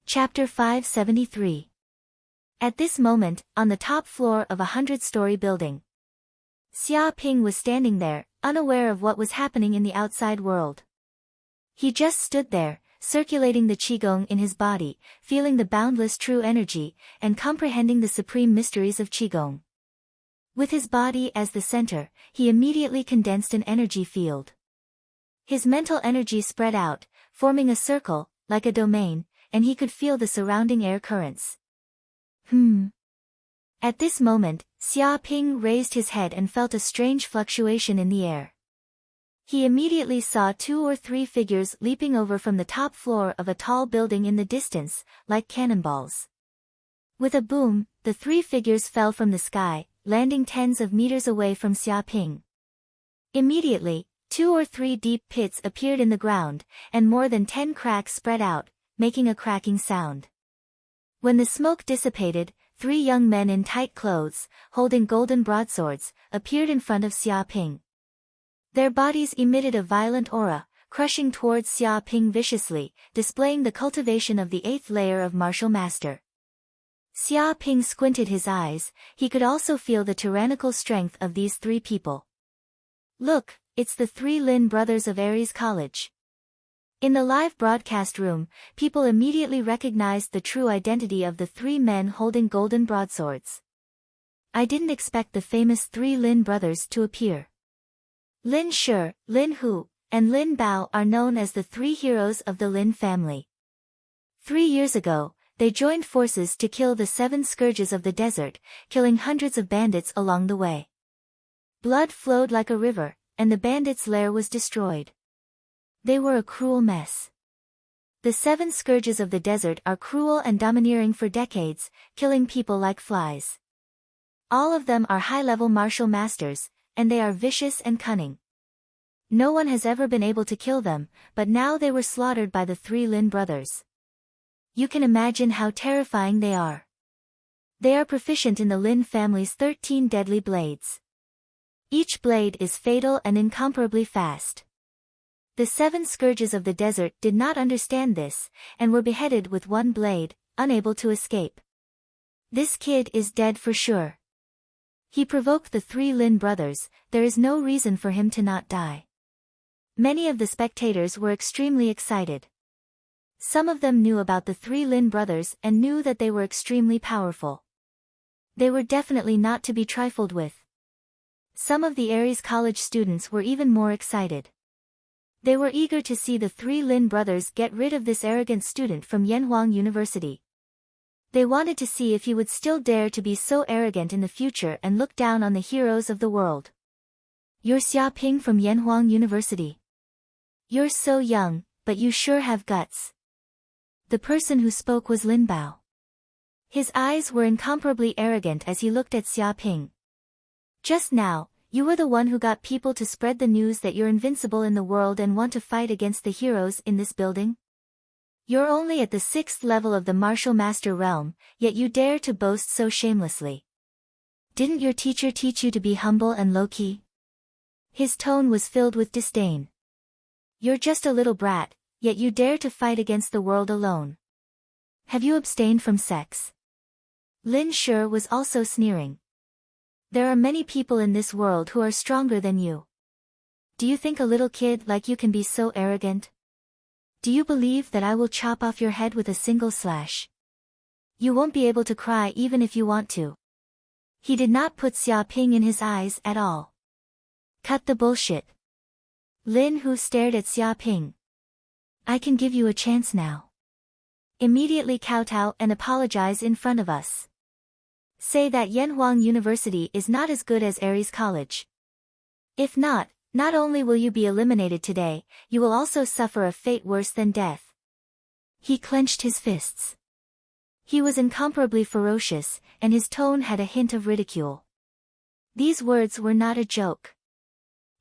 [SPEAKER 1] Chapter 573. At this moment, on the top floor of a 100-story building, Xia Ping was standing there, unaware of what was happening in the outside world. He just stood there, circulating the qigong in his body, feeling the boundless true energy, and comprehending the supreme mysteries of qigong. With his body as the center, he immediately condensed an energy field. His mental energy spread out, forming a circle, like a domain, and he could feel the surrounding air currents. At this moment, Xia Ping raised his head and felt a strange fluctuation in the air. He immediately saw 2 or 3 figures leaping over from the top floor of a tall building in the distance, like cannonballs. With a boom, the 3 figures fell from the sky, landing tens of meters away from Xia Ping. Immediately, 2 or 3 deep pits appeared in the ground, and more than 10 cracks spread out, making a cracking sound. When the smoke dissipated, 3 young men in tight clothes, holding golden broadswords, appeared in front of Xia Ping. Their bodies emitted a violent aura, crushing towards Xia Ping viciously, displaying the cultivation of the 8th layer of martial master. Xia Ping squinted his eyes. He could also feel the tyrannical strength of these 3 people. Look, it's the 3 Lin brothers of Aries College. In the live broadcast room, people immediately recognized the true identity of the 3 men holding golden broadswords. I didn't expect the famous 3 Lin brothers to appear. Lin Shi, Lin Hu, and Lin Bao are known as the 3 heroes of the Lin family. 3 years ago, they joined forces to kill the 7 scourges of the desert, killing hundreds of bandits along the way. Blood flowed like a river, and the bandits' lair was destroyed. They were a cruel mess. The 7 scourges of the desert are cruel and domineering for decades, killing people like flies. All of them are high-level martial masters, and they are vicious and cunning. No one has ever been able to kill them, but now they were slaughtered by the 3 Lin brothers. You can imagine how terrifying they are. They are proficient in the Lin family's 13 deadly blades. Each blade is fatal and incomparably fast. The 7 scourges of the desert did not understand this, and were beheaded with 1 blade, unable to escape. This kid is dead for sure. He provoked the 3 Lin brothers. There is no reason for him to not die. Many of the spectators were extremely excited. Some of them knew about the 3 Lin brothers and knew that they were extremely powerful. They were definitely not to be trifled with. Some of the Aries College students were even more excited. They were eager to see the 3 Lin brothers get rid of this arrogant student from Yanhuang University. They wanted to see if he would still dare to be so arrogant in the future and look down on the heroes of the world. You're Xia Ping from Yanhuang University. You're so young, but you sure have guts. The person who spoke was Lin Bao. His eyes were incomparably arrogant as he looked at Xia Ping. Just now, you were the one who got people to spread the news that you're invincible in the world and want to fight against the heroes in this building? You're only at the 6th level of the martial master realm, yet you dare to boast so shamelessly. Didn't your teacher teach you to be humble and low-key? His tone was filled with disdain. You're just a little brat, yet you dare to fight against the world alone. Have you abstained from sex? Lin Shi was also sneering. There are many people in this world who are stronger than you. Do you think a little kid like you can be so arrogant? Do you believe that I will chop off your head with a single slash? You won't be able to cry even if you want to. He did not put Xia Ping in his eyes at all. Cut the bullshit. Lin Hu stared at Xia Ping. I can give you a chance now. Immediately kowtow and apologize in front of us. Say that Yanhuang University is not as good as Aries College. If not, not only will you be eliminated today, you will also suffer a fate worse than death. He clenched his fists. He was incomparably ferocious, and his tone had a hint of ridicule. These words were not a joke.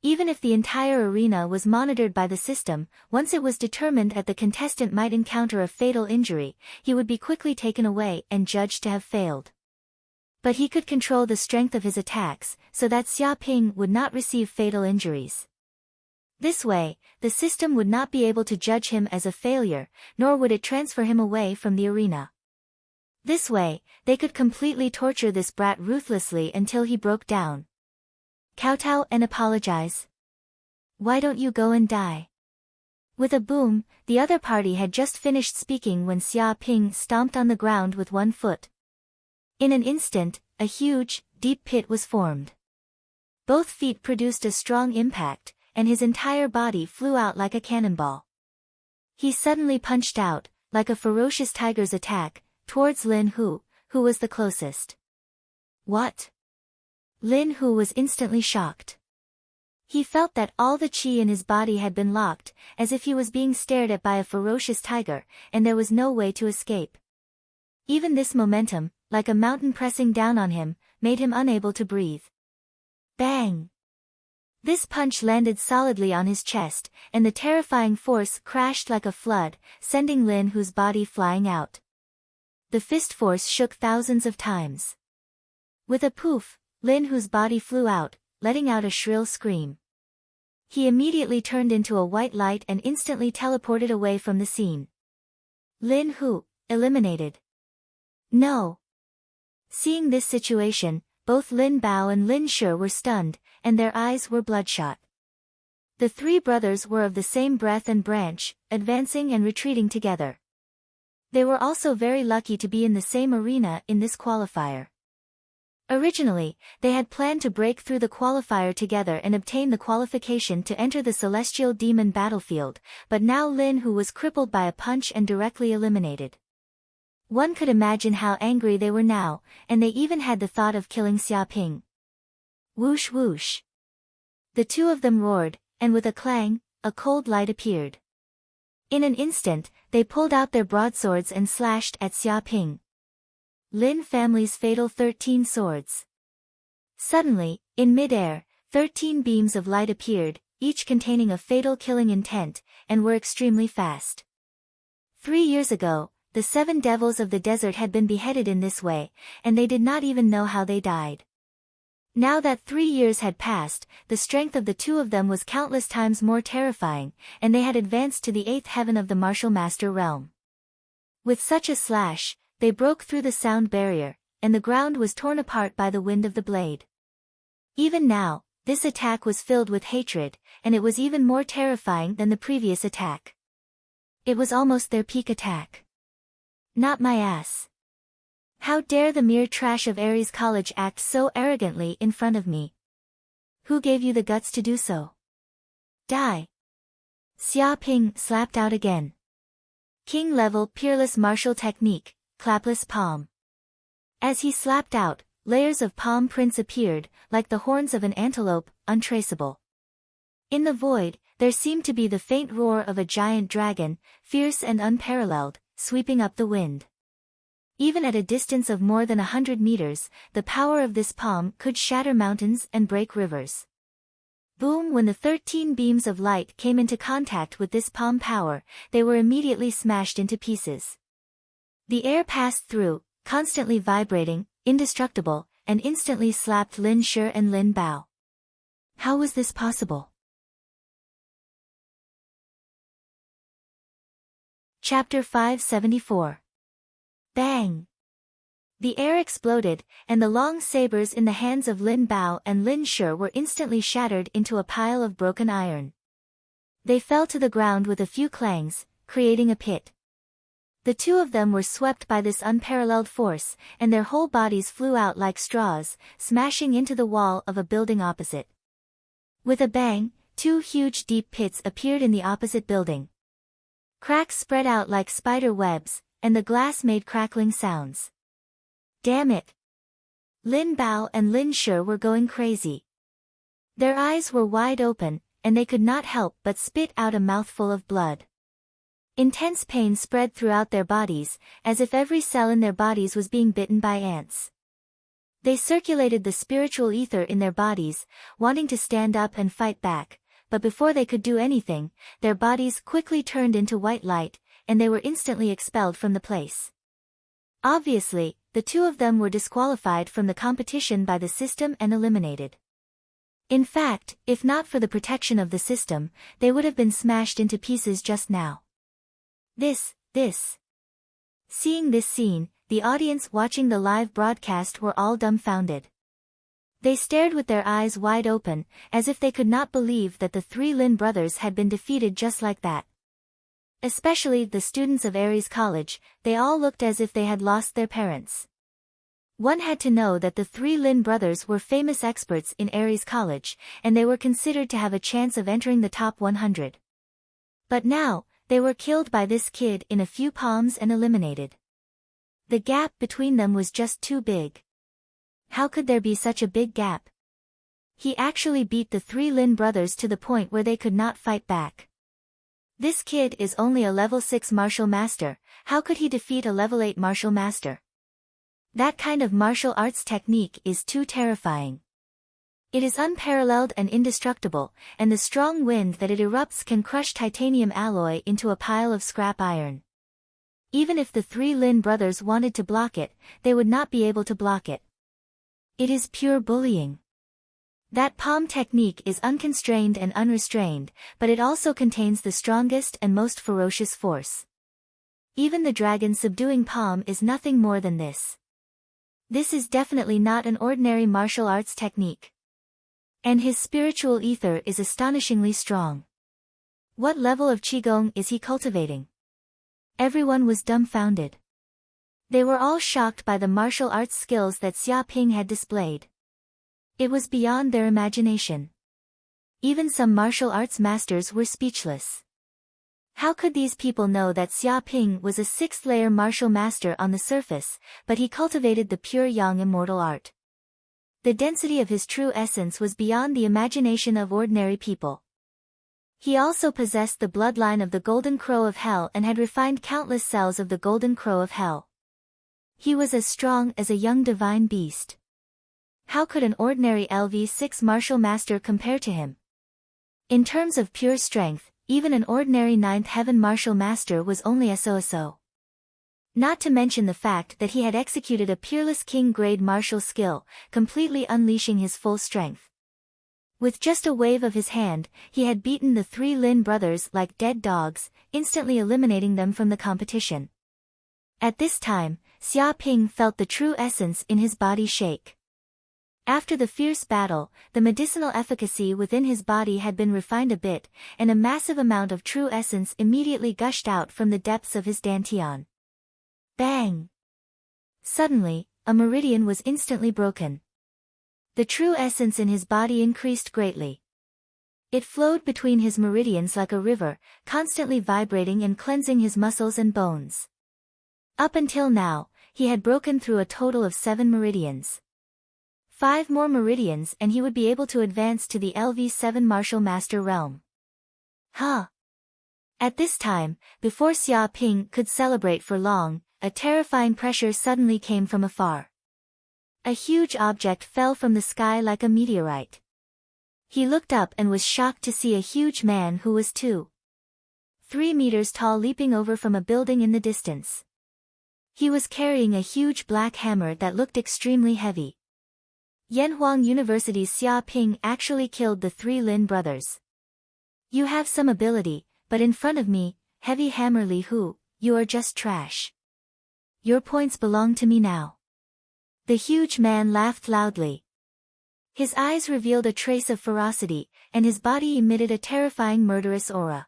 [SPEAKER 1] Even if the entire arena was monitored by the system, once it was determined that the contestant might encounter a fatal injury, he would be quickly taken away and judged to have failed. But he could control the strength of his attacks, so that Xia Ping would not receive fatal injuries. This way, the system would not be able to judge him as a failure, nor would it transfer him away from the arena. This way, they could completely torture this brat ruthlessly until he broke down. Kowtow and apologize. Why don't you go and die? With a boom, the other party had just finished speaking when Xia Ping stomped on the ground with one foot. In an instant, a huge, deep pit was formed. Both feet produced a strong impact, and his entire body flew out like a cannonball. He suddenly punched out, like a ferocious tiger's attack, towards Lin Hu, who was the closest. What? Lin Hu was instantly shocked. He felt that all the qi in his body had been locked, as if he was being stared at by a ferocious tiger, and there was no way to escape. Even this momentum, like a mountain pressing down on him, made him unable to breathe. Bang! This punch landed solidly on his chest, and the terrifying force crashed like a flood, sending Lin Hu's body flying out. The fist force shook thousands of times. With a poof, Lin Hu's body flew out, letting out a shrill scream. He immediately turned into a white light and instantly teleported away from the scene. Lin Hu, eliminated. No! Seeing this situation, both Lin Bao and Lin Shi were stunned, and their eyes were bloodshot. The three brothers were of the same breath and branch, advancing and retreating together. They were also very lucky to be in the same arena in this qualifier. Originally, they had planned to break through the qualifier together and obtain the qualification to enter the Celestial Demon battlefield, but now Lin Hu was crippled by a punch and directly eliminated. One could imagine how angry they were now, and they even had the thought of killing Xia Ping. Whoosh whoosh. The two of them roared, and with a clang, a cold light appeared. In an instant, they pulled out their broadswords and slashed at Xia Ping. Lin family's fatal 13 swords. Suddenly, in mid-air, 13 beams of light appeared, each containing a fatal killing intent, and were extremely fast. 3 years ago, the 7 devils of the desert had been beheaded in this way, and they did not even know how they died. Now that 3 years had passed, the strength of the two of them was countless times more terrifying, and they had advanced to the 8th heaven of the martial master realm. With such a slash, they broke through the sound barrier, and the ground was torn apart by the wind of the blade. Even now, this attack was filled with hatred, and it was even more terrifying than the previous attack. It was almost their peak attack. Not my ass. How dare the mere trash of Ares College act so arrogantly in front of me? Who gave you the guts to do so? Die! Xia Ping slapped out again. King-level peerless martial technique, clapless palm. As he slapped out, layers of palm prints appeared, like the horns of an antelope, untraceable. In the void, there seemed to be the faint roar of a giant dragon, fierce and unparalleled, sweeping up the wind. Even at a distance of more than 100 meters, the power of this palm could shatter mountains and break rivers. Boom! When the 13 beams of light came into contact with this palm power, they were immediately smashed into pieces. The air passed through, constantly vibrating, indestructible, and instantly slapped Lin Shi and Lin Bao. How was this possible? Chapter 574. Bang! The air exploded, and the long sabers in the hands of Lin Bao and Lin Shi were instantly shattered into a pile of broken iron. They fell to the ground with a few clangs, creating a pit. The two of them were swept by this unparalleled force, and their whole bodies flew out like straws, smashing into the wall of a building opposite. With a bang, 2 huge deep pits appeared in the opposite building. Cracks spread out like spider webs, and the glass made crackling sounds. Damn it! Lin Bao and Lin Shi were going crazy. Their eyes were wide open, and they could not help but spit out a mouthful of blood. Intense pain spread throughout their bodies, as if every cell in their bodies was being bitten by ants. They circulated the spiritual ether in their bodies, wanting to stand up and fight back, but before they could do anything, their bodies quickly turned into white light, and they were instantly expelled from the place. Obviously, the two of them were disqualified from the competition by the system and eliminated. In fact, if not for the protection of the system, they would have been smashed into pieces just now. This. Seeing this scene, the audience watching the live broadcast were all dumbfounded. They stared with their eyes wide open, as if they could not believe that the three Lin brothers had been defeated just like that. Especially the students of Aries College, they all looked as if they had lost their parents. One had to know that the three Lin brothers were famous experts in Aries College, and they were considered to have a chance of entering the top 100. But now, they were killed by this kid in a few palms and eliminated. The gap between them was just too big. How could there be such a big gap? He actually beat the three Lin brothers to the point where they could not fight back. This kid is only a level 6 martial master, how could he defeat a level 8 martial master? That kind of martial arts technique is too terrifying. It is unparalleled and indestructible, and the strong wind that it erupts can crush titanium alloy into a pile of scrap iron. Even if the three Lin brothers wanted to block it, they would not be able to block it. It is pure bullying. That palm technique is unconstrained and unrestrained, but it also contains the strongest and most ferocious force. Even the dragon subduing palm is nothing more than this. This is definitely not an ordinary martial arts technique. And his spiritual ether is astonishingly strong. What level of qigong is he cultivating? Everyone was dumbfounded. They were all shocked by the martial arts skills that Xia Ping had displayed. It was beyond their imagination. Even some martial arts masters were speechless. How could these people know that Xia Ping was a 6th-layer martial master on the surface, but he cultivated the pure yang immortal art? The density of his true essence was beyond the imagination of ordinary people. He also possessed the bloodline of the Golden Crow of Hell and had refined countless cells of the Golden Crow of Hell. He was as strong as a young divine beast. How could an ordinary LV6 martial master compare to him? In terms of pure strength, even an ordinary 9th heaven martial master was only so. Not to mention the fact that he had executed a peerless king-grade martial skill, completely unleashing his full strength. With just a wave of his hand, he had beaten the three Lin brothers like dead dogs, instantly eliminating them from the competition. At this time, Xia Ping felt the true essence in his body shake. After the fierce battle, the medicinal efficacy within his body had been refined a bit, and a massive amount of true essence immediately gushed out from the depths of his dantian. Bang! Suddenly, a meridian was instantly broken. The true essence in his body increased greatly. It flowed between his meridians like a river, constantly vibrating and cleansing his muscles and bones. Up until now, he had broken through a total of 7 meridians. 5 more meridians and he would be able to advance to the LV7 martial master realm. At this time, before Xia Ping could celebrate for long, a terrifying pressure suddenly came from afar. A huge object fell from the sky like a meteorite. He looked up and was shocked to see a huge man who was 2-3 meters tall leaping over from a building in the distance. He was carrying a huge black hammer that looked extremely heavy. Yanhuang University's Xia Ping actually killed the 3 Lin brothers. You have some ability, but in front of me, Heavy Hammer Li Hu, you are just trash. Your points belong to me now. The huge man laughed loudly. His eyes revealed a trace of ferocity, and his body emitted a terrifying murderous aura.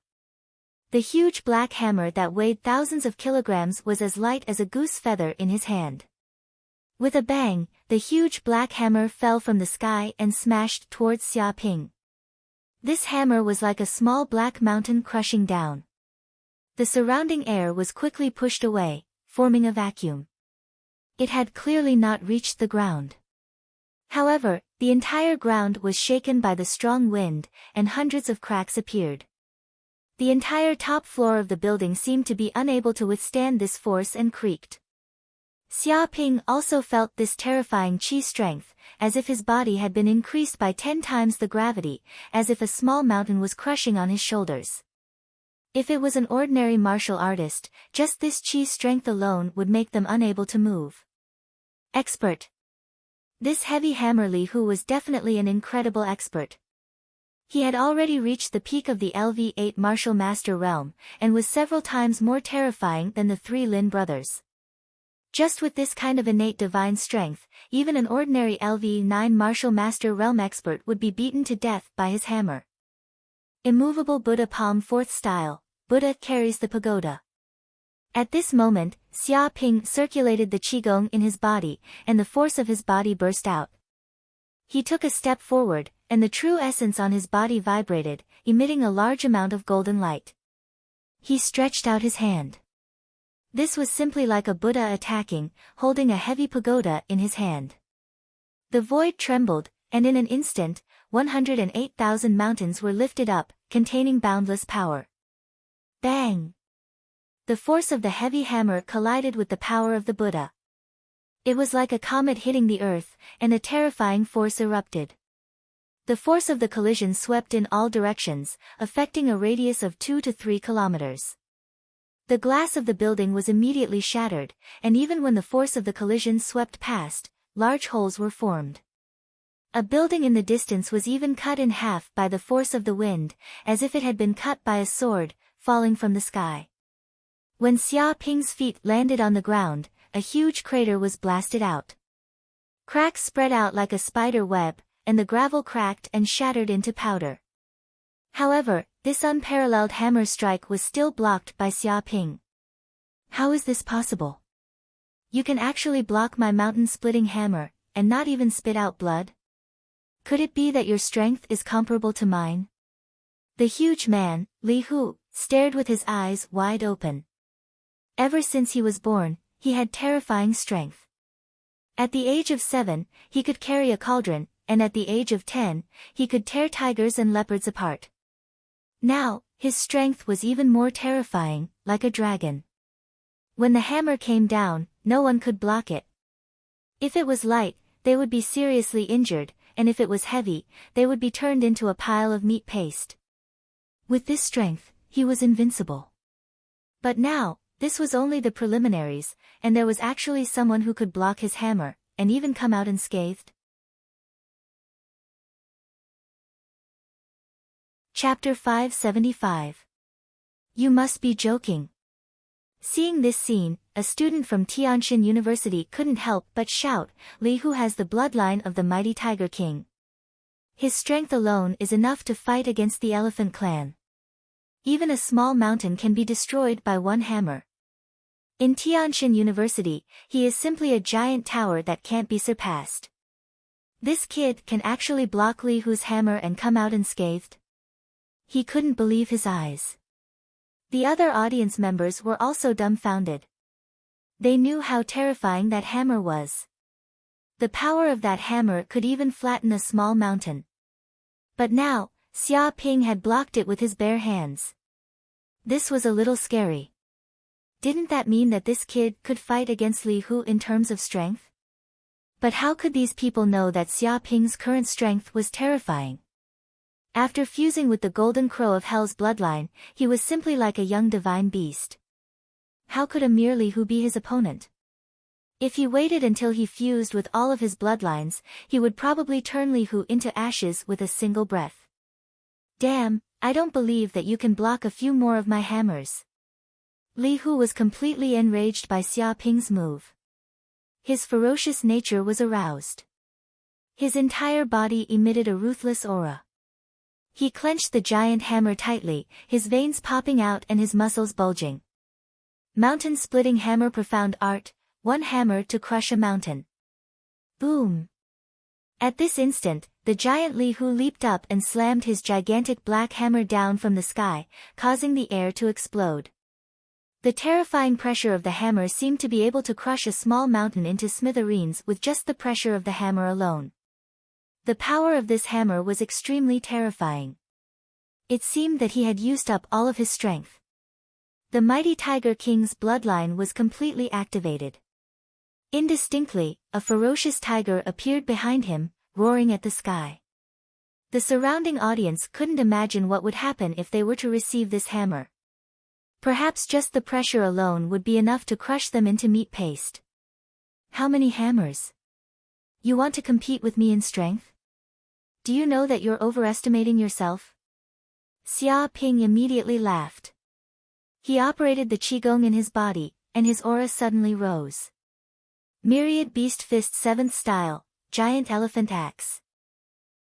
[SPEAKER 1] The huge black hammer that weighed thousands of kilograms was as light as a goose feather in his hand. With a bang, the huge black hammer fell from the sky and smashed towards Xia Ping. This hammer was like a small black mountain crushing down. The surrounding air was quickly pushed away, forming a vacuum. It had clearly not reached the ground. However, the entire ground was shaken by the strong wind, and hundreds of cracks appeared. The entire top floor of the building seemed to be unable to withstand this force and creaked. Xia Ping also felt this terrifying qi strength, as if his body had been increased by 10 times the gravity, as if a small mountain was crushing on his shoulders. If it was an ordinary martial artist, just this qi strength alone would make them unable to move. Expert. This heavy hammer Li Hu was definitely an incredible expert. He had already reached the peak of the LV8 martial master realm, and was several times more terrifying than the three Lin brothers. Just with this kind of innate divine strength, even an ordinary LV9 martial master realm expert would be beaten to death by his hammer. Immovable Buddha palm fourth style, Buddha carries the pagoda. At this moment, Xia Ping circulated the qigong in his body, and the force of his body burst out. He took a step forward, and the true essence on his body vibrated, emitting a large amount of golden light. He stretched out his hand. This was simply like a Buddha attacking, holding a heavy pagoda in his hand. The void trembled, and in an instant, 108,000 mountains were lifted up, containing boundless power. Bang! The force of the heavy hammer collided with the power of the Buddha. It was like a comet hitting the earth, and a terrifying force erupted. The force of the collision swept in all directions, affecting a radius of 2 to 3 kilometers. The glass of the building was immediately shattered, and even when the force of the collision swept past, large holes were formed. A building in the distance was even cut in half by the force of the wind, as if it had been cut by a sword, falling from the sky. When Xia Ping's feet landed on the ground, a huge crater was blasted out. Cracks spread out like a spider web, and the gravel cracked and shattered into powder. However, this unparalleled hammer strike was still blocked by Xia Ping. How is this possible? You can actually block my mountain-splitting hammer, and not even spit out blood? Could it be that your strength is comparable to mine? The huge man, Li Hu, stared with his eyes wide open. Ever since he was born, he had terrifying strength. At the age of 7, he could carry a cauldron, and at the age of 10, he could tear tigers and leopards apart. Now, his strength was even more terrifying, like a dragon. When the hammer came down, no one could block it. If it was light, they would be seriously injured, and if it was heavy, they would be turned into a pile of meat paste. With this strength, he was invincible. But now, this was only the preliminaries, and there was actually someone who could block his hammer, and even come out unscathed. Chapter 575. You must be joking. Seeing this scene, a student from Tianjin University couldn't help but shout, Li Hu has the bloodline of the mighty Tiger King. His strength alone is enough to fight against the Elephant Clan. Even a small mountain can be destroyed by one hammer. In Tianjin University, he is simply a giant tower that can't be surpassed. This kid can actually block Li Hu's hammer and come out unscathed. He couldn't believe his eyes. The other audience members were also dumbfounded. They knew how terrifying that hammer was. The power of that hammer could even flatten a small mountain. But now, Xia Ping had blocked it with his bare hands. This was a little scary. Didn't that mean that this kid could fight against Li Hu in terms of strength? But how could these people know that Xia Ping's current strength was terrifying? After fusing with the Golden Crow of Hell's bloodline, he was simply like a young divine beast. How could a mere Li Hu be his opponent? If he waited until he fused with all of his bloodlines, he would probably turn Li Hu into ashes with a single breath. Damn, I don't believe that you can block a few more of my hammers. Li Hu was completely enraged by Xia Ping's move. His ferocious nature was aroused. His entire body emitted a ruthless aura. He clenched the giant hammer tightly, his veins popping out and his muscles bulging. Mountain-splitting hammer profound art, one hammer to crush a mountain. Boom! At this instant, the giant Li Hu leaped up and slammed his gigantic black hammer down from the sky, causing the air to explode. The terrifying pressure of the hammer seemed to be able to crush a small mountain into smithereens with just the pressure of the hammer alone. The power of this hammer was extremely terrifying. It seemed that he had used up all of his strength. The mighty Tiger King's bloodline was completely activated. Indistinctly, a ferocious tiger appeared behind him, roaring at the sky. The surrounding audience couldn't imagine what would happen if they were to receive this hammer. Perhaps just the pressure alone would be enough to crush them into meat paste. How many hammers? You want to compete with me in strength? Do you know that you're overestimating yourself? Xia Ping immediately laughed. He operated the qigong in his body, and his aura suddenly rose. Myriad Beast Fist 7th Style, Giant Elephant Axe.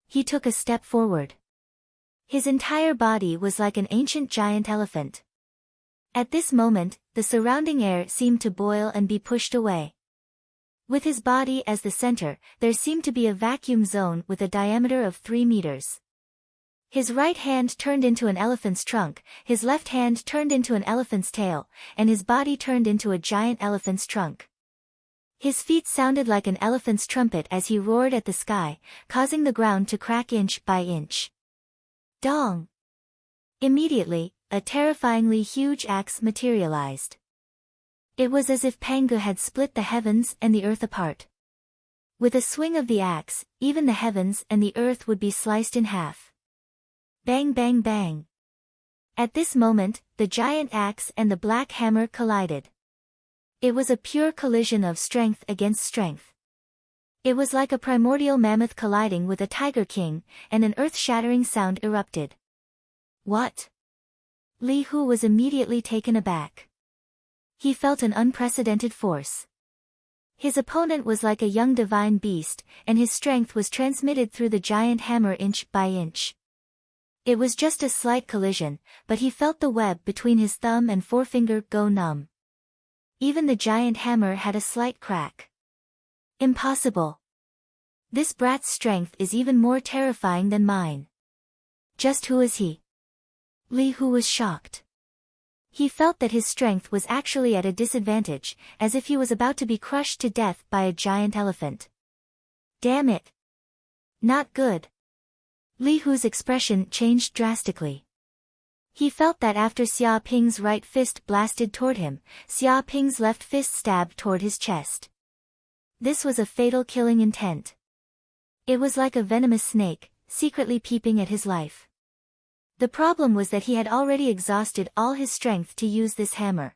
[SPEAKER 1] He took a step forward. His entire body was like an ancient giant elephant. At this moment, the surrounding air seemed to boil and be pushed away. With his body as the center, there seemed to be a vacuum zone with a diameter of 3 meters. His right hand turned into an elephant's trunk, his left hand turned into an elephant's tail, and his body turned into a giant elephant's trunk. His feet sounded like an elephant's trumpet as he roared at the sky, causing the ground to crack inch by inch. Dong! Immediately, a terrifyingly huge axe materialized. It was as if Pangu had split the heavens and the earth apart. With a swing of the axe, even the heavens and the earth would be sliced in half. Bang bang bang. At this moment, the giant axe and the black hammer collided. It was a pure collision of strength against strength. It was like a primordial mammoth colliding with a tiger king, and an earth-shattering sound erupted. What? Li Hu was immediately taken aback. He felt an unprecedented force. His opponent was like a young divine beast, and his strength was transmitted through the giant hammer inch by inch. It was just a slight collision, but he felt the web between his thumb and forefinger go numb. Even the giant hammer had a slight crack. Impossible. This brat's strength is even more terrifying than mine. Just who is he? Li Hu was shocked. He felt that his strength was actually at a disadvantage, as if he was about to be crushed to death by a giant elephant. Damn it. Not good. Li Hu's expression changed drastically. He felt that after Xia Ping's right fist blasted toward him, Xia Ping's left fist stabbed toward his chest. This was a fatal killing intent. It was like a venomous snake, secretly peeping at his life. The problem was that he had already exhausted all his strength to use this hammer.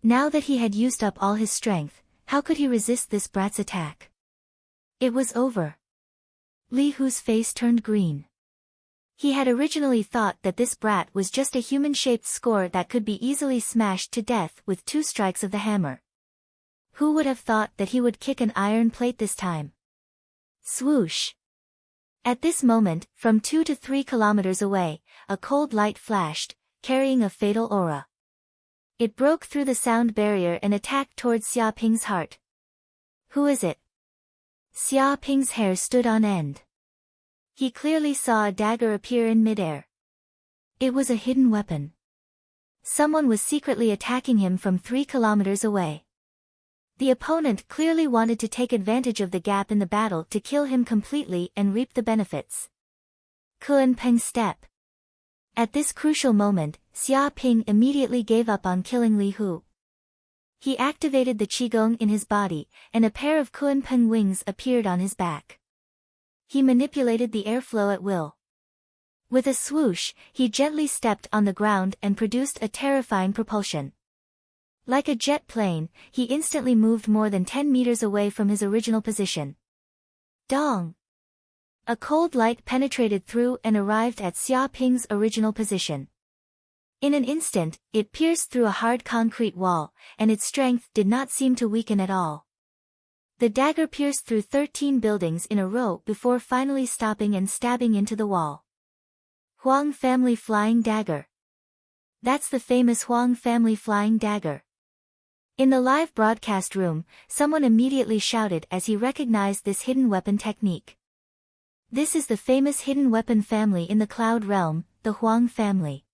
[SPEAKER 1] Now that he had used up all his strength, how could he resist this brat's attack? It was over. Li Hu's face turned green. He had originally thought that this brat was just a human-shaped score that could be easily smashed to death with 2 strikes of the hammer. Who would have thought that he would kick an iron plate this time? Swoosh! At this moment, from 2 to 3 kilometers away, a cold light flashed, carrying a fatal aura. It broke through the sound barrier and attacked towards Xia Ping's heart. Who is it? Xia Ping's hair stood on end. He clearly saw a dagger appear in midair. It was a hidden weapon. Someone was secretly attacking him from 3 kilometers away. The opponent clearly wanted to take advantage of the gap in the battle to kill him completely and reap the benefits. Kun Peng step. At this crucial moment, Xia Ping immediately gave up on killing Li Hu. He activated the qigong in his body, and a pair of Kun Peng wings appeared on his back. He manipulated the airflow at will. With a swoosh, he gently stepped on the ground and produced a terrifying propulsion. Like a jet plane, he instantly moved more than 10 meters away from his original position. Dong! A cold light penetrated through and arrived at Xia Ping's original position. In an instant, it pierced through a hard concrete wall, and its strength did not seem to weaken at all. The dagger pierced through 13 buildings in a row before finally stopping and stabbing into the wall. Huang Family Flying Dagger. That's the famous Huang Family Flying Dagger. In the live broadcast room, someone immediately shouted as he recognized this hidden weapon technique. This is the famous hidden weapon family in the cloud realm, the Huang family.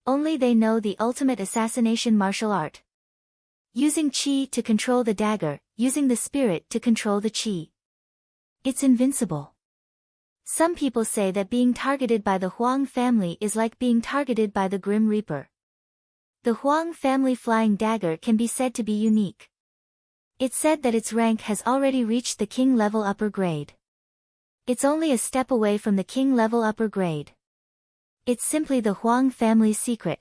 [SPEAKER 1] Only they know the ultimate assassination martial art. Using qi to control the dagger, using the spirit to control the qi. It's invincible. Some people say that being targeted by the Huang family is like being targeted by the Grim Reaper. The Huang family flying dagger can be said to be unique. It's said that its rank has already reached the king level upper grade. It's only a step away from the king level upper grade. It's simply the Huang family's secret.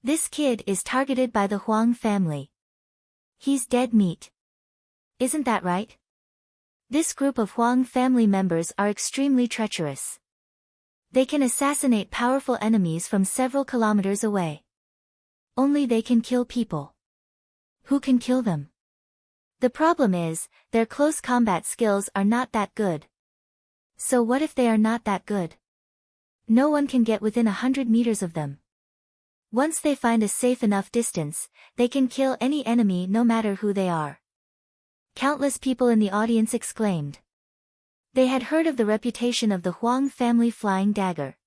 [SPEAKER 1] This kid is targeted by the Huang family. He's dead meat. Isn't that right? This group of Huang family members are extremely treacherous. They can assassinate powerful enemies from several kilometers away. Only they can kill people. Who can kill them? The problem is, their close combat skills are not that good. So what if they are not that good? No one can get within 100 meters of them. Once they find a safe enough distance, they can kill any enemy no matter who they are. Countless people in the audience exclaimed. They had heard of the reputation of the Huang family flying dagger.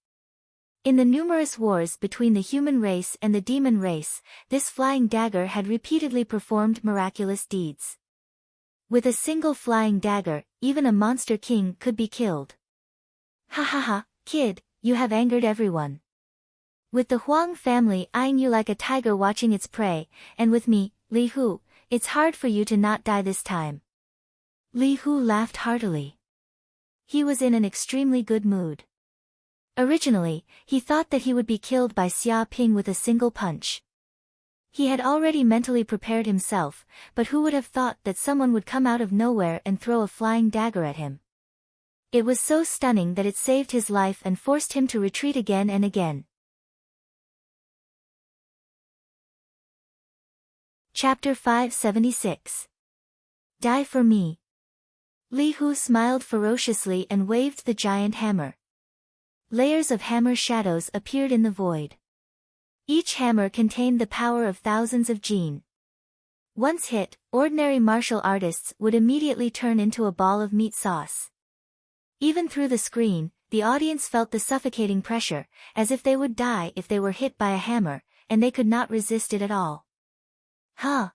[SPEAKER 1] In the numerous wars between the human race and the demon race, this flying dagger had repeatedly performed miraculous deeds. With a single flying dagger, even a monster king could be killed. Ha ha ha, kid, you have angered everyone. With the Huang family eyeing you like a tiger watching its prey, and with me, Li Hu, it's hard for you to not die this time. Li Hu laughed heartily. He was in an extremely good mood. Originally, he thought that he would be killed by Xia Ping with a single punch. He had already mentally prepared himself, but who would have thought that someone would come out of nowhere and throw a flying dagger at him? It was so stunning that it saved his life and forced him to retreat again and again. Chapter 576. Die for me. Li Hu smiled ferociously and waved the giant hammer. Layers of hammer shadows appeared in the void. Each hammer contained the power of thousands of jin. Once hit, ordinary martial artists would immediately turn into a ball of meat sauce. Even through the screen, the audience felt the suffocating pressure, as if they would die if they were hit by a hammer, and they could not resist it at all. Huh!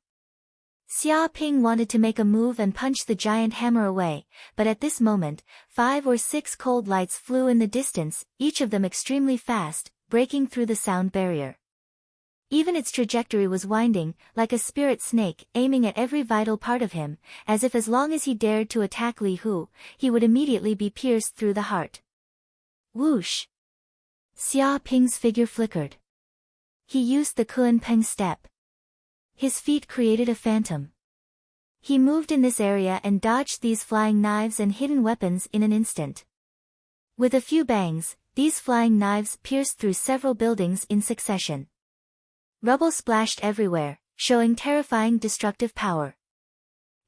[SPEAKER 1] Xia Ping wanted to make a move and punch the giant hammer away, but at this moment, 5 or 6 cold lights flew in the distance, each of them extremely fast, breaking through the sound barrier. Even its trajectory was winding, like a spirit snake, aiming at every vital part of him, as if as long as he dared to attack Li Hu, he would immediately be pierced through the heart. Whoosh! Xia Ping's figure flickered. He used the Kun Peng step. His feet created a phantom. He moved in this area and dodged these flying knives and hidden weapons in an instant. With a few bangs, these flying knives pierced through several buildings in succession. Rubble splashed everywhere, showing terrifying destructive power.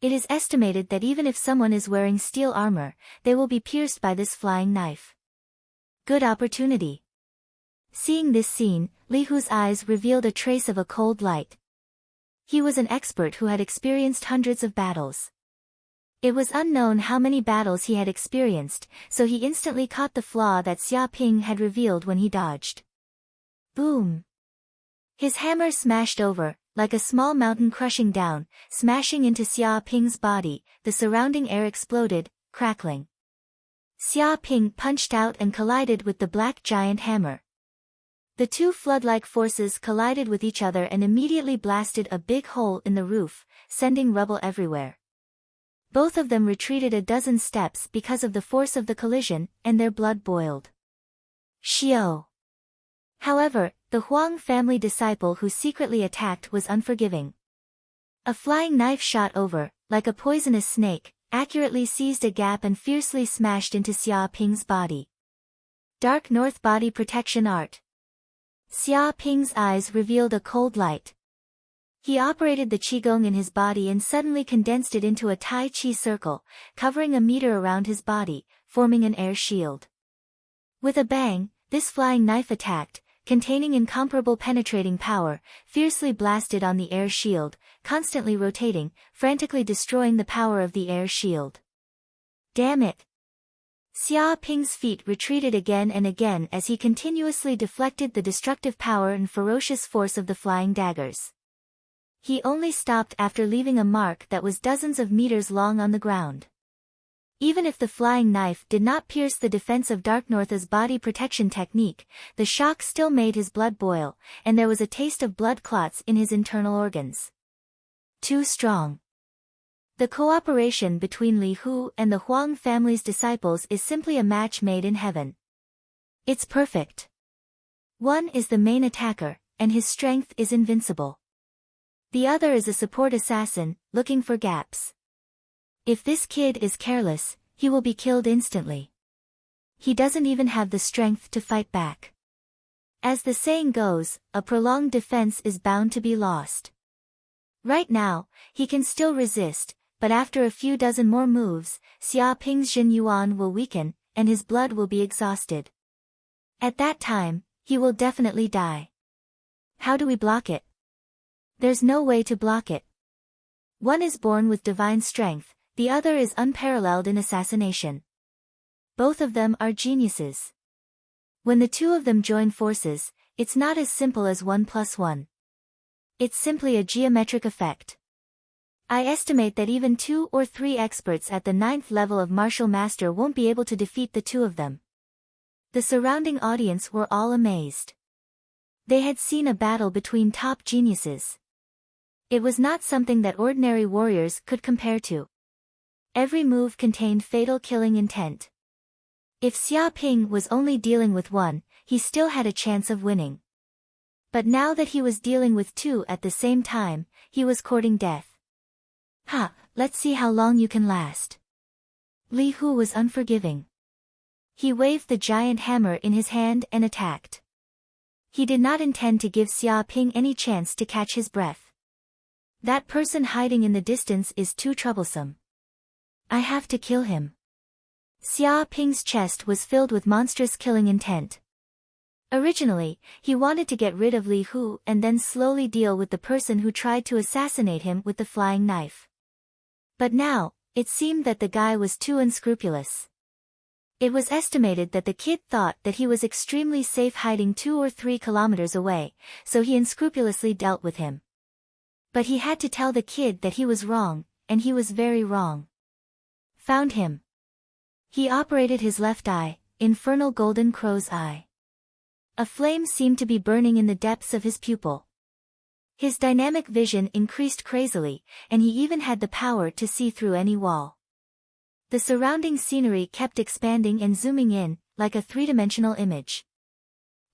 [SPEAKER 1] It is estimated that even if someone is wearing steel armor, they will be pierced by this flying knife. Good opportunity. Seeing this scene, Li Hu's eyes revealed a trace of a cold light. He was an expert who had experienced hundreds of battles. It was unknown how many battles he had experienced, so he instantly caught the flaw that Xia Ping had revealed when he dodged. Boom! His hammer smashed over, like a small mountain crushing down, smashing into Xia Ping's body. The surrounding air exploded, crackling. Xia Ping punched out and collided with the black giant hammer. The two flood-like forces collided with each other and immediately blasted a big hole in the roof, sending rubble everywhere. Both of them retreated a dozen steps because of the force of the collision, and their blood boiled. Xiao. However, the Huang family disciple who secretly attacked was unforgiving. A flying knife shot over, like a poisonous snake, accurately seized a gap and fiercely smashed into Xia Ping's body. Dark North Body Protection Art. Xia Ping's eyes revealed a cold light. He operated the qigong in his body and suddenly condensed it into a Tai Chi circle, covering a meter around his body, forming an air shield. With a bang, this flying knife attacked, containing incomparable penetrating power, fiercely blasted on the air shield, constantly rotating, frantically destroying the power of the air shield. Damn it! Xia Ping's feet retreated again and again as he continuously deflected the destructive power and ferocious force of the flying daggers. He only stopped after leaving a mark that was dozens of meters long on the ground. Even if the flying knife did not pierce the defense of Dark North's body protection technique, the shock still made his blood boil, and there was a taste of blood clots in his internal organs. Too strong. The cooperation between Li Hu and the Huang family's disciples is simply a match made in heaven. It's perfect. One is the main attacker, and his strength is invincible. The other is a support assassin, looking for gaps. If this kid is careless, he will be killed instantly. He doesn't even have the strength to fight back. As the saying goes, a prolonged defense is bound to be lost. Right now, he can still resist, but after a few dozen more moves, Xia Ping's Jin Yuan will weaken, and his blood will be exhausted. At that time, he will definitely die. How do we block it? There's no way to block it. One is born with divine strength, the other is unparalleled in assassination. Both of them are geniuses. When the two of them join forces, it's not as simple as 1 + 1. It's simply a geometric effect. I estimate that even 2 or 3 experts at the 9th level of martial master won't be able to defeat the two of them. The surrounding audience were all amazed. They had seen a battle between top geniuses. It was not something that ordinary warriors could compare to. Every move contained fatal killing intent. If Xia Ping was only dealing with one, he still had a chance of winning. But now that he was dealing with two at the same time, he was courting death. Ha, let's see how long you can last. Li Hu was unforgiving. He waved the giant hammer in his hand and attacked. He did not intend to give Xia Ping any chance to catch his breath. That person hiding in the distance is too troublesome. I have to kill him. Xia Ping's chest was filled with monstrous killing intent. Originally, he wanted to get rid of Li Hu and then slowly deal with the person who tried to assassinate him with the flying knife. But now, it seemed that the guy was too unscrupulous. It was estimated that the kid thought that he was extremely safe hiding 2 or 3 kilometers away, so he unscrupulously dealt with him. But he had to tell the kid that he was wrong, and he was very wrong. Found him. He operated his left eye, infernal golden crow's eye. A flame seemed to be burning in the depths of his pupil. His dynamic vision increased crazily, and he even had the power to see through any wall. The surrounding scenery kept expanding and zooming in, like a three-dimensional image.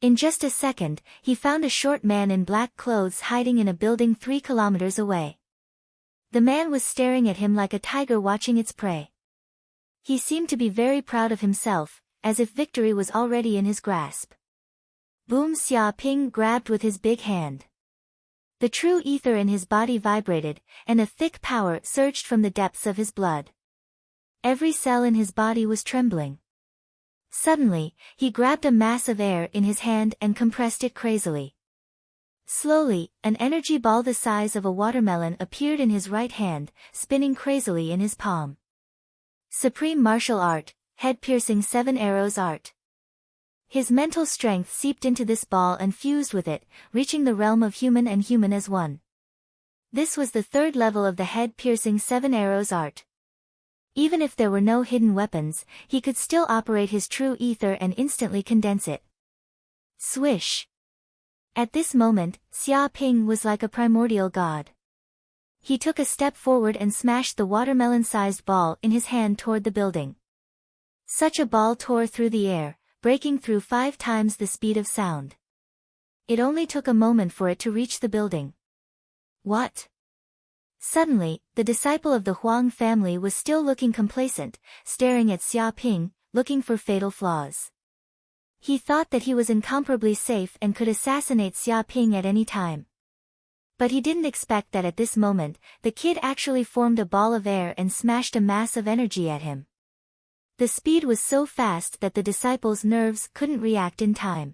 [SPEAKER 1] In just a second, he found a short man in black clothes hiding in a building 3 kilometers away. The man was staring at him like a tiger watching its prey. He seemed to be very proud of himself, as if victory was already in his grasp. Boom! Xia Ping grabbed with his big hand. The true ether in his body vibrated, and a thick power surged from the depths of his blood. Every cell in his body was trembling. Suddenly, he grabbed a mass of air in his hand and compressed it crazily. Slowly, an energy ball the size of a watermelon appeared in his right hand, spinning crazily in his palm. Supreme Martial Art, Head-Piercing 7 Arrows Art. His mental strength seeped into this ball and fused with it, reaching the realm of human and human as one. This was the 3rd level of the Head-Piercing 7 Arrows Art. Even if there were no hidden weapons, he could still operate his true ether and instantly condense it. Swish! At this moment, Xia Ping was like a primordial god. He took a step forward and smashed the watermelon-sized ball in his hand toward the building. Such a ball tore through the air, breaking through 5 times the speed of sound. It only took a moment for it to reach the building. What? Suddenly, the disciple of the Huang family was still looking complacent, staring at Xia Ping, looking for fatal flaws. He thought that he was incomparably safe and could assassinate Xia Ping at any time. But he didn't expect that at this moment, the kid actually formed a ball of air and smashed a mass of energy at him. The speed was so fast that the disciple's nerves couldn't react in time.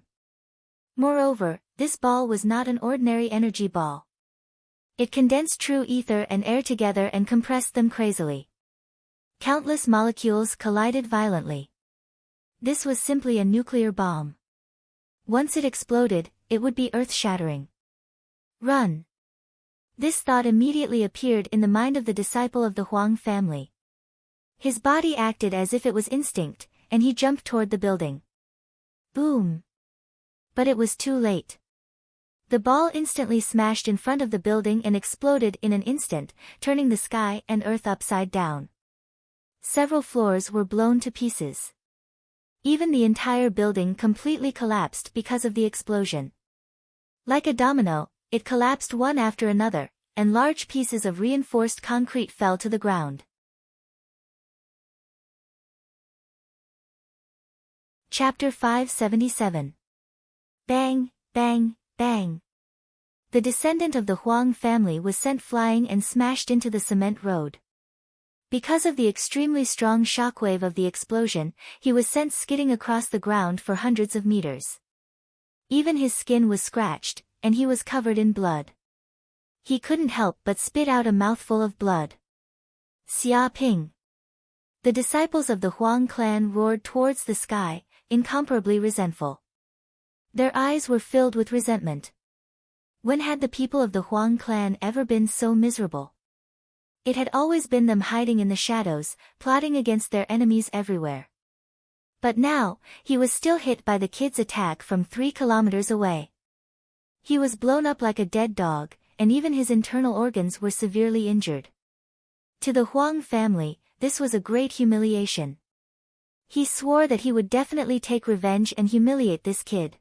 [SPEAKER 1] Moreover, this ball was not an ordinary energy ball. It condensed true ether and air together and compressed them crazily. Countless molecules collided violently. This was simply a nuclear bomb. Once it exploded, it would be earth-shattering. Run! This thought immediately appeared in the mind of the disciple of the Huang family. His body acted as if it was instinct, and he jumped toward the building. Boom! But it was too late. The ball instantly smashed in front of the building and exploded in an instant, turning the sky and earth upside down. Several floors were blown to pieces. Even the entire building completely collapsed because of the explosion. Like a domino, it collapsed one after another, and large pieces of reinforced concrete fell to the ground. Chapter 577. Bang, bang, bang. The descendant of the Huang family was sent flying and smashed into the cement road. Because of the extremely strong shockwave of the explosion, he was sent skidding across the ground for hundreds of meters. Even his skin was scratched, and he was covered in blood. He couldn't help but spit out a mouthful of blood. Xia Ping. The disciples of the Huang clan roared towards the sky, incomparably resentful. Their eyes were filled with resentment. When had the people of the Huang clan ever been so miserable? It had always been them hiding in the shadows, plotting against their enemies everywhere. But now, he was still hit by the kid's attack from 3 kilometers away. He was blown up like a dead dog, and even his internal organs were severely injured. To the Huang family, this was a great humiliation. He swore that he would definitely take revenge and humiliate this kid.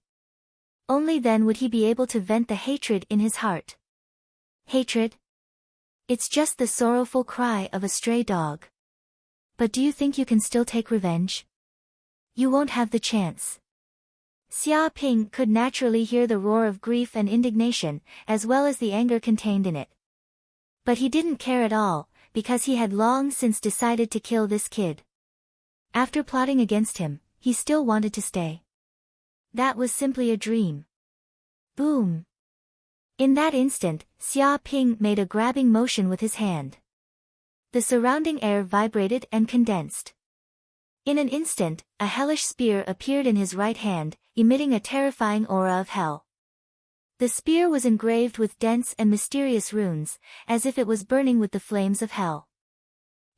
[SPEAKER 1] Only then would he be able to vent the hatred in his heart. Hatred? It's just the sorrowful cry of a stray dog. But do you think you can still take revenge? You won't have the chance. Xia Ping could naturally hear the roar of grief and indignation, as well as the anger contained in it. But he didn't care at all, because he had long since decided to kill this kid. After plotting against him, he still wanted to stay. That was simply a dream. Boom. In that instant, Xia Ping made a grabbing motion with his hand. The surrounding air vibrated and condensed. In an instant, a hellish spear appeared in his right hand, emitting a terrifying aura of hell. The spear was engraved with dense and mysterious runes, as if it was burning with the flames of hell.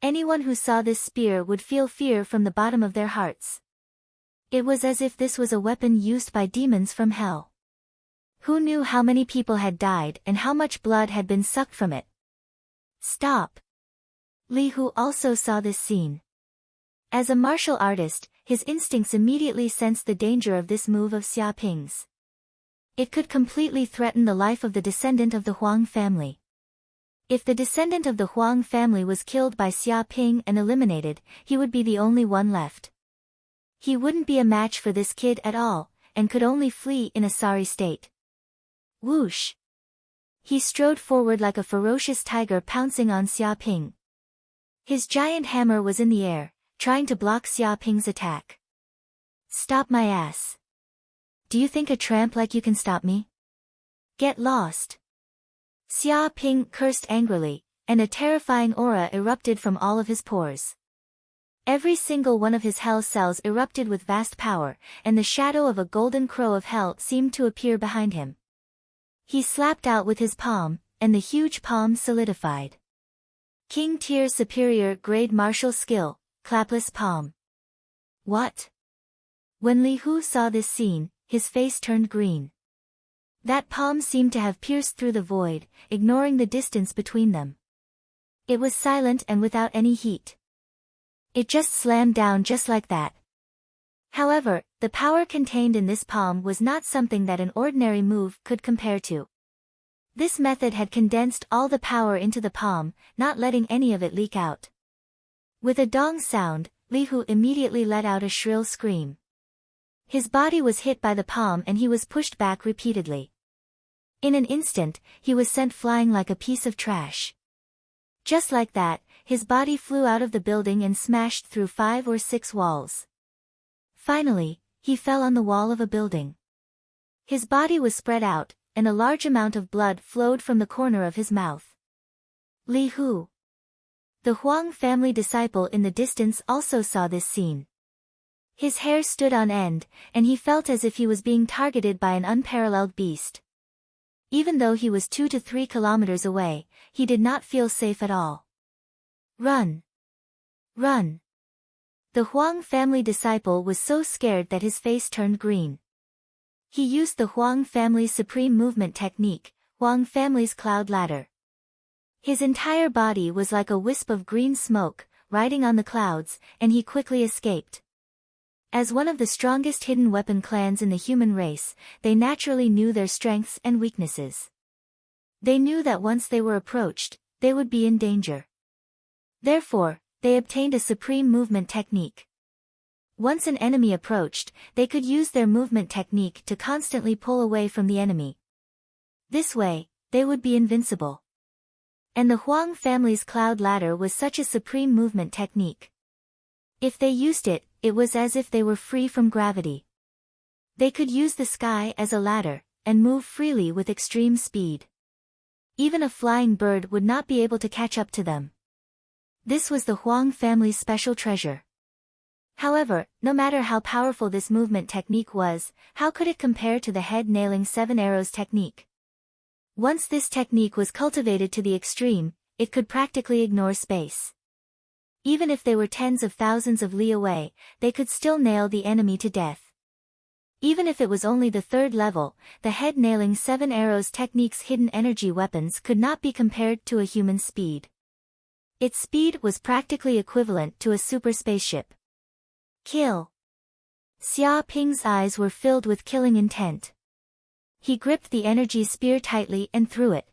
[SPEAKER 1] Anyone who saw this spear would feel fear from the bottom of their hearts. It was as if this was a weapon used by demons from hell. Who knew how many people had died and how much blood had been sucked from it? Stop! Li Hu also saw this scene. As a martial artist, his instincts immediately sensed the danger of this move of Xia Ping's. It could completely threaten the life of the descendant of the Huang family. If the descendant of the Huang family was killed by Xia Ping and eliminated, he would be the only one left. He wouldn't be a match for this kid at all, and could only flee in a sorry state. Whoosh! He strode forward like a ferocious tiger pouncing on Xia Ping. His giant hammer was in the air, trying to block Xia Ping's attack. Stop my ass. Do you think a tramp like you can stop me? Get lost. Xia Ping cursed angrily, and a terrifying aura erupted from all of his pores. Every single one of his hell cells erupted with vast power, and the shadow of a golden crow of hell seemed to appear behind him. He slapped out with his palm, and the huge palm solidified. King Tier Superior Grade Martial Skill, Clapless Palm. What? When Li Hu saw this scene, his face turned green. That palm seemed to have pierced through the void, ignoring the distance between them. It was silent and without any heat. It just slammed down just like that. However, the power contained in this palm was not something that an ordinary move could compare to. This method had condensed all the power into the palm, not letting any of it leak out. With a dong sound, Li Hu immediately let out a shrill scream. His body was hit by the palm and he was pushed back repeatedly. In an instant, he was sent flying like a piece of trash. Just like that, his body flew out of the building and smashed through 5 or 6 walls. Finally, he fell on the wall of a building. His body was spread out, and a large amount of blood flowed from the corner of his mouth. Li Hu. The Huang family disciple in the distance also saw this scene. His hair stood on end, and he felt as if he was being targeted by an unparalleled beast. Even though he was 2 to 3 kilometers away, he did not feel safe at all. Run! Run! The Huang family disciple was so scared that his face turned green. He used the Huang family's supreme movement technique, Huang family's cloud ladder. His entire body was like a wisp of green smoke, riding on the clouds, and he quickly escaped. As one of the strongest hidden weapon clans in the human race, they naturally knew their strengths and weaknesses. They knew that once they were approached, they would be in danger. Therefore, they obtained a supreme movement technique. Once an enemy approached, they could use their movement technique to constantly pull away from the enemy. This way, they would be invincible. And the Huang family's cloud ladder was such a supreme movement technique. If they used it, it was as if they were free from gravity. They could use the sky as a ladder, and move freely with extreme speed. Even a flying bird would not be able to catch up to them. This was the Huang family's special treasure. However, no matter how powerful this movement technique was, how could it compare to the head-nailing 7 arrows technique? Once this technique was cultivated to the extreme, it could practically ignore space. Even if they were tens of thousands of li away, they could still nail the enemy to death. Even if it was only the 3rd level, the head-nailing 7 arrows technique's hidden energy weapons could not be compared to a human speed. Its speed was practically equivalent to a super spaceship. Kill. Xia Ping's eyes were filled with killing intent. He gripped the energy spear tightly and threw it.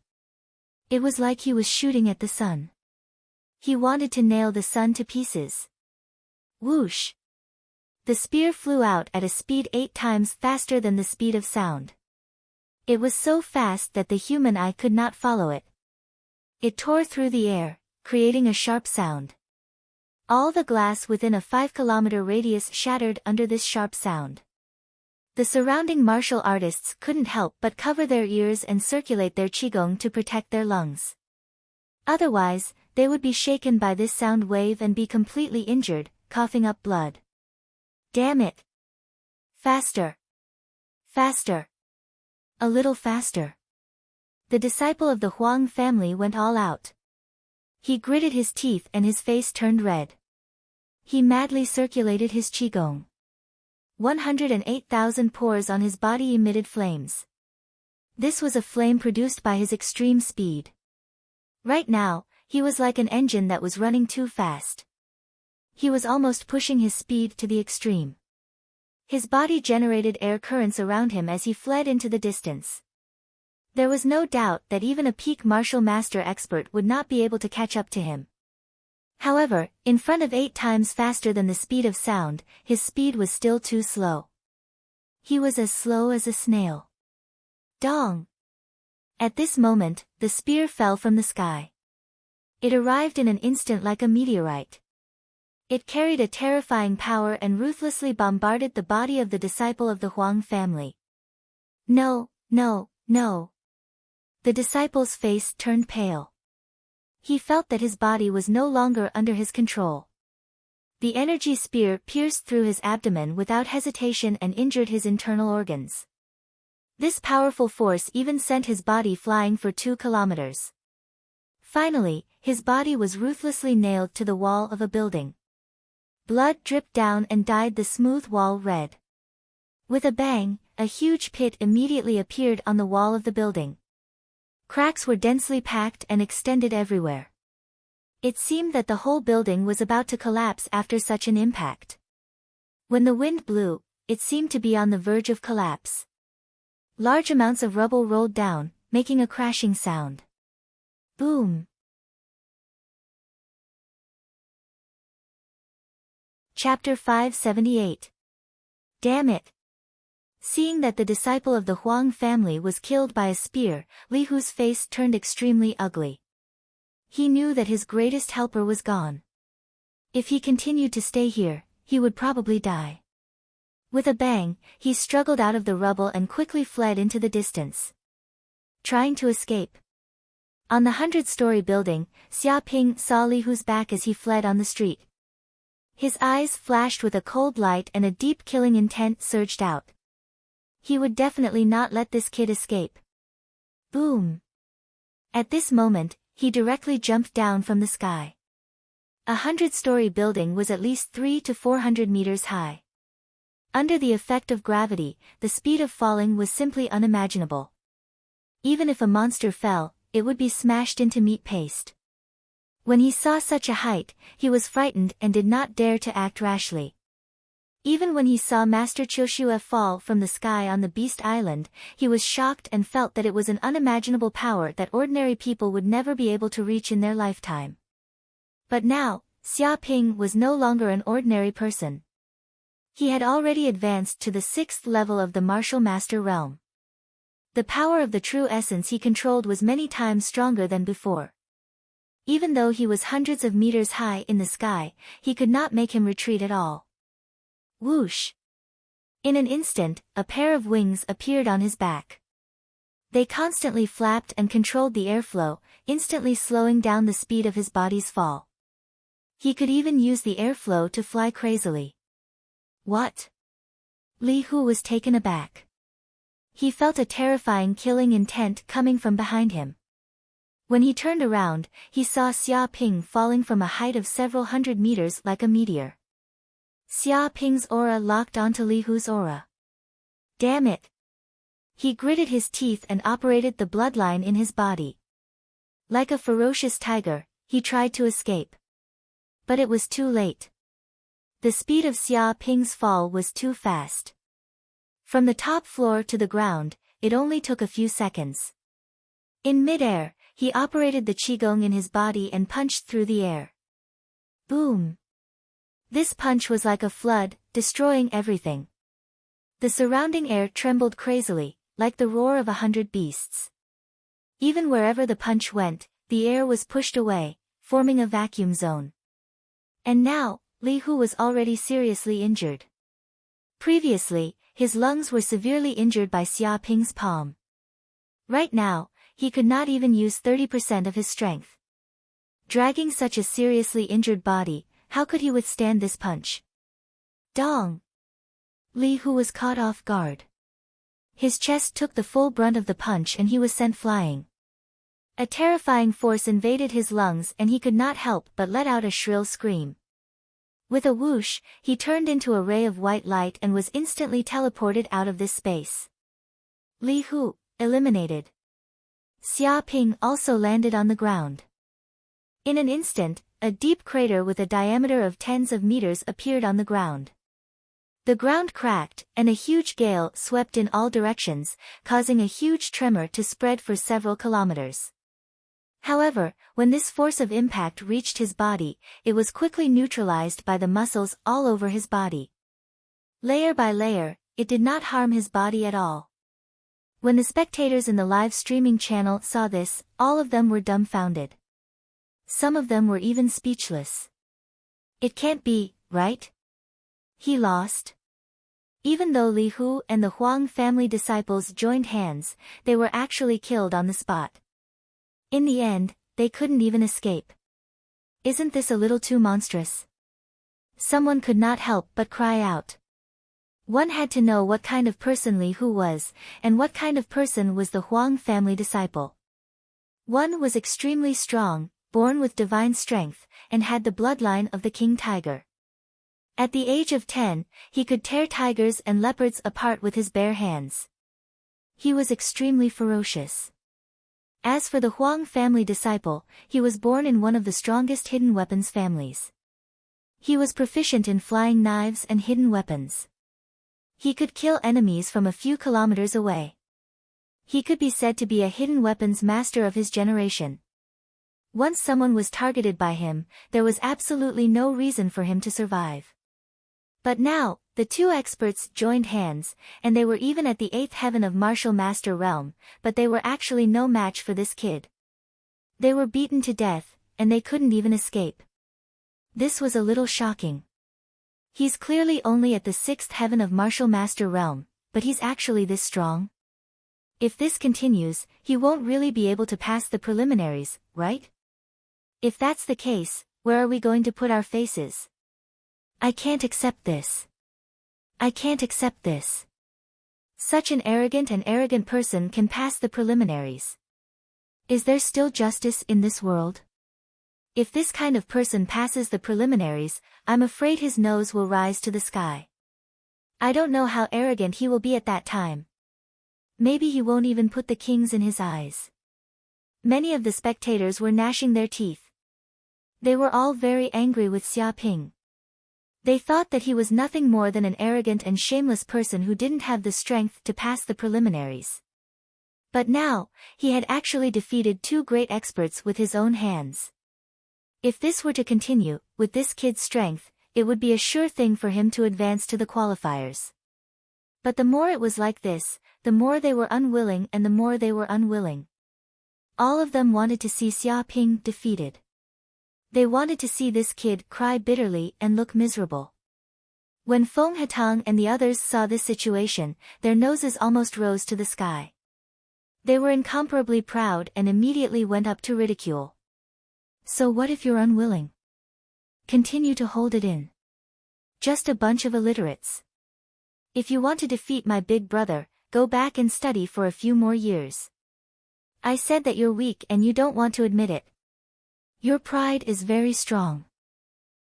[SPEAKER 1] It was like he was shooting at the sun. He wanted to nail the sun to pieces. Whoosh! The spear flew out at a speed 8 times faster than the speed of sound. It was so fast that the human eye could not follow it. It tore through the air, creating a sharp sound. All the glass within a 5-kilometer radius shattered under this sharp sound. The surrounding martial artists couldn't help but cover their ears and circulate their qigong to protect their lungs. Otherwise, they would be shaken by this sound wave and be completely injured, coughing up blood. Damn it! Faster! Faster! A little faster. The disciple of the Huang family went all out. He gritted his teeth and his face turned red. He madly circulated his qigong. 108,000 pores on his body emitted flames. This was a flame produced by his extreme speed. Right now, he was like an engine that was running too fast. He was almost pushing his speed to the extreme. His body generated air currents around him as he fled into the distance. There was no doubt that even a peak martial master expert would not be able to catch up to him. However, in front of 8 times faster than the speed of sound, his speed was still too slow. He was as slow as a snail. Dong! At this moment, the spear fell from the sky. It arrived in an instant like a meteorite. It carried a terrifying power and ruthlessly bombarded the body of the disciple of the Huang family. No, no, no. The disciple's face turned pale. He felt that his body was no longer under his control. The energy spear pierced through his abdomen without hesitation and injured his internal organs. This powerful force even sent his body flying for 2 kilometers. Finally, his body was ruthlessly nailed to the wall of a building. Blood dripped down and dyed the smooth wall red. With a bang, a huge pit immediately appeared on the wall of the building. Cracks were densely packed and extended everywhere. It seemed that the whole building was about to collapse after such an impact. When the wind blew, it seemed to be on the verge of collapse. Large amounts of rubble rolled down, making a crashing sound. Boom! Chapter 578. Damn it! Seeing that the disciple of the Huang family was killed by a spear, Li Hu's face turned extremely ugly. He knew that his greatest helper was gone. If he continued to stay here, he would probably die. With a bang, he struggled out of the rubble and quickly fled into the distance. Trying to escape. On the 100-story building, Xia Ping saw Li Hu's back as he fled on the street. His eyes flashed with a cold light and a deep killing intent surged out. He would definitely not let this kid escape. Boom! At this moment, he directly jumped down from the sky. A 100-story building was at least 300 to 400 meters high. Under the effect of gravity, the speed of falling was simply unimaginable. Even if a monster fell, it would be smashed into meat paste. When he saw such a height, he was frightened and did not dare to act rashly. Even when he saw Master Qiushue fall from the sky on the Beast Island, he was shocked and felt that it was an unimaginable power that ordinary people would never be able to reach in their lifetime. But now, Xia Ping was no longer an ordinary person. He had already advanced to the 6th level of the martial master realm. The power of the true essence he controlled was many times stronger than before. Even though he was hundreds of meters high in the sky, he could not make him retreat at all. Whoosh! In an instant, a pair of wings appeared on his back. They constantly flapped and controlled the airflow, instantly slowing down the speed of his body's fall. He could even use the airflow to fly crazily. What? Li Hu was taken aback. He felt a terrifying killing intent coming from behind him. When he turned around, he saw Xia Ping falling from a height of several hundred meters like a meteor. Xia Ping's aura locked onto Li Hu's aura. Damn it! He gritted his teeth and operated the bloodline in his body. Like a ferocious tiger, he tried to escape. But it was too late. The speed of Xia Ping's fall was too fast. From the top floor to the ground, it only took a few seconds. In mid-air, he operated the qigong in his body and punched through the air. Boom! This punch was like a flood, destroying everything. The surrounding air trembled crazily, like the roar of 100 beasts. Even wherever the punch went, the air was pushed away, forming a vacuum zone. And now, Li Hu was already seriously injured. Previously, his lungs were severely injured by Xia Ping's palm. Right now, he could not even use 30% of his strength. Dragging such a seriously injured body, how could he withstand this punch? Dong! Li Hu was caught off guard. His chest took the full brunt of the punch and he was sent flying. A terrifying force invaded his lungs and he could not help but let out a shrill scream. With a whoosh, he turned into a ray of white light and was instantly teleported out of this space. Li Hu, eliminated. Xia Ping also landed on the ground. In an instant, a deep crater with a diameter of tens of meters appeared on the ground. The ground cracked, and a huge gale swept in all directions, causing a huge tremor to spread for several kilometers. However, when this force of impact reached his body, it was quickly neutralized by the muscles all over his body. Layer by layer, it did not harm his body at all. When the spectators in the live streaming channel saw this, all of them were dumbfounded. Some of them were even speechless. It can't be, right? He lost? Even though Li Hu and the Huang family disciples joined hands, they were actually killed on the spot. In the end, they couldn't even escape. Isn't this a little too monstrous? Someone could not help but cry out. One had to know what kind of person Li Hu was, and what kind of person was the Huang family disciple. One was extremely strong, born with divine strength, and had the bloodline of the king tiger. At the age of 10, he could tear tigers and leopards apart with his bare hands. He was extremely ferocious. As for the Huang family disciple, he was born in one of the strongest hidden weapons families. He was proficient in flying knives and hidden weapons. He could kill enemies from a few kilometers away. He could be said to be a hidden weapons master of his generation. Once someone was targeted by him, there was absolutely no reason for him to survive. But now, the two experts joined hands, and they were even at the 8th heaven of martial master realm, but they were actually no match for this kid. They were beaten to death, and they couldn't even escape. This was a little shocking. He's clearly only at the 6th heaven of martial master realm, but he's actually this strong? If this continues, he won't really be able to pass the preliminaries, right? If that's the case, where are we going to put our faces? I can't accept this. I can't accept this. Such an arrogant person can pass the preliminaries. Is there still justice in this world? If this kind of person passes the preliminaries, I'm afraid his nose will rise to the sky. I don't know how arrogant he will be at that time. Maybe he won't even put the kings in his eyes. Many of the spectators were gnashing their teeth. They were all very angry with Xia Ping. They thought that he was nothing more than an arrogant and shameless person who didn't have the strength to pass the preliminaries. But now, he had actually defeated two great experts with his own hands. If this were to continue, with this kid's strength, it would be a sure thing for him to advance to the qualifiers. But the more it was like this, the more they were unwilling and the more they were unwilling. All of them wanted to see Xia Ping defeated. They wanted to see this kid cry bitterly and look miserable. When Feng Hatang and the others saw this situation, their noses almost rose to the sky. They were incomparably proud and immediately went up to ridicule. So what if you're unwilling? Continue to hold it in. Just a bunch of illiterates. If you want to defeat my big brother, go back and study for a few more years. I said that you're weak and you don't want to admit it. Your pride is very strong.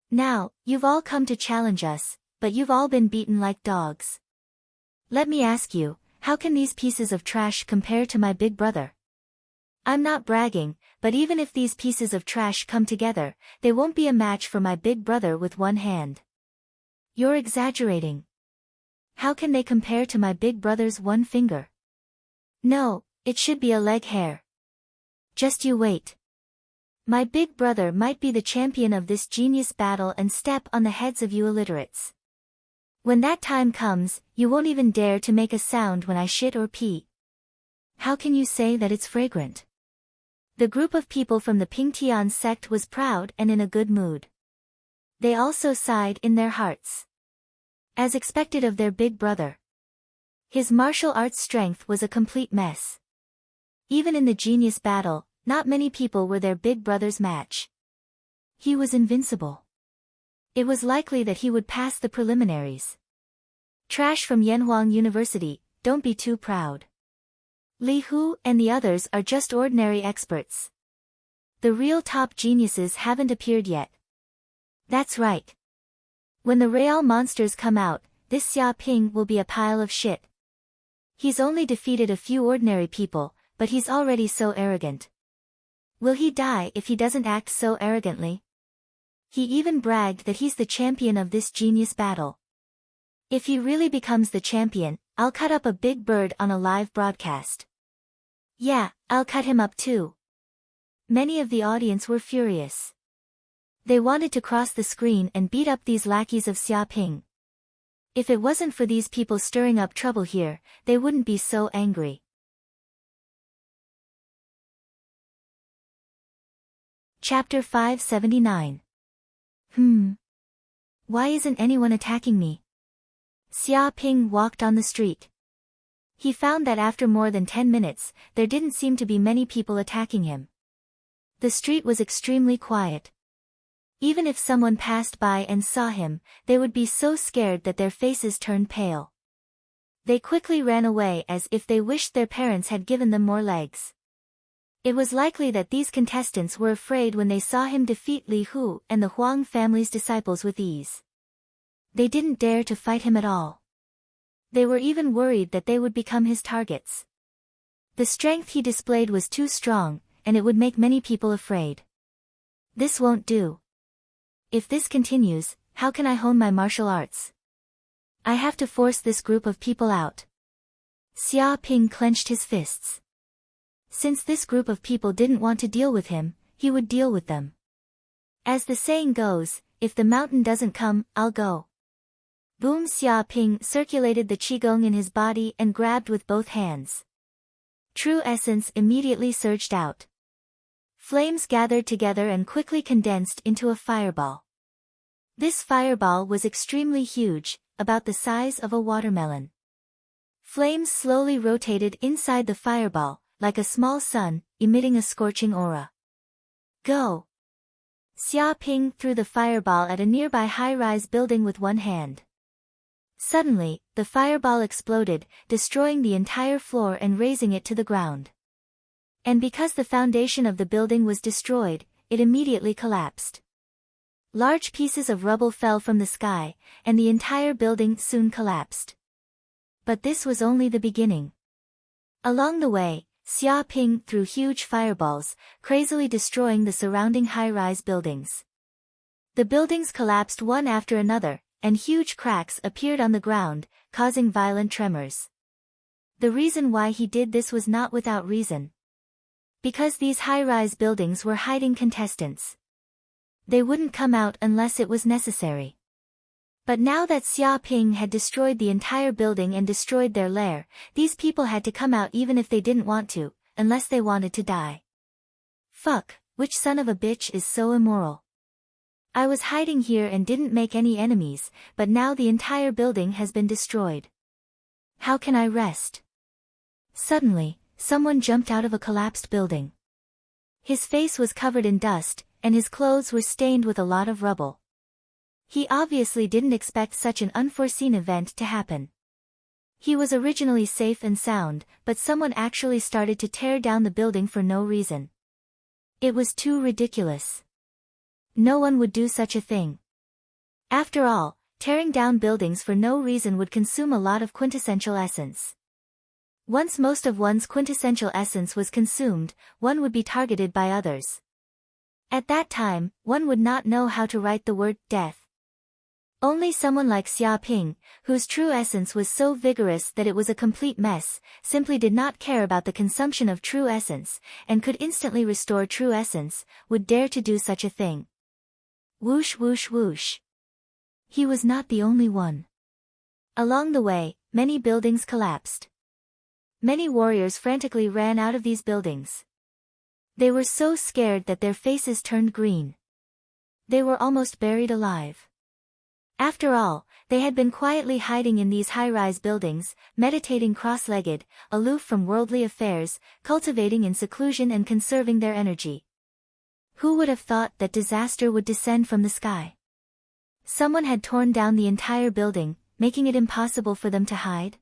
[SPEAKER 1] Now, you've all come to challenge us, but you've all been beaten like dogs. Let me ask you, how can these pieces of trash compare to my big brother? I'm not bragging, but even if these pieces of trash come together, they won't be a match for my big brother with one hand. You're exaggerating. How can they compare to my big brother's one finger? No, it should be a leg hair. Just you wait. My big brother might be the champion of this genius battle and step on the heads of you illiterates. When that time comes, you won't even dare to make a sound when I shit or pee. How can you say that it's fragrant? The group of people from the Pingtian sect was proud and in a good mood. They also sighed in their hearts. As expected of their big brother. His martial arts strength was a complete mess. Even in the genius battle, not many people were their big brother's match. He was invincible. It was likely that he would pass the preliminaries. Trash from Yanhuang University, don't be too proud. Li Hu and the others are just ordinary experts. The real top geniuses haven't appeared yet. That's right. When the real monsters come out, this Xia Ping will be a pile of shit. He's only defeated a few ordinary people, but he's already so arrogant. Will he die if he doesn't act so arrogantly? He even bragged that he's the champion of this genius battle. If he really becomes the champion, I'll cut up a big bird on a live broadcast. Yeah, I'll cut him up too. Many of the audience were furious. They wanted to cross the screen and beat up these lackeys of Xia Ping. If it wasn't for these people stirring up trouble here, they wouldn't be so angry. Chapter 579. Why isn't anyone attacking me? Xia Ping walked on the street. He found that after more than 10 minutes, there didn't seem to be many people attacking him. The street was extremely quiet. Even if someone passed by and saw him, they would be so scared that their faces turned pale. They quickly ran away as if they wished their parents had given them more legs. It was likely that these contestants were afraid when they saw him defeat Li Hu and the Huang family's disciples with ease. They didn't dare to fight him at all. They were even worried that they would become his targets. The strength he displayed was too strong, and it would make many people afraid. This won't do. If this continues, how can I hone my martial arts? I have to force this group of people out. Xia Ping clenched his fists. Since this group of people didn't want to deal with him, he would deal with them. As the saying goes, if the mountain doesn't come, I'll go. Boom! Xia Ping circulated the qigong in his body and grabbed with both hands. True essence immediately surged out. Flames gathered together and quickly condensed into a fireball. This fireball was extremely huge, about the size of a watermelon. Flames slowly rotated inside the fireball, like a small sun, emitting a scorching aura. Go! Xia Ping threw the fireball at a nearby high-rise building with one hand. Suddenly, the fireball exploded, destroying the entire floor and razing it to the ground. And because the foundation of the building was destroyed, it immediately collapsed. Large pieces of rubble fell from the sky, and the entire building soon collapsed. But this was only the beginning. Along the way, Xia Ping threw huge fireballs, crazily destroying the surrounding high-rise buildings. The buildings collapsed one after another, and huge cracks appeared on the ground, causing violent tremors. The reason why he did this was not without reason. Because these high-rise buildings were hiding contestants. They wouldn't come out unless it was necessary. But now that Xia Ping had destroyed the entire building and destroyed their lair, these people had to come out even if they didn't want to, unless they wanted to die. Fuck, which son of a bitch is so immoral? I was hiding here and didn't make any enemies, but now the entire building has been destroyed. How can I rest? Suddenly, someone jumped out of a collapsed building. His face was covered in dust, and his clothes were stained with a lot of rubble. He obviously didn't expect such an unforeseen event to happen. He was originally safe and sound, but someone actually started to tear down the building for no reason. It was too ridiculous. No one would do such a thing. After all, tearing down buildings for no reason would consume a lot of quintessential essence. Once most of one's quintessential essence was consumed, one would be targeted by others. At that time, one would not know how to write the word death. Only someone like Xia Ping, whose true essence was so vigorous that it was a complete mess, simply did not care about the consumption of true essence, and could instantly restore true essence, would dare to do such a thing. Whoosh whoosh whoosh. He was not the only one. Along the way, many buildings collapsed. Many warriors frantically ran out of these buildings. They were so scared that their faces turned green. They were almost buried alive. After all, they had been quietly hiding in these high-rise buildings, meditating cross-legged, aloof from worldly affairs, cultivating in seclusion and conserving their energy. Who would have thought that disaster would descend from the sky? Someone had torn down the entire building, making it impossible for them to hide.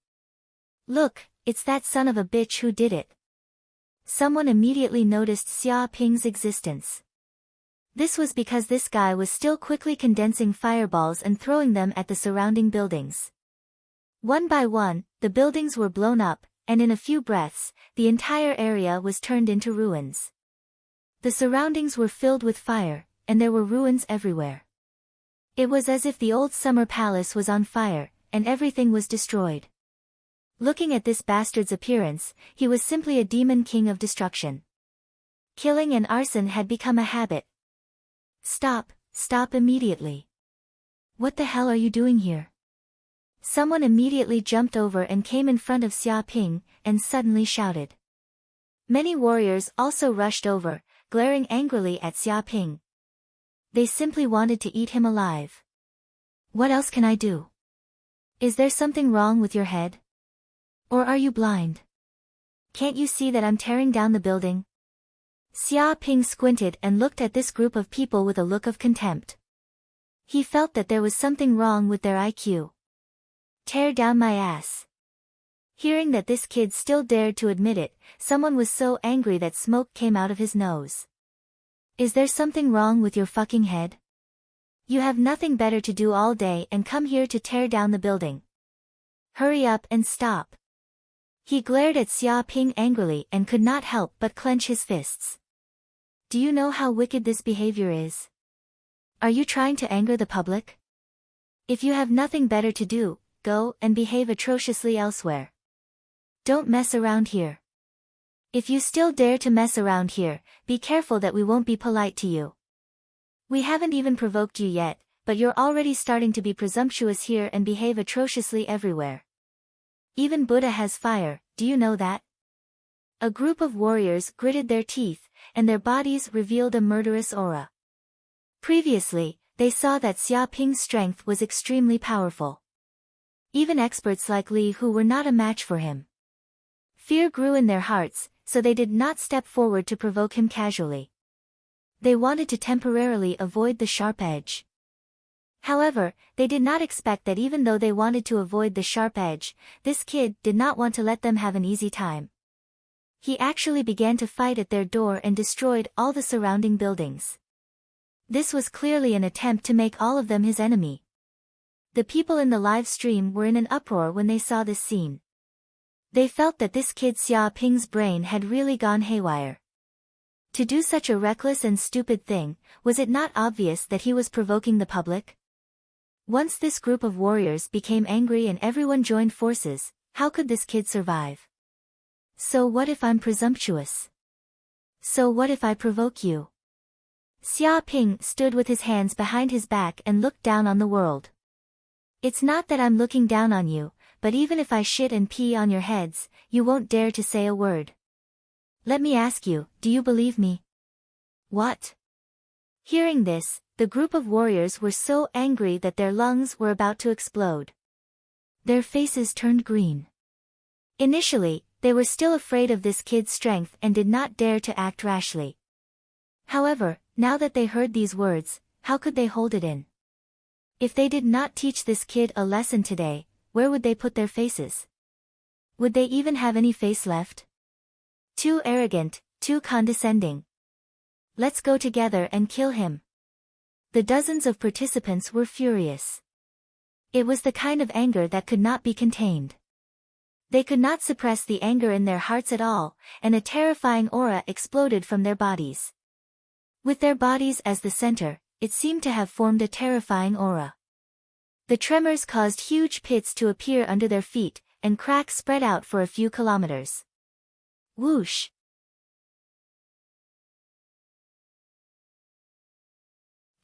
[SPEAKER 1] Look, it's that son of a bitch who did it. Someone immediately noticed Xia Ping's existence. This was because this guy was still quickly condensing fireballs and throwing them at the surrounding buildings. One by one, the buildings were blown up, and in a few breaths, the entire area was turned into ruins. The surroundings were filled with fire, and there were ruins everywhere. It was as if the old summer palace was on fire, and everything was destroyed. Looking at this bastard's appearance, he was simply a demon king of destruction. Killing and arson had become a habit. Stop immediately. What the hell are you doing here? Someone immediately jumped over and came in front of Xia Ping, and suddenly shouted. Many warriors also rushed over, glaring angrily at Xia Ping. They simply wanted to eat him alive. What else can I do? Is there something wrong with your head? Or are you blind? Can't you see that I'm tearing down the building? Xia Ping squinted and looked at this group of people with a look of contempt. He felt that there was something wrong with their IQ. Tear down my ass. Hearing that this kid still dared to admit it, someone was so angry that smoke came out of his nose. Is there something wrong with your fucking head? You have nothing better to do all day and come here to tear down the building. Hurry up and stop. He glared at Xia Ping angrily and could not help but clench his fists. Do you know how wicked this behavior is? Are you trying to anger the public? If you have nothing better to do, go and behave atrociously elsewhere. Don't mess around here. If you still dare to mess around here, be careful that we won't be polite to you. We haven't even provoked you yet, but you're already starting to be presumptuous here and behave atrociously everywhere. Even Buddha has fire, do you know that? A group of warriors gritted their teeth, and their bodies revealed a murderous aura. Previously, they saw that Xia Ping's strength was extremely powerful. Even experts like Li Hu were not a match for him. Fear grew in their hearts, so they did not step forward to provoke him casually. They wanted to temporarily avoid the sharp edge. However, they did not expect that even though they wanted to avoid the sharp edge, this kid did not want to let them have an easy time. He actually began to fight at their door and destroyed all the surrounding buildings. This was clearly an attempt to make all of them his enemy. The people in the live stream were in an uproar when they saw this scene. They felt that this kid Xia Ping's brain had really gone haywire. To do such a reckless and stupid thing, was it not obvious that he was provoking the public? Once this group of warriors became angry and everyone joined forces, how could this kid survive? So what if I'm presumptuous? So what if I provoke you? Xia Ping stood with his hands behind his back and looked down on the world. It's not that I'm looking down on you, but even if I shit and pee on your heads, you won't dare to say a word. Let me ask you, do you believe me? What? Hearing this, the group of warriors were so angry that their lungs were about to explode. Their faces turned green. Initially, they were still afraid of this kid's strength and did not dare to act rashly. However, now that they heard these words, how could they hold it in? If they did not teach this kid a lesson today, where would they put their faces? Would they even have any face left? Too arrogant, too condescending. Let's go together and kill him. The dozens of participants were furious. It was the kind of anger that could not be contained. They could not suppress the anger in their hearts at all, and a terrifying aura exploded from their bodies. With their bodies as the center, it seemed to have formed a terrifying aura. The tremors caused huge pits to appear under their feet, and cracks spread out for a few kilometers. Whoosh!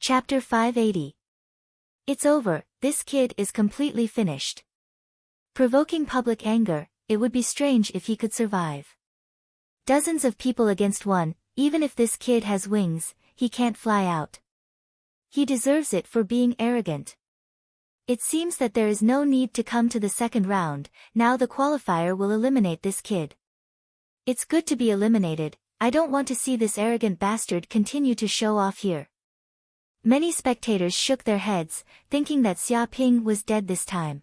[SPEAKER 1] Chapter 580. It's over, this kid is completely finished. Provoking public anger, it would be strange if he could survive. Dozens of people against one, even if this kid has wings, he can't fly out. He deserves it for being arrogant. It seems that there is no need to come to the second round, now the qualifier will eliminate this kid. It's good to be eliminated, I don't want to see this arrogant bastard continue to show off here. Many spectators shook their heads, thinking that Xia Ping was dead this time.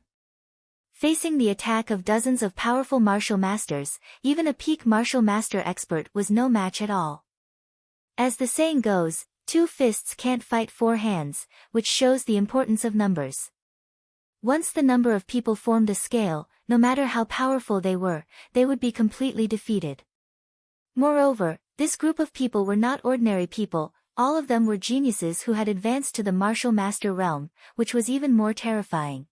[SPEAKER 1] Facing the attack of dozens of powerful martial masters, even a peak martial master expert was no match at all. As the saying goes, 2 fists can't fight 4 hands, which shows the importance of numbers. Once the number of people formed a scale, no matter how powerful they would be completely defeated. Moreover, this group of people were not ordinary people, all of them were geniuses who had advanced to the martial master realm, which was even more terrifying.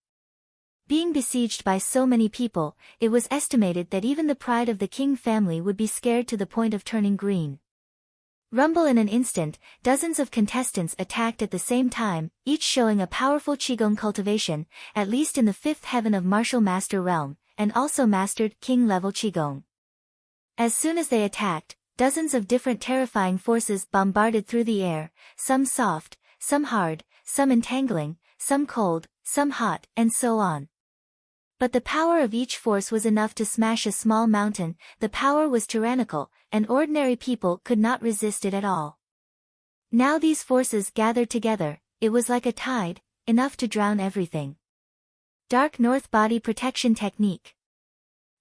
[SPEAKER 1] Being besieged by so many people, it was estimated that even the pride of the King family would be scared to the point of turning green. Rumble in an instant, dozens of contestants attacked at the same time, each showing a powerful Qigong cultivation, at least in the 5th heaven of martial master realm, and also mastered King-level Qigong. As soon as they attacked, dozens of different terrifying forces bombarded through the air, some soft, some hard, some entangling, some cold, some hot, and so on. But the power of each force was enough to smash a small mountain, the power was tyrannical, and ordinary people could not resist it at all. Now these forces gathered together, it was like a tide, enough to drown everything. Dark North Body Protection Technique.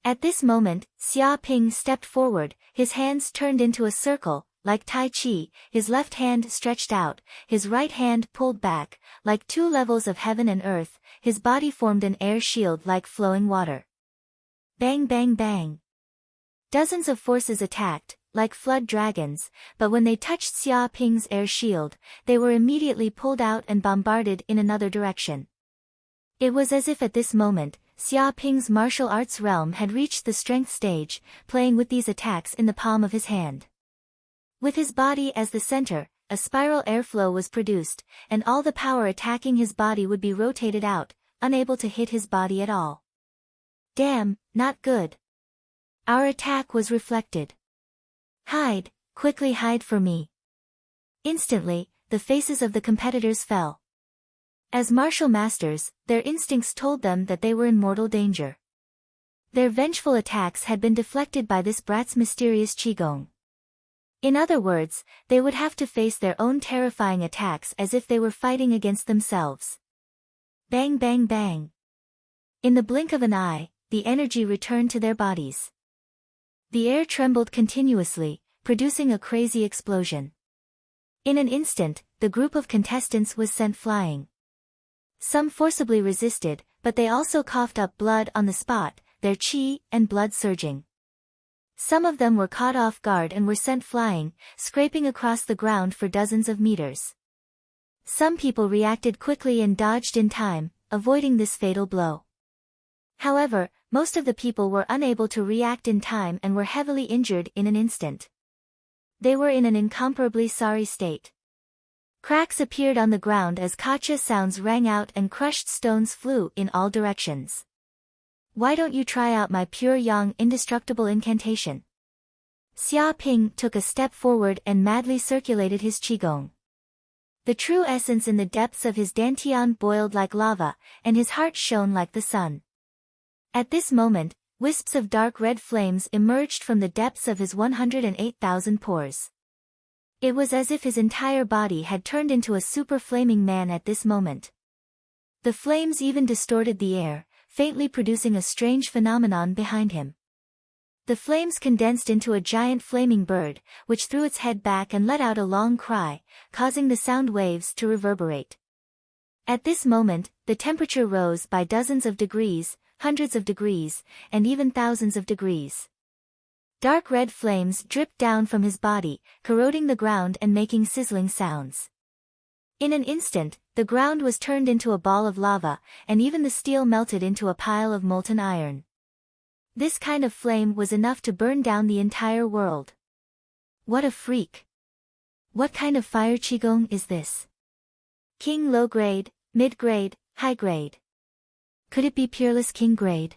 [SPEAKER 1] At this moment, Xia Ping stepped forward, his hands turned into a circle, like Tai Chi, his left hand stretched out, his right hand pulled back, like 2 levels of heaven and earth, his body formed an air shield like flowing water. Bang bang bang. Dozens of forces attacked, like flood dragons, but when they touched Xia Ping's air shield, they were immediately pulled out and bombarded in another direction. It was as if at this moment, Xia Ping's martial arts realm had reached the strength stage, playing with these attacks in the palm of his hand. With his body as the center, a spiral airflow was produced, and all the power attacking his body would be rotated out, unable to hit his body at all. Damn, not good. Our attack was reflected. Hide, quickly hide for me. Instantly, the faces of the competitors fell. As martial masters, their instincts told them that they were in mortal danger. Their vengeful attacks had been deflected by this brat's mysterious Qigong. In other words, they would have to face their own terrifying attacks as if they were fighting against themselves. Bang bang bang. In the blink of an eye, the energy returned to their bodies. The air trembled continuously, producing a crazy explosion. In an instant, the group of contestants was sent flying. Some forcibly resisted, but they also coughed up blood on the spot, their qi and blood surging. Some of them were caught off guard and were sent flying, scraping across the ground for dozens of meters. Some people reacted quickly and dodged in time, avoiding this fatal blow. However, most of the people were unable to react in time and were heavily injured in an instant. They were in an incomparably sorry state. Cracks appeared on the ground as gotcha sounds rang out and crushed stones flew in all directions. Why don't you try out my pure yang indestructible incantation? Xia Ping took a step forward and madly circulated his qigong. The true essence in the depths of his dantian boiled like lava, and his heart shone like the sun. At this moment, wisps of dark red flames emerged from the depths of his 108,000 pores. It was as if his entire body had turned into a super flaming man at this moment. The flames even distorted the air, faintly producing a strange phenomenon behind him. The flames condensed into a giant flaming bird, which threw its head back and let out a long cry, causing the sound waves to reverberate. At this moment, the temperature rose by dozens of degrees, hundreds of degrees, and even thousands of degrees. Dark red flames dripped down from his body, corroding the ground and making sizzling sounds. In an instant, the ground was turned into a ball of lava, and even the steel melted into a pile of molten iron. This kind of flame was enough to burn down the entire world. What a freak! What kind of fire qigong is this? King low grade, mid grade, high grade. Could it be peerless king grade?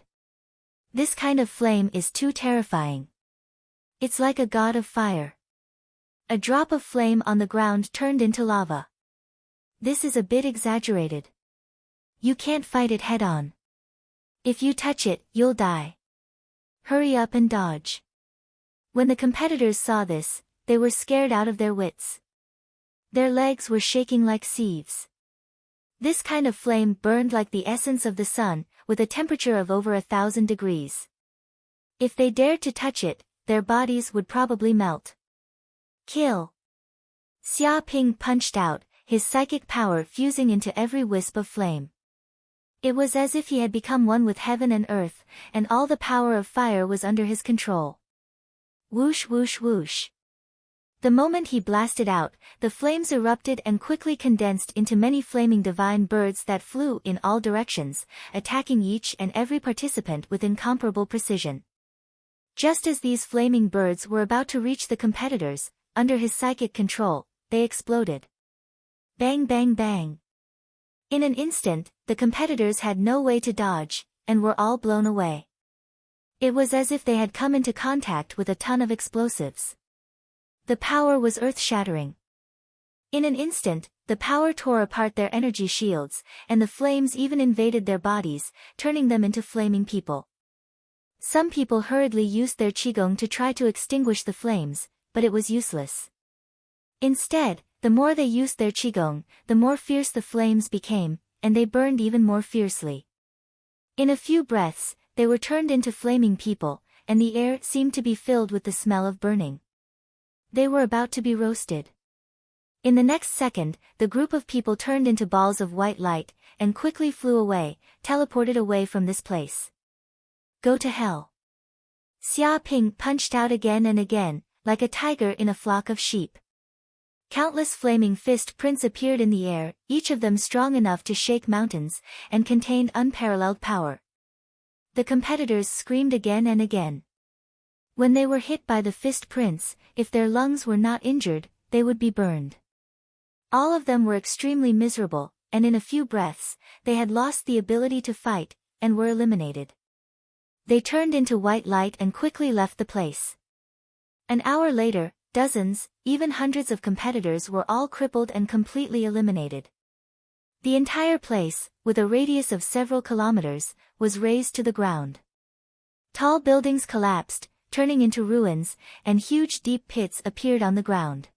[SPEAKER 1] This kind of flame is too terrifying. It's like a god of fire. A drop of flame on the ground turned into lava. This is a bit exaggerated. You can't fight it head-on. If you touch it, you'll die. Hurry up and dodge. When the competitors saw this, they were scared out of their wits. Their legs were shaking like sieves. This kind of flame burned like the essence of the sun, with a temperature of over 1,000 degrees. If they dared to touch it, their bodies would probably melt. Kill! Xia Ping punched out, his psychic power fusing into every wisp of flame. It was as if he had become one with heaven and earth, and all the power of fire was under his control. Whoosh whoosh whoosh. The moment he blasted out, the flames erupted and quickly condensed into many flaming divine birds that flew in all directions, attacking each and every participant with incomparable precision. Just as these flaming birds were about to reach the competitors, under his psychic control, they exploded. Bang bang bang. In an instant, the competitors had no way to dodge, and were all blown away. It was as if they had come into contact with a ton of explosives. The power was earth-shattering. In an instant, the power tore apart their energy shields, and the flames even invaded their bodies, turning them into flaming people. Some people hurriedly used their qigong to try to extinguish the flames, but it was useless. Instead, the more they used their qigong, the more fierce the flames became, and they burned even more fiercely. In a few breaths, they were turned into flaming people, and the air seemed to be filled with the smell of burning. They were about to be roasted. In the next second, the group of people turned into balls of white light, and quickly flew away, teleported away from this place. Go to hell. Xia Ping punched out again and again, like a tiger in a flock of sheep. Countless flaming fist prints appeared in the air, each of them strong enough to shake mountains, and contained unparalleled power. The competitors screamed again and again. When they were hit by the fist prints, if their lungs were not injured, they would be burned. All of them were extremely miserable, and in a few breaths, they had lost the ability to fight, and were eliminated. They turned into white light and quickly left the place. An hour later, dozens, even hundreds of competitors were all crippled and completely eliminated. The entire place, with a radius of several kilometers, was razed to the ground. Tall buildings collapsed, turning into ruins, and huge deep pits appeared on the ground.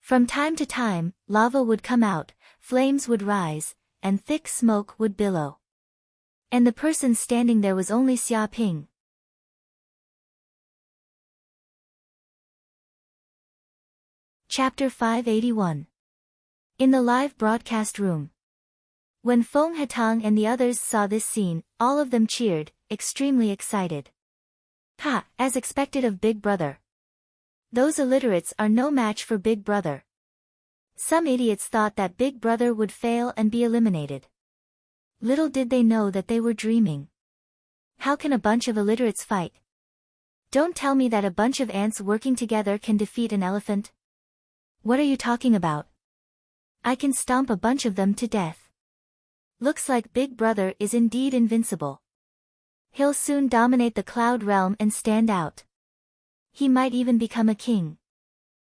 [SPEAKER 1] From time to time, lava would come out, flames would rise, and thick smoke would billow. And the person standing there was only Xia Ping. Chapter 581. In the live broadcast room. When Feng Hetang and the others saw this scene, all of them cheered, extremely excited. Ha, as expected of Big Brother. Those illiterates are no match for Big Brother. Some idiots thought that Big Brother would fail and be eliminated. Little did they know that they were dreaming. How can a bunch of illiterates fight? Don't tell me that a bunch of ants working together can defeat an elephant. What are you talking about? I can stomp a bunch of them to death. Looks like Big Brother is indeed invincible. He'll soon dominate the cloud realm and stand out. He might even become a king.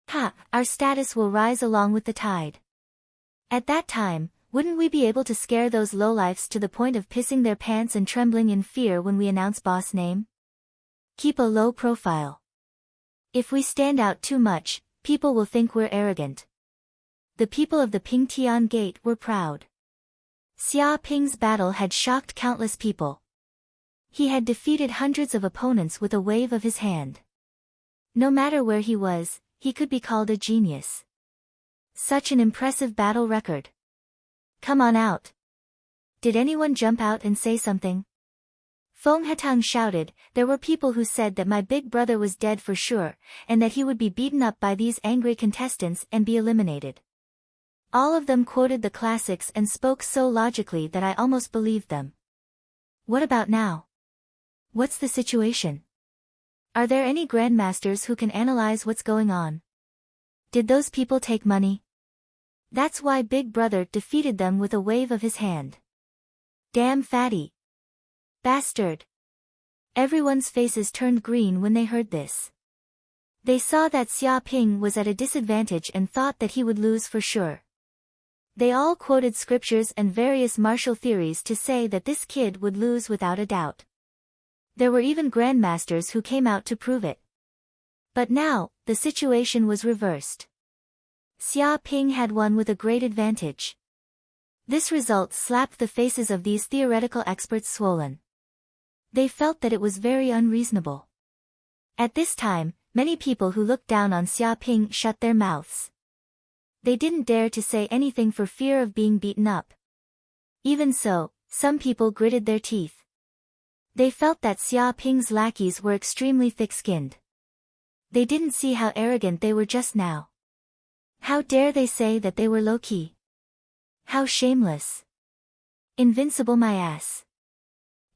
[SPEAKER 1] Ha, our status will rise along with the tide. At that time, wouldn't we be able to scare those lowlifes to the point of pissing their pants and trembling in fear when we announce boss name? Keep a low profile. If we stand out too much, people will think we're arrogant. The people of the Pingtian Gate were proud. Xia Ping's battle had shocked countless people. He had defeated hundreds of opponents with a wave of his hand. No matter where he was, he could be called a genius. Such an impressive battle record. Come on out. Did anyone jump out and say something? Feng Hetang shouted. There were people who said that my big brother was dead for sure, and that he would be beaten up by these angry contestants and be eliminated. All of them quoted the classics and spoke so logically that I almost believed them. What about now? What's the situation? Are there any grandmasters who can analyze what's going on? Did those people take money? That's why Big Brother defeated them with a wave of his hand. Damn fatty. Bastard. Everyone's faces turned green when they heard this. They saw that Xia Ping was at a disadvantage and thought that he would lose for sure. They all quoted scriptures and various martial theories to say that this kid would lose without a doubt. There were even grandmasters who came out to prove it. But now, the situation was reversed. Xia Ping had won with a great advantage. This result slapped the faces of these theoretical experts swollen. They felt that it was very unreasonable. At this time, many people who looked down on Xia Ping shut their mouths. They didn't dare to say anything for fear of being beaten up. Even so, some people gritted their teeth. They felt that Xia Ping's lackeys were extremely thick-skinned. They didn't see how arrogant they were just now. How dare they say that they were low-key? How shameless. Invincible my ass.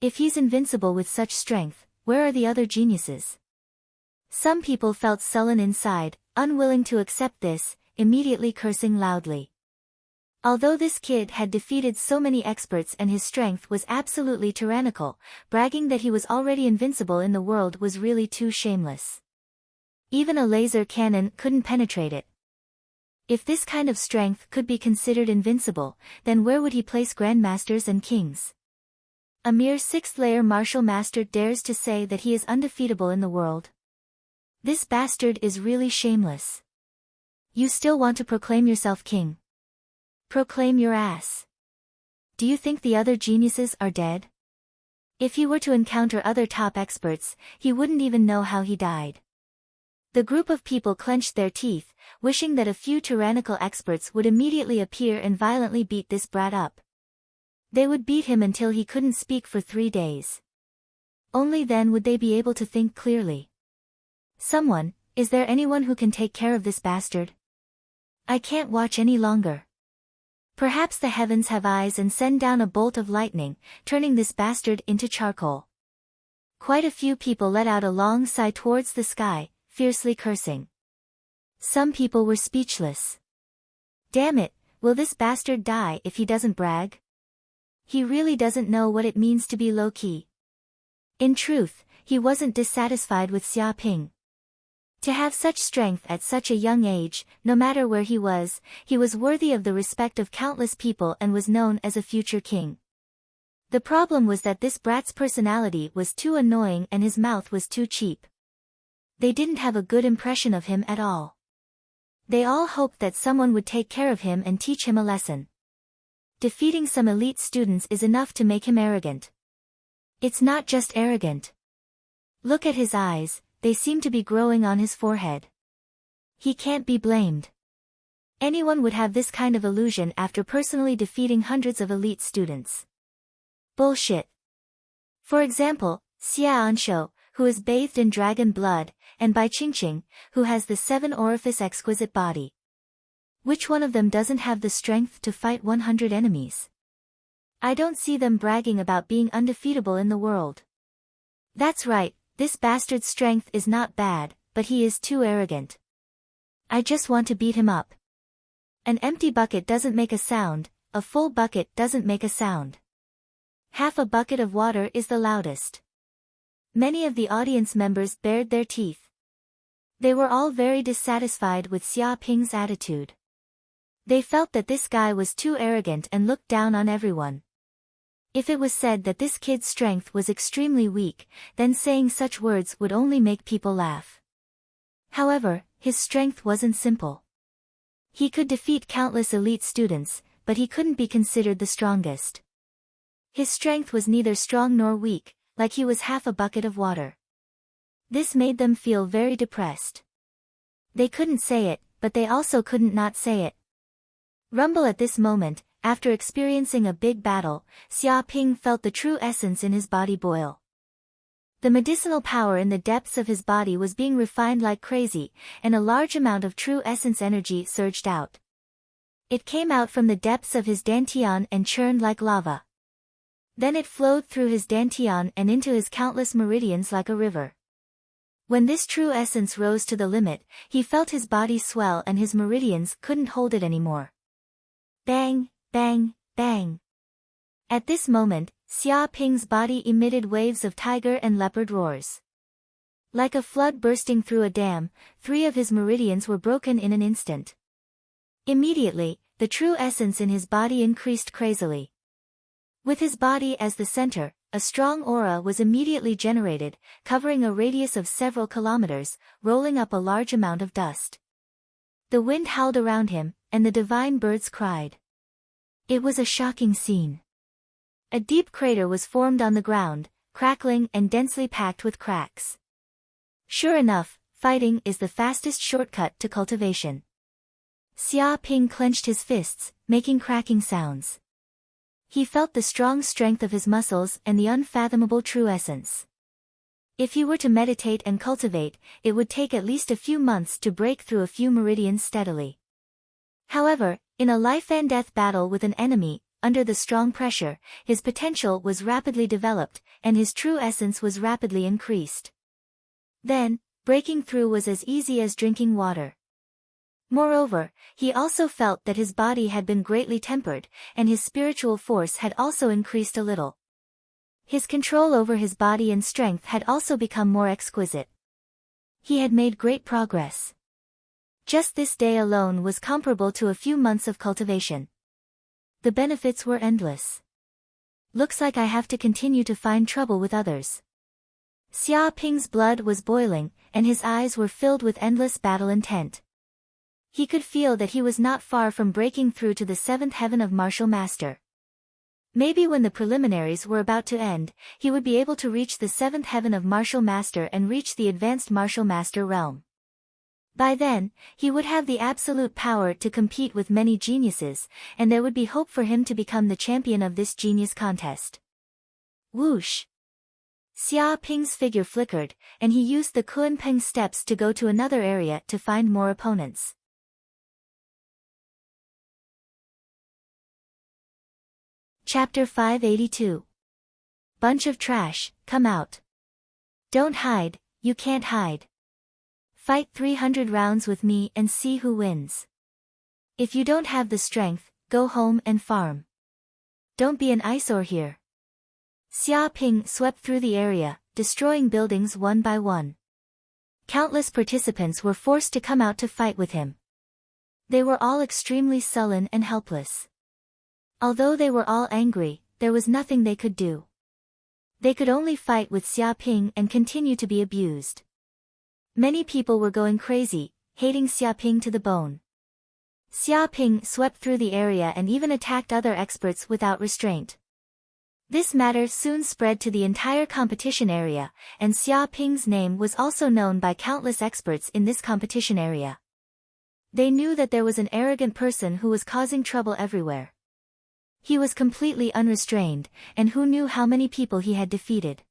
[SPEAKER 1] If he's invincible with such strength, where are the other geniuses? Some people felt sullen inside, unwilling to accept this, immediately cursing loudly. Although this kid had defeated so many experts and his strength was absolutely tyrannical, bragging that he was already invincible in the world was really too shameless. Even a laser cannon couldn't penetrate it. If this kind of strength could be considered invincible, then where would he place grandmasters and kings? A mere 6th-layer martial master dares to say that he is undefeatable in the world. This bastard is really shameless. You still want to proclaim yourself king? Proclaim your ass. Do you think the other geniuses are dead? If he were to encounter other top experts, he wouldn't even know how he died. The group of people clenched their teeth, wishing that a few tyrannical experts would immediately appear and violently beat this brat up. They would beat him until he couldn't speak for 3 days. Only then would they be able to think clearly. Someone, is there anyone who can take care of this bastard? I can't watch any longer. Perhaps the heavens have eyes and send down a bolt of lightning, turning this bastard into charcoal. Quite a few people let out a long sigh towards the sky, fiercely cursing. Some people were speechless. Damn it, will this bastard die if he doesn't brag? He really doesn't know what it means to be low-key. In truth, he wasn't dissatisfied with Xia Ping. To have such strength at such a young age, no matter where he was worthy of the respect of countless people and was known as a future king. The problem was that this brat's personality was too annoying and his mouth was too cheap. They didn't have a good impression of him at all. They all hoped that someone would take care of him and teach him a lesson. Defeating some elite students is enough to make him arrogant. It's not just arrogant. Look at his eyes, they seem to be growing on his forehead. He can't be blamed. Anyone would have this kind of illusion after personally defeating hundreds of elite students. Bullshit. For example, Xia Ansho, who is bathed in dragon blood, and Bai Qingqing, who has the 7-orifice exquisite body. Which one of them doesn't have the strength to fight 100 enemies? I don't see them bragging about being undefeatable in the world. That's right, this bastard's strength is not bad, but he is too arrogant. I just want to beat him up. An empty bucket doesn't make a sound, a full bucket doesn't make a sound. Half a bucket of water is the loudest. Many of the audience members bared their teeth. They were all very dissatisfied with Xia Ping's attitude. They felt that this guy was too arrogant and looked down on everyone. If it was said that this kid's strength was extremely weak, then saying such words would only make people laugh. However, his strength wasn't simple. He could defeat countless elite students, but he couldn't be considered the strongest. His strength was neither strong nor weak, like he was half a bucket of water. This made them feel very depressed. They couldn't say it, but they also couldn't not say it. Rumble at this moment, after experiencing a big battle, Xia Ping felt the true essence in his body boil. The medicinal power in the depths of his body was being refined like crazy, and a large amount of true essence energy surged out. It came out from the depths of his dantian and churned like lava. Then it flowed through his dantian and into his countless meridians like a river. When this true essence rose to the limit, he felt his body swell and his meridians couldn't hold it anymore. Bang, bang, bang. At this moment, Xia Ping's body emitted waves of tiger and leopard roars. Like a flood bursting through a dam, 3 of his meridians were broken in an instant. Immediately, the true essence in his body increased crazily. With his body as the center, a strong aura was immediately generated, covering a radius of several kilometers, rolling up a large amount of dust. The wind howled around him, and the divine birds cried. It was a shocking scene. A deep crater was formed on the ground, crackling and densely packed with cracks. Sure enough, fighting is the fastest shortcut to cultivation. Xia Ping clenched his fists, making cracking sounds. He felt the strong strength of his muscles and the unfathomable true essence. If he were to meditate and cultivate, it would take at least a few months to break through a few meridians steadily. However, in a life-and-death battle with an enemy, under the strong pressure, his potential was rapidly developed, and his true essence was rapidly increased. Then, breaking through was as easy as drinking water. Moreover, he also felt that his body had been greatly tempered, and his spiritual force had also increased a little. His control over his body and strength had also become more exquisite. He had made great progress. Just this day alone was comparable to a few months of cultivation. The benefits were endless. Looks like I have to continue to find trouble with others. Xia Ping's blood was boiling, and his eyes were filled with endless battle intent. He could feel that he was not far from breaking through to the 7th heaven of Martial Master. Maybe when the preliminaries were about to end, he would be able to reach the 7th heaven of Martial Master and reach the advanced Martial Master realm. By then, he would have the absolute power to compete with many geniuses, and there would be hope for him to become the champion of this genius contest. Whoosh! Xia Ping's figure flickered, and he used the Kunpeng steps to go to another area to find more opponents. Chapter 582. Bunch of trash, come out. Don't hide, you can't hide. Fight 300 rounds with me and see who wins. If you don't have the strength, go home and farm. Don't be an eyesore here. Xia Ping swept through the area, destroying buildings one by one. Countless participants were forced to come out to fight with him. They were all extremely sullen and helpless. Although they were all angry, there was nothing they could do. They could only fight with Xia Ping and continue to be abused. Many people were going crazy, hating Xia Ping to the bone. Xia Ping swept through the area and even attacked other experts without restraint. This matter soon spread to the entire competition area, and Xia Ping's name was also known by countless experts in this competition area. They knew that there was an arrogant person who was causing trouble everywhere. He was completely unrestrained, and who knew how many people he had defeated.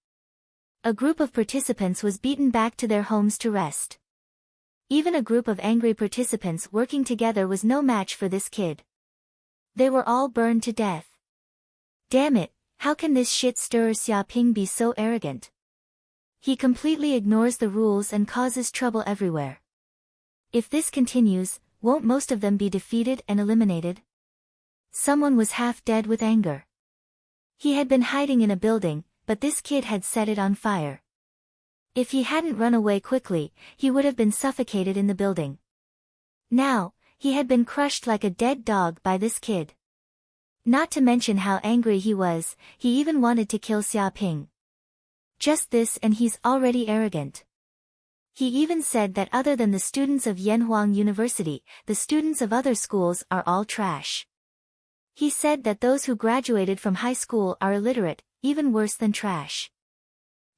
[SPEAKER 1] A group of participants was beaten back to their homes to rest. Even a group of angry participants working together was no match for this kid. They were all burned to death. Damn it, how can this shit-stirrer Xia Ping be so arrogant? He completely ignores the rules and causes trouble everywhere. If this continues, won't most of them be defeated and eliminated? Someone was half dead with anger. He had been hiding in a building, but this kid had set it on fire. If he hadn't run away quickly, he would have been suffocated in the building. Now, he had been crushed like a dead dog by this kid. Not to mention how angry he was, he even wanted to kill Xiaoping. Just this and he's already arrogant. He even said that other than the students of Yanhuang University, the students of other schools are all trash. He said that those who graduated from high school are illiterate, even worse than trash.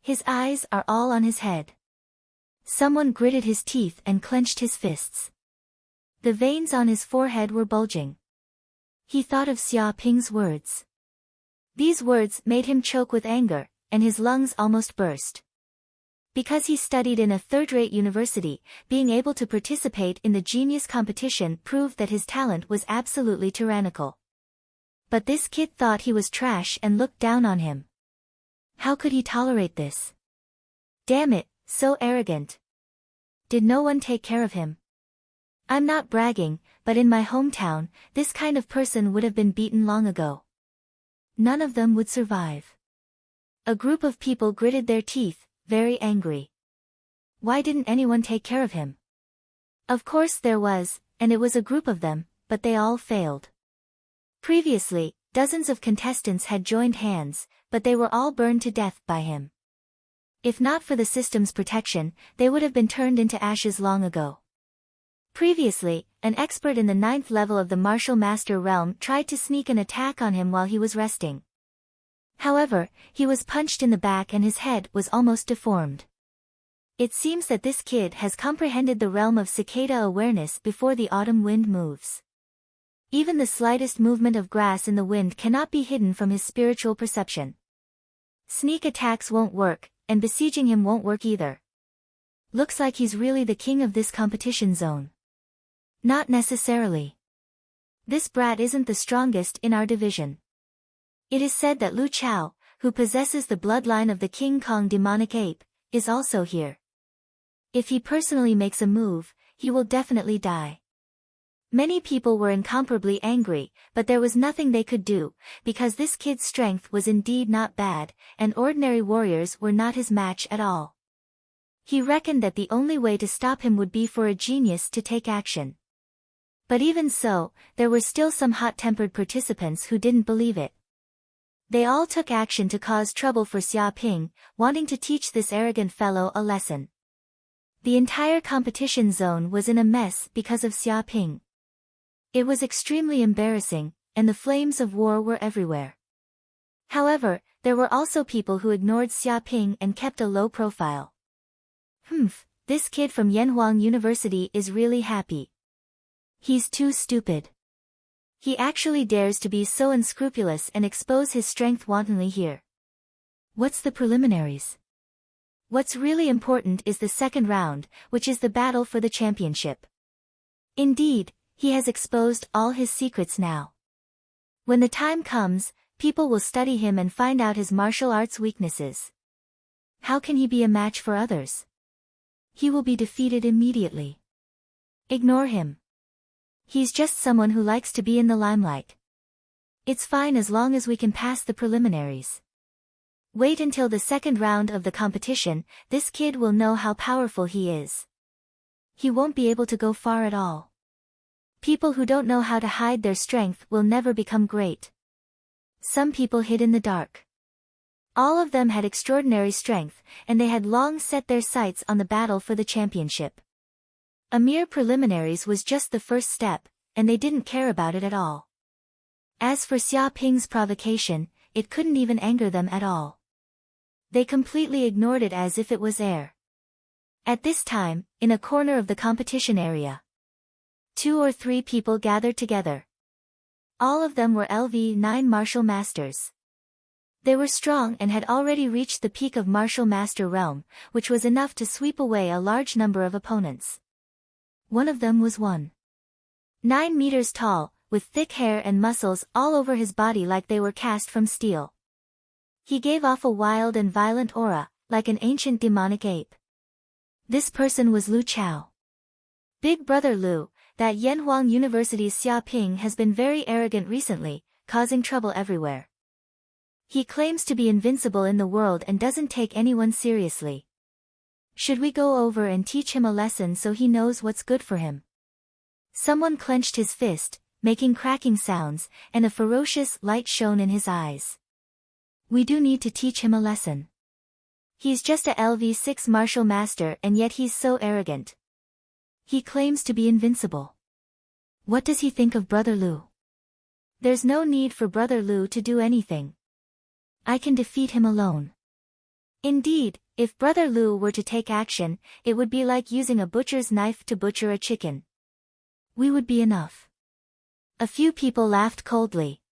[SPEAKER 1] His eyes are all on his head. Someone gritted his teeth and clenched his fists. The veins on his forehead were bulging. He thought of Xiaoping's words. These words made him choke with anger, and his lungs almost burst. Because he studied in a third-rate university, being able to participate in the genius competition proved that his talent was absolutely tyrannical. But this kid thought he was trash and looked down on him. How could he tolerate this? Damn it, so arrogant. Did no one take care of him? I'm not bragging, but in my hometown, this kind of person would have been beaten long ago. None of them would survive. A group of people gritted their teeth, very angry. Why didn't anyone take care of him? Of course there was, and it was a group of them, but they all failed. Previously, dozens of contestants had joined hands, but they were all burned to death by him. If not for the system's protection, they would have been turned into ashes long ago. Previously, an expert in the 9th level of the martial master realm tried to sneak an attack on him while he was resting. However, he was punched in the back and his head was almost deformed. It seems that this kid has comprehended the realm of cicada awareness before the autumn wind moves. Even the slightest movement of grass in the wind cannot be hidden from his spiritual perception. Sneak attacks won't work, and besieging him won't work either. Looks like he's really the king of this competition zone. Not necessarily. This brat isn't the strongest in our division. It is said that Lu Chao, who possesses the bloodline of the King Kong demonic ape, is also here. If he personally makes a move, he will definitely die. Many people were incomparably angry, but there was nothing they could do, because this kid's strength was indeed not bad, and ordinary warriors were not his match at all. He reckoned that the only way to stop him would be for a genius to take action. But even so, there were still some hot-tempered participants who didn't believe it. They all took action to cause trouble for Xiaoping, wanting to teach this arrogant fellow a lesson. The entire competition zone was in a mess because of Xiaoping. It was extremely embarrassing, and the flames of war were everywhere. However, there were also people who ignored Xiaoping and kept a low profile. This kid from Yanhuang University is really happy. He's too stupid. He actually dares to be so unscrupulous and expose his strength wantonly here. What's the preliminaries? What's really important is the second round, which is the battle for the championship. Indeed, he has exposed all his secrets now. When the time comes, people will study him and find out his martial arts weaknesses. How can he be a match for others? He will be defeated immediately. Ignore him. He's just someone who likes to be in the limelight. It's fine as long as we can pass the preliminaries. Wait until the second round of the competition, this kid will know how powerful he is. He won't be able to go far at all. People who don't know how to hide their strength will never become great. Some people hid in the dark. All of them had extraordinary strength, and they had long set their sights on the battle for the championship. A mere preliminaries was just the first step, and they didn't care about it at all. As for Xiaoping's provocation, it couldn't even anger them at all. They completely ignored it as if it was air. At this time, in a corner of the competition area, 2 or 3 people gathered together. All of them were LV9 martial masters. They were strong and had already reached the peak of martial master realm, which was enough to sweep away a large number of opponents. One of them was 9 meters tall, with thick hair and muscles all over his body like they were cast from steel. He gave off a wild and violent aura, like an ancient demonic ape. This person was Lu Chao. Big Brother Lu, that Yanhuang University's Xia Ping has been very arrogant recently, causing trouble everywhere. He claims to be invincible in the world and doesn't take anyone seriously. Should we go over and teach him a lesson so he knows what's good for him? Someone clenched his fist, making cracking sounds, and a ferocious light shone in his eyes. We do need to teach him a lesson. He's just a LV6 martial master and yet he's so arrogant. He claims to be invincible. What does he think of Brother Lu? There's no need for Brother Lu to do anything. I can defeat him alone. Indeed, if Brother Lu were to take action, it would be like using a butcher's knife to butcher a chicken. We would be enough. A few people laughed coldly.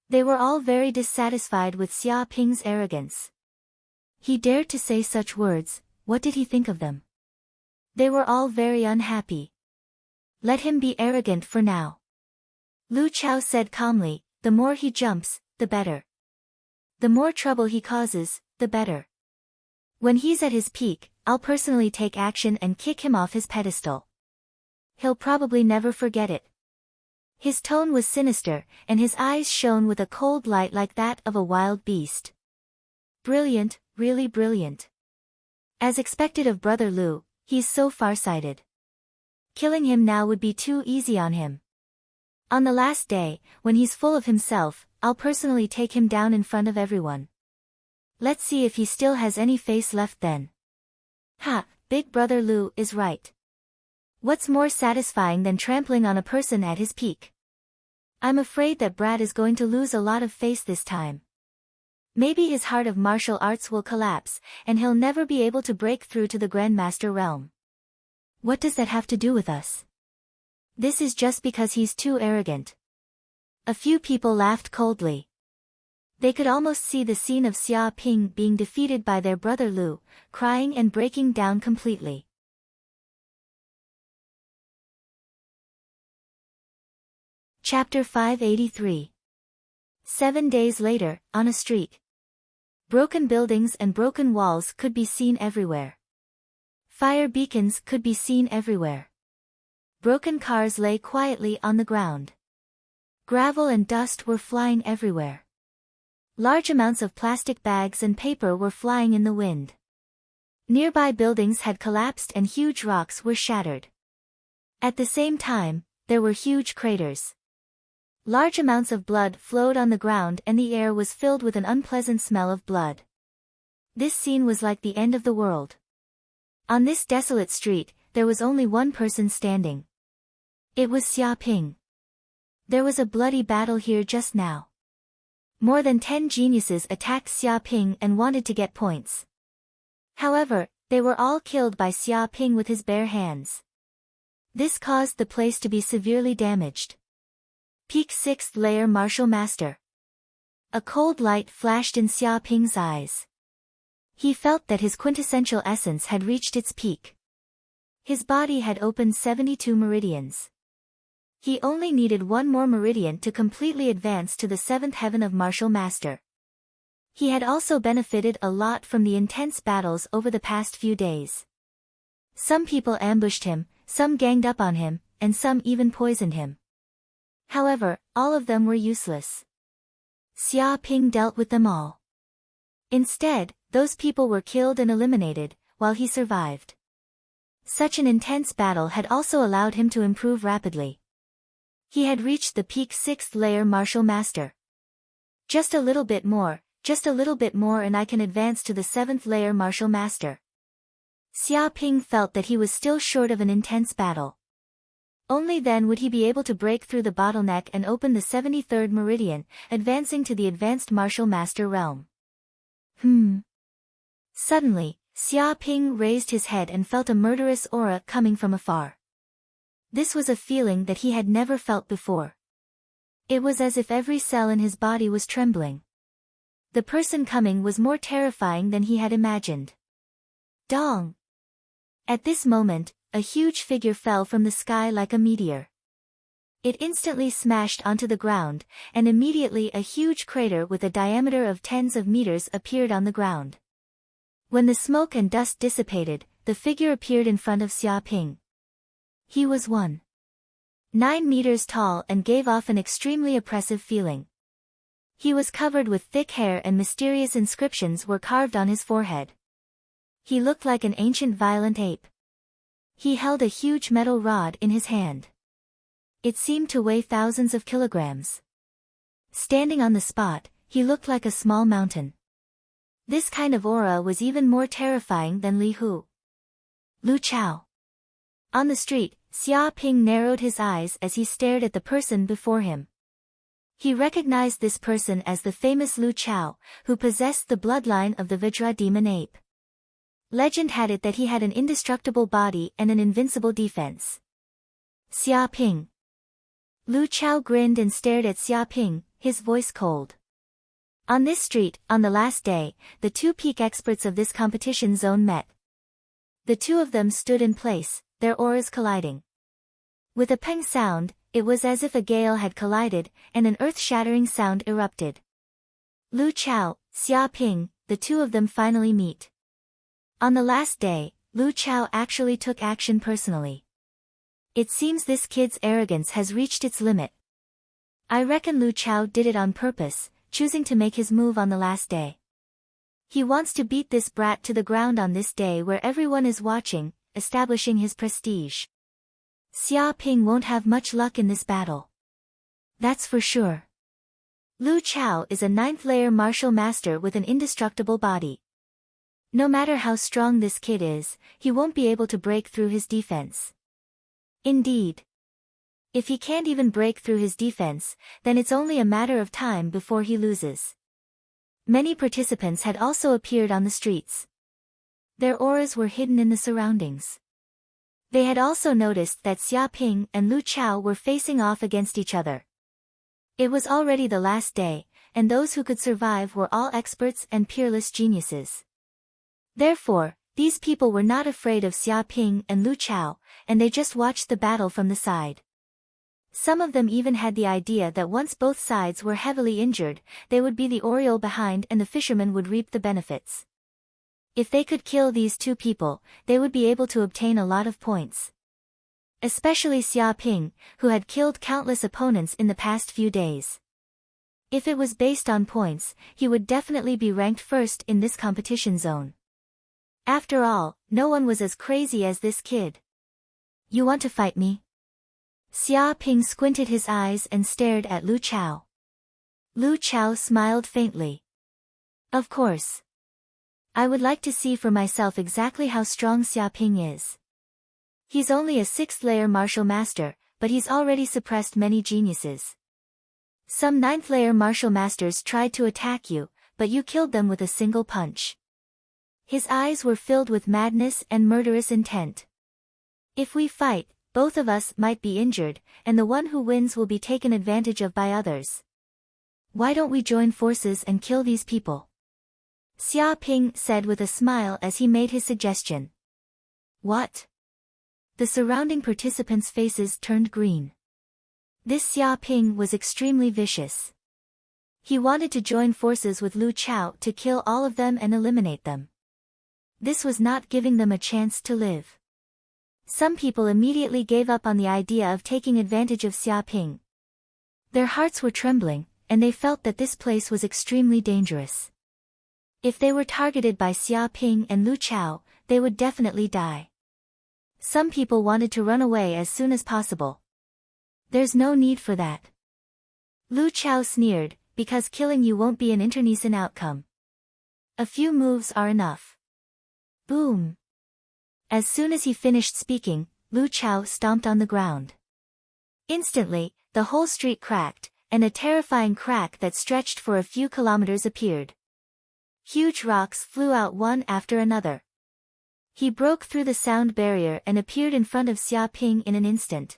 [SPEAKER 1] They were all very dissatisfied with Xia Ping's arrogance. He dared to say such words, what did he think of them? They were all very unhappy. Let him be arrogant for now. Lu Chao said calmly, the more he jumps, the better. The more trouble he causes, the better. When he's at his peak, I'll personally take action and kick him off his pedestal. He'll probably never forget it. His tone was sinister, and his eyes shone with a cold light like that of a wild beast. Brilliant, really brilliant. As expected of Brother Lu, he's so far-sighted. Killing him now would be too easy on him. On the last day, when he's full of himself, I'll personally take him down in front of everyone. Let's see if he still has any face left then. Ha, Big Brother Lu is right. What's more satisfying than trampling on a person at his peak? I'm afraid that Brad is going to lose a lot of face this time. Maybe his heart of martial arts will collapse, and he'll never be able to break through to the Grandmaster realm. What does that have to do with us? This is just because he's too arrogant. A few people laughed coldly. They could almost see the scene of Xia Ping being defeated by their brother Lu, crying and breaking down completely. Chapter 583. 7 days later, on a street. Broken buildings and broken walls could be seen everywhere. Fire beacons could be seen everywhere. Broken cars lay quietly on the ground. Gravel and dust were flying everywhere. Large amounts of plastic bags and paper were flying in the wind. Nearby buildings had collapsed and huge rocks were shattered. At the same time, there were huge craters. Large amounts of blood flowed on the ground and the air was filled with an unpleasant smell of blood. This scene was like the end of the world. On this desolate street, there was only one person standing. It was Xia Ping. There was a bloody battle here just now. More than 10 geniuses attacked Xia Ping and wanted to get points. However, they were all killed by Xia Ping with his bare hands. This caused the place to be severely damaged. Peak 6th Layer Martial Master. A cold light flashed in Xia Ping's eyes. He felt that his quintessential essence had reached its peak. His body had opened 72 meridians. He only needed one more meridian to completely advance to the 7th heaven of Martial Master. He had also benefited a lot from the intense battles over the past few days. Some people ambushed him, some ganged up on him, and some even poisoned him. However, all of them were useless. Xia Ping dealt with them all. Instead, those people were killed and eliminated, while he survived. Such an intense battle had also allowed him to improve rapidly. He had reached the peak 6th layer Martial Master. Just a little bit more and I can advance to the 7th layer Martial Master. Xia Ping felt that he was still short of an intense battle. Only then would he be able to break through the bottleneck and open the 73rd meridian, advancing to the advanced Martial Master realm. Suddenly, Xia Ping raised his head and felt a murderous aura coming from afar. This was a feeling that he had never felt before. It was as if every cell in his body was trembling. The person coming was more terrifying than he had imagined. Dong! At this moment, a huge figure fell from the sky like a meteor. It instantly smashed onto the ground, and immediately a huge crater with a diameter of tens of meters appeared on the ground. When the smoke and dust dissipated, the figure appeared in front of Xia Ping. He was one. 9 meters tall and gave off an extremely oppressive feeling. He was covered with thick hair and mysterious inscriptions were carved on his forehead. He looked like an ancient violent ape. He held a huge metal rod in his hand. It seemed to weigh thousands of kilograms. Standing on the spot, he looked like a small mountain. This kind of aura was even more terrifying than Li Hu. Lu Chao. On the street, Xia Ping narrowed his eyes as he stared at the person before him. He recognized this person as the famous Lu Chao, who possessed the bloodline of the Vajra demon ape. Legend had it that he had an indestructible body and an invincible defense. Xia Ping. Lu Chao grinned and stared at Xia Ping, his voice cold. On this street, on the last day, the two peak experts of this competition zone met. The two of them stood in place, their auras colliding. With a peng sound, it was as if a gale had collided, and an earth-shattering sound erupted. Lu Chao, Xia Ping, the two of them finally meet. On the last day, Lu Chao actually took action personally. It seems this kid's arrogance has reached its limit. I reckon Lu Chao did it on purpose, choosing to make his move on the last day. He wants to beat this brat to the ground on this day where everyone is watching, establishing his prestige. Xia Ping won't have much luck in this battle. That's for sure. Lu Chao is a 9th-layer martial master with an indestructible body. No matter how strong this kid is, he won't be able to break through his defense. Indeed. If he can't even break through his defense, then it's only a matter of time before he loses. Many participants had also appeared on the streets. Their auras were hidden in the surroundings. They had also noticed that Xia Ping and Lu Chao were facing off against each other. It was already the last day, and those who could survive were all experts and peerless geniuses. Therefore, these people were not afraid of Xia Ping and Lu Chao, and they just watched the battle from the side. Some of them even had the idea that once both sides were heavily injured, they would be the oriole behind and the fishermen would reap the benefits. If they could kill these two people, they would be able to obtain a lot of points. Especially Xia Ping, who had killed countless opponents in the past few days. If it was based on points, he would definitely be ranked first in this competition zone. After all, no one was as crazy as this kid. You want to fight me? Xia Ping squinted his eyes and stared at Lu Chao. Lu Chao smiled faintly. Of course. I would like to see for myself exactly how strong Xia Ping is. He's only a 6th-layer martial master, but he's already suppressed many geniuses. Some 9th-layer martial masters tried to attack you, but you killed them with a single punch. His eyes were filled with madness and murderous intent. If we fight, both of us might be injured, and the one who wins will be taken advantage of by others. Why don't we join forces and kill these people? Xia Ping said with a smile as he made his suggestion. What? The surrounding participants' faces turned green. This Xia Ping was extremely vicious. He wanted to join forces with Lu Chao to kill all of them and eliminate them. This was not giving them a chance to live. Some people immediately gave up on the idea of taking advantage of Xia Ping. Their hearts were trembling, and they felt that this place was extremely dangerous. If they were targeted by Xia Ping and Lu Chao, they would definitely die. Some people wanted to run away as soon as possible. There's no need for that. Lu Chao sneered, because killing you won't be an internecine outcome. A few moves are enough. Boom. As soon as he finished speaking, Lu Chao stomped on the ground. Instantly, the whole street cracked, and a terrifying crack that stretched for a few kilometers appeared. Huge rocks flew out one after another. He broke through the sound barrier and appeared in front of Xia Ping in an instant.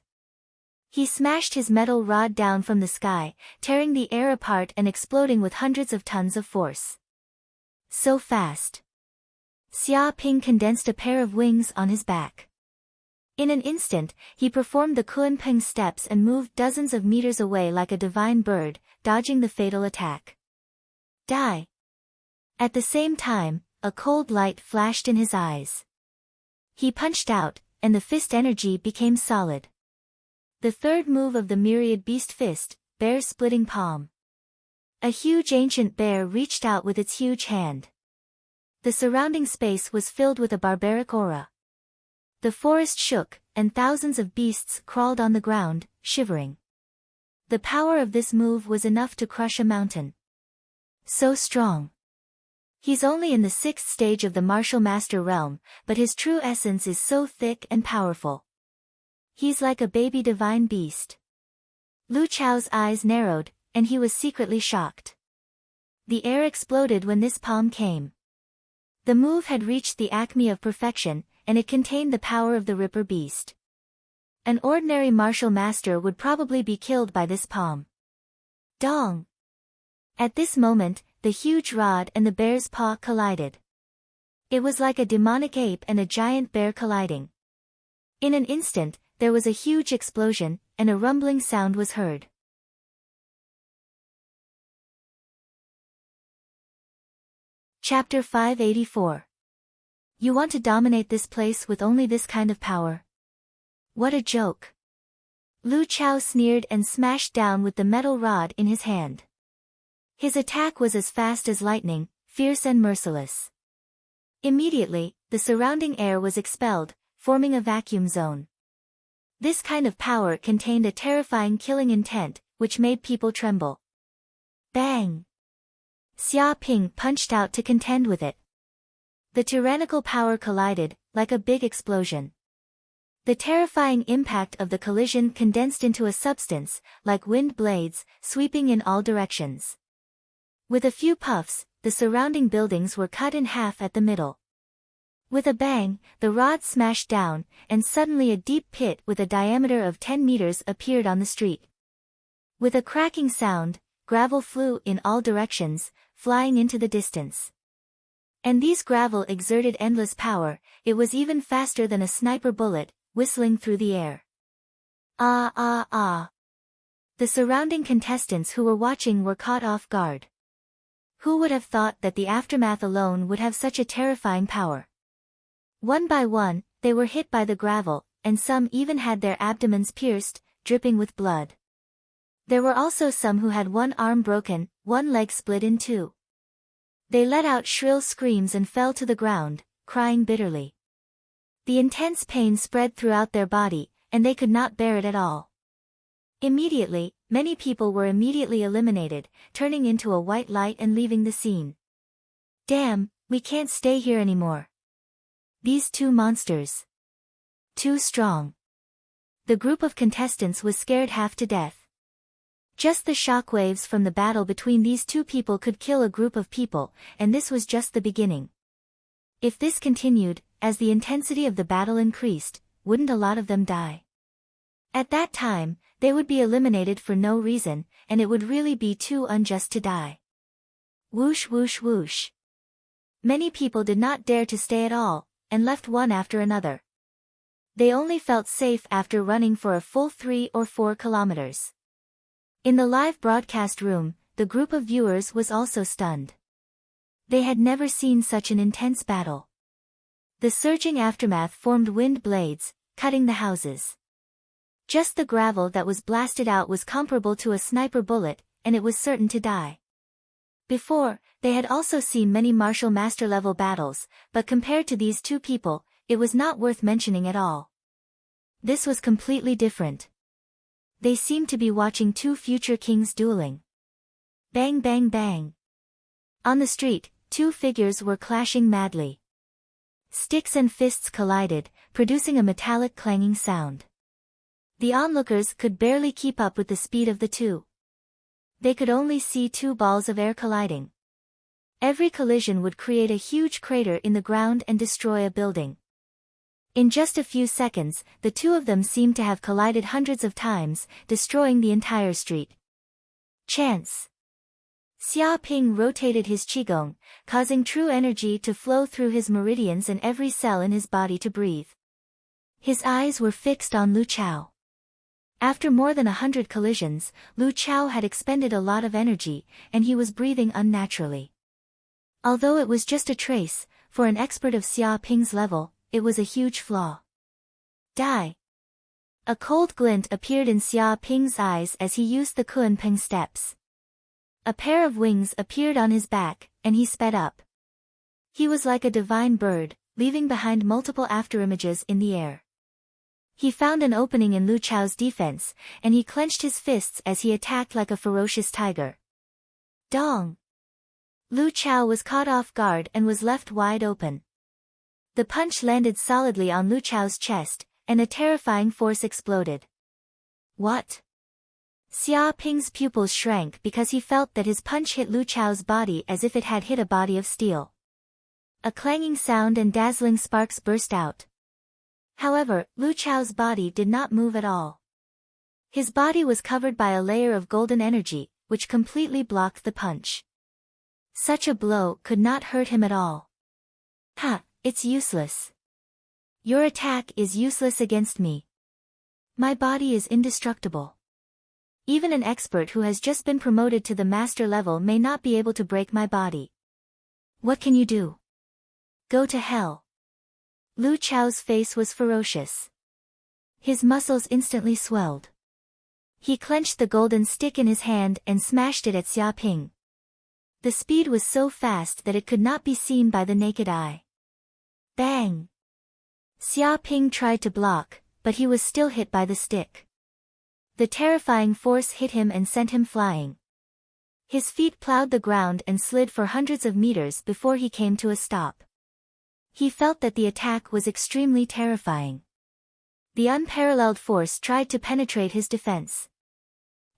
[SPEAKER 1] He smashed his metal rod down from the sky, tearing the air apart and exploding with hundreds of tons of force. So fast. Xia Ping condensed a pair of wings on his back. In an instant, he performed the Kunpeng steps and moved dozens of meters away like a divine bird, dodging the fatal attack. Die! At the same time, a cold light flashed in his eyes. He punched out, and the fist energy became solid. The third move of the myriad beast fist, bear-splitting palm. A huge ancient bear reached out with its huge hand. The surrounding space was filled with a barbaric aura. The forest shook, and thousands of beasts crawled on the ground, shivering. The power of this move was enough to crush a mountain. So strong. He's only in the 6th stage of the martial master realm, but his true essence is so thick and powerful. He's like a baby divine beast. Lu Chao's eyes narrowed, and he was secretly shocked. The air exploded when this palm came. The move had reached the acme of perfection, and it contained the power of the Ripper beast. An ordinary martial master would probably be killed by this palm. Dong! At this moment, the huge rod and the bear's paw collided. It was like a demonic ape and a giant bear colliding. In an instant, there was a huge explosion, and a rumbling sound was heard. Chapter 584. You want to dominate this place with only this kind of power? What a joke. Lu Chao sneered and smashed down with the metal rod in his hand. His attack was as fast as lightning, fierce and merciless. Immediately, the surrounding air was expelled, forming a vacuum zone. This kind of power contained a terrifying killing intent, which made people tremble. Bang! Xia Ping punched out to contend with it. The tyrannical power collided, like a big explosion. The terrifying impact of the collision condensed into a substance, like wind blades, sweeping in all directions. With a few puffs, the surrounding buildings were cut in half at the middle. With a bang, the rod smashed down, and suddenly a deep pit with a diameter of 10 meters appeared on the street. With a cracking sound, gravel flew in all directions, flying into the distance. And these gravel exerted endless power, it was even faster than a sniper bullet, whistling through the air. Ah ah ah! The surrounding contestants who were watching were caught off guard. Who would have thought that the aftermath alone would have such a terrifying power? One by one, they were hit by the gravel, and some even had their abdomens pierced, dripping with blood. There were also some who had one arm broken, one leg split in two. They let out shrill screams and fell to the ground, crying bitterly. The intense pain spread throughout their body, and they could not bear it at all. Immediately, many people were immediately eliminated, turning into a white light and leaving the scene. Damn, we can't stay here anymore. These two monsters. Too strong. The group of contestants was scared half to death. Just the shockwaves from the battle between these two people could kill a group of people, and this was just the beginning. If this continued, as the intensity of the battle increased, wouldn't a lot of them die? At that time, they would be eliminated for no reason, and it would really be too unjust to die. Whoosh whoosh whoosh. Many people did not dare to stay at all, and left one after another. They only felt safe after running for a full 3 or 4 kilometers. In the live broadcast room, the group of viewers was also stunned. They had never seen such an intense battle. The surging aftermath formed wind blades, cutting the houses. Just the gravel that was blasted out was comparable to a sniper bullet, and it was certain to die. Before, they had also seen many martial master level battles, but compared to these two people, it was not worth mentioning at all. This was completely different. They seemed to be watching two future kings dueling. Bang bang bang. On the street, two figures were clashing madly. Sticks and fists collided, producing a metallic clanging sound. The onlookers could barely keep up with the speed of the two. They could only see two balls of air colliding. Every collision would create a huge crater in the ground and destroy a building. In just a few seconds, the two of them seemed to have collided hundreds of times, destroying the entire street. Chance. Xia Ping rotated his qigong, causing true energy to flow through his meridians and every cell in his body to breathe. His eyes were fixed on Lu Chao. After more than 100 collisions, Lu Chao had expended a lot of energy, and he was breathing unnaturally. Although it was just a trace, for an expert of Xia Ping's level, it was a huge flaw. Die! A cold glint appeared in Xia Ping's eyes as he used the Kunpeng steps. A pair of wings appeared on his back, and he sped up. He was like a divine bird, leaving behind multiple afterimages in the air. He found an opening in Lu Chao's defense, and he clenched his fists as he attacked like a ferocious tiger. Dong! Lu Chao was caught off guard and was left wide open. The punch landed solidly on Lu Chao's chest, and a terrifying force exploded. What? Xia Ping's pupils shrank because he felt that his punch hit Lu Chao's body as if it had hit a body of steel. A clanging sound and dazzling sparks burst out. However, Lu Chao's body did not move at all. His body was covered by a layer of golden energy, which completely blocked the punch. Such a blow could not hurt him at all. Ha, it's useless. Your attack is useless against me. My body is indestructible. Even an expert who has just been promoted to the master level may not be able to break my body. What can you do? Go to hell. Lu Chao's face was ferocious. His muscles instantly swelled. He clenched the golden stick in his hand and smashed it at Xia Ping. The speed was so fast that it could not be seen by the naked eye. Bang! Xia Ping tried to block, but he was still hit by the stick. The terrifying force hit him and sent him flying. His feet plowed the ground and slid for hundreds of meters before he came to a stop. He felt that the attack was extremely terrifying. The unparalleled force tried to penetrate his defense.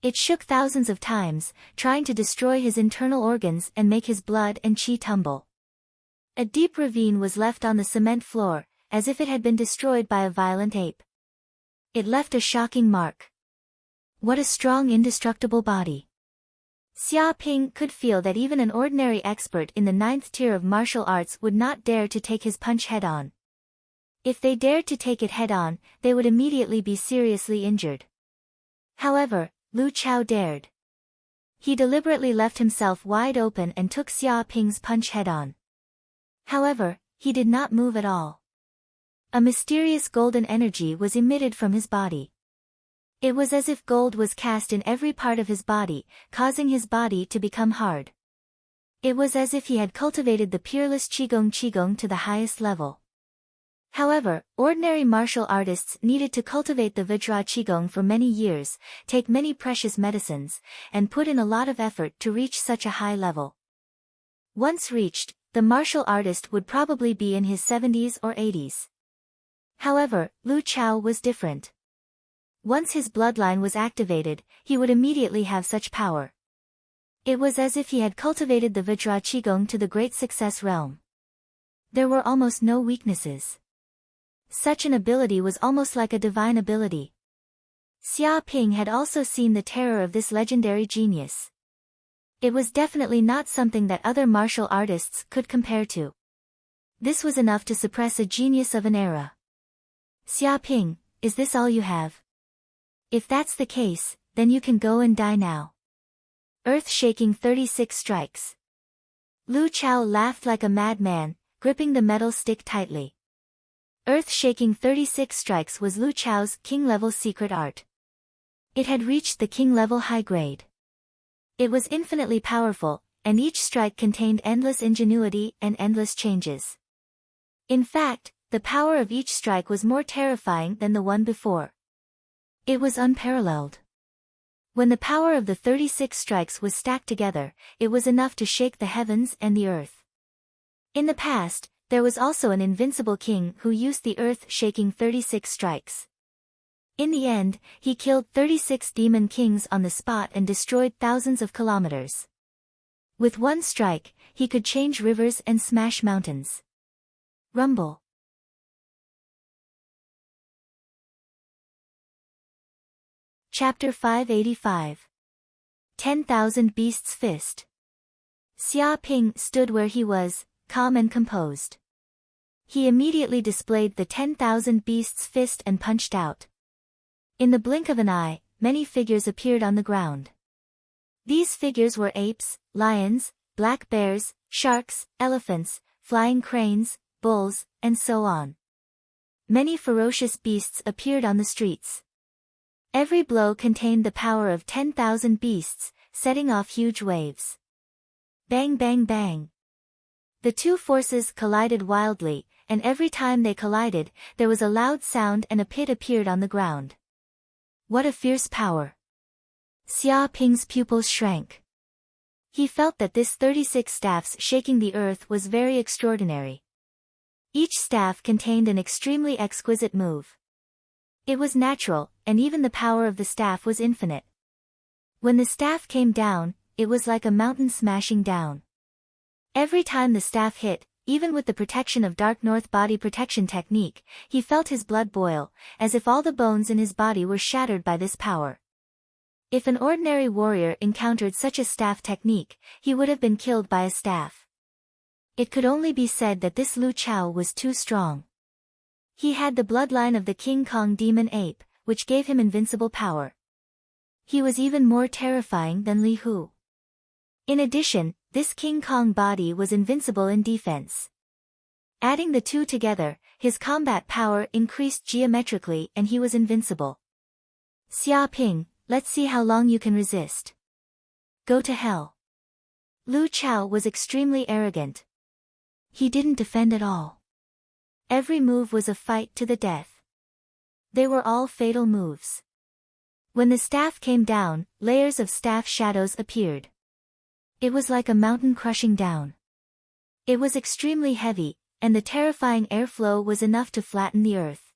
[SPEAKER 1] It shook thousands of times, trying to destroy his internal organs and make his blood and qi tumble. A deep ravine was left on the cement floor, as if it had been destroyed by a violent ape. It left a shocking mark. What a strong indestructible body. Xia Ping could feel that even an ordinary expert in the 9th tier of martial arts would not dare to take his punch head-on. If they dared to take it head-on, they would immediately be seriously injured. However, Lu Chao dared. He deliberately left himself wide open and took Xia Ping's punch head-on. However, he did not move at all. A mysterious golden energy was emitted from his body. It was as if gold was cast in every part of his body, causing his body to become hard. It was as if he had cultivated the peerless Qigong to the highest level. However, ordinary martial artists needed to cultivate the Vajra Qigong for many years, take many precious medicines, and put in a lot of effort to reach such a high level. Once reached, the martial artist would probably be in his 70s or 80s. However, Lu Chao was different. Once his bloodline was activated, he would immediately have such power. It was as if he had cultivated the Vajra Qigong to the great success realm. There were almost no weaknesses. Such an ability was almost like a divine ability. Xia Ping had also seen the terror of this legendary genius. It was definitely not something that other martial artists could compare to. This was enough to suppress a genius of an era. Xia Ping, is this all you have? If that's the case, then you can go and die now. Earth-shaking 36 strikes. Lu Chao laughed like a madman, gripping the metal stick tightly. Earth-shaking 36 strikes was Lu Chao's king-level secret art. It had reached the king-level high grade. It was infinitely powerful, and each strike contained endless ingenuity and endless changes. In fact, the power of each strike was more terrifying than the one before. It was unparalleled. When the power of the 36 strikes was stacked together, it was enough to shake the heavens and the earth. In the past, there was also an invincible king who used the earth-shaking 36 strikes. In the end, he killed 36 demon kings on the spot and destroyed thousands of kilometers. With one strike, he could change rivers and smash mountains. Rumble. Chapter 585. 10,000 Beasts' Fist. Xia Ping stood where he was, calm and composed. He immediately displayed the 10,000 Beasts' Fist and punched out. In the blink of an eye, many figures appeared on the ground. These figures were apes, lions, black bears, sharks, elephants, flying cranes, bulls, and so on. Many ferocious beasts appeared on the streets. Every blow contained the power of 10,000 beasts, setting off huge waves. Bang bang bang. The two forces collided wildly, and every time they collided, there was a loud sound and a pit appeared on the ground. What a fierce power! Xia Ping's pupils shrank. He felt that this 36 staffs shaking the earth was very extraordinary. Each staff contained an extremely exquisite move. It was natural, and even the power of the staff was infinite. When the staff came down, it was like a mountain smashing down. Every time the staff hit, even with the protection of Dark North body protection technique, he felt his blood boil, as if all the bones in his body were shattered by this power. If an ordinary warrior encountered such a staff technique, he would have been killed by a staff. It could only be said that this Lu Chao was too strong. He had the bloodline of the King Kong demon ape, which gave him invincible power. He was even more terrifying than Li Hu. In addition, this King Kong body was invincible in defense. Adding the two together, his combat power increased geometrically and he was invincible. Xia Ping, let's see how long you can resist. Go to hell. Lu Chao was extremely arrogant. He didn't defend at all. Every move was a fight to the death. They were all fatal moves. When the staff came down, layers of staff shadows appeared. It was like a mountain crushing down. It was extremely heavy, and the terrifying airflow was enough to flatten the earth.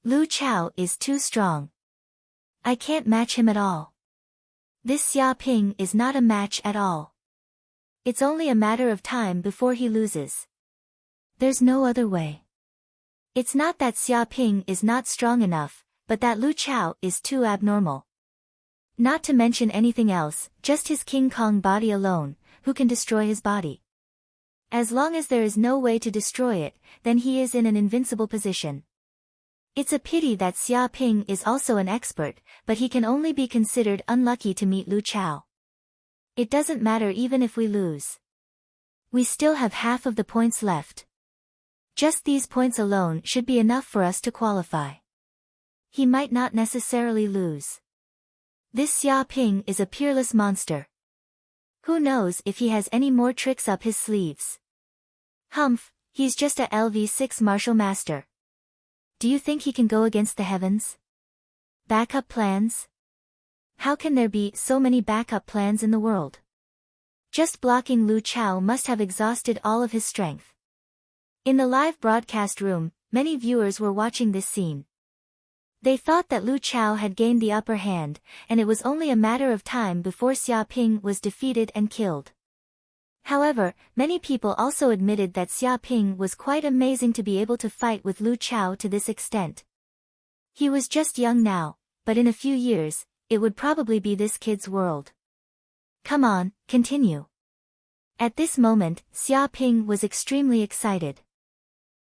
[SPEAKER 1] Lu Chao is too strong. I can't match him at all. This Xia Ping is not a match at all. It's only a matter of time before he loses. There's no other way. It's not that Xia Ping is not strong enough, but that Lu Chao is too abnormal. Not to mention anything else, just his King Kong body alone, who can destroy his body. As long as there is no way to destroy it, then he is in an invincible position. It's a pity that Xia Ping is also an expert, but he can only be considered unlucky to meet Lu Chao. It doesn't matter even if we lose. We still have half of the points left. Just these points alone should be enough for us to qualify. He might not necessarily lose. This Xia Ping is a peerless monster. Who knows if he has any more tricks up his sleeves? Humph, he's just a LV6 martial master. Do you think he can go against the heavens? Backup plans? How can there be so many backup plans in the world? Just blocking Lu Chao must have exhausted all of his strength. In the live broadcast room, many viewers were watching this scene. They thought that Lu Chao had gained the upper hand, and it was only a matter of time before Xia Ping was defeated and killed. However, many people also admitted that Xia Ping was quite amazing to be able to fight with Lu Chao to this extent. He was just young now, but in a few years, it would probably be this kid's world. Come on, continue. At this moment, Xia Ping was extremely excited.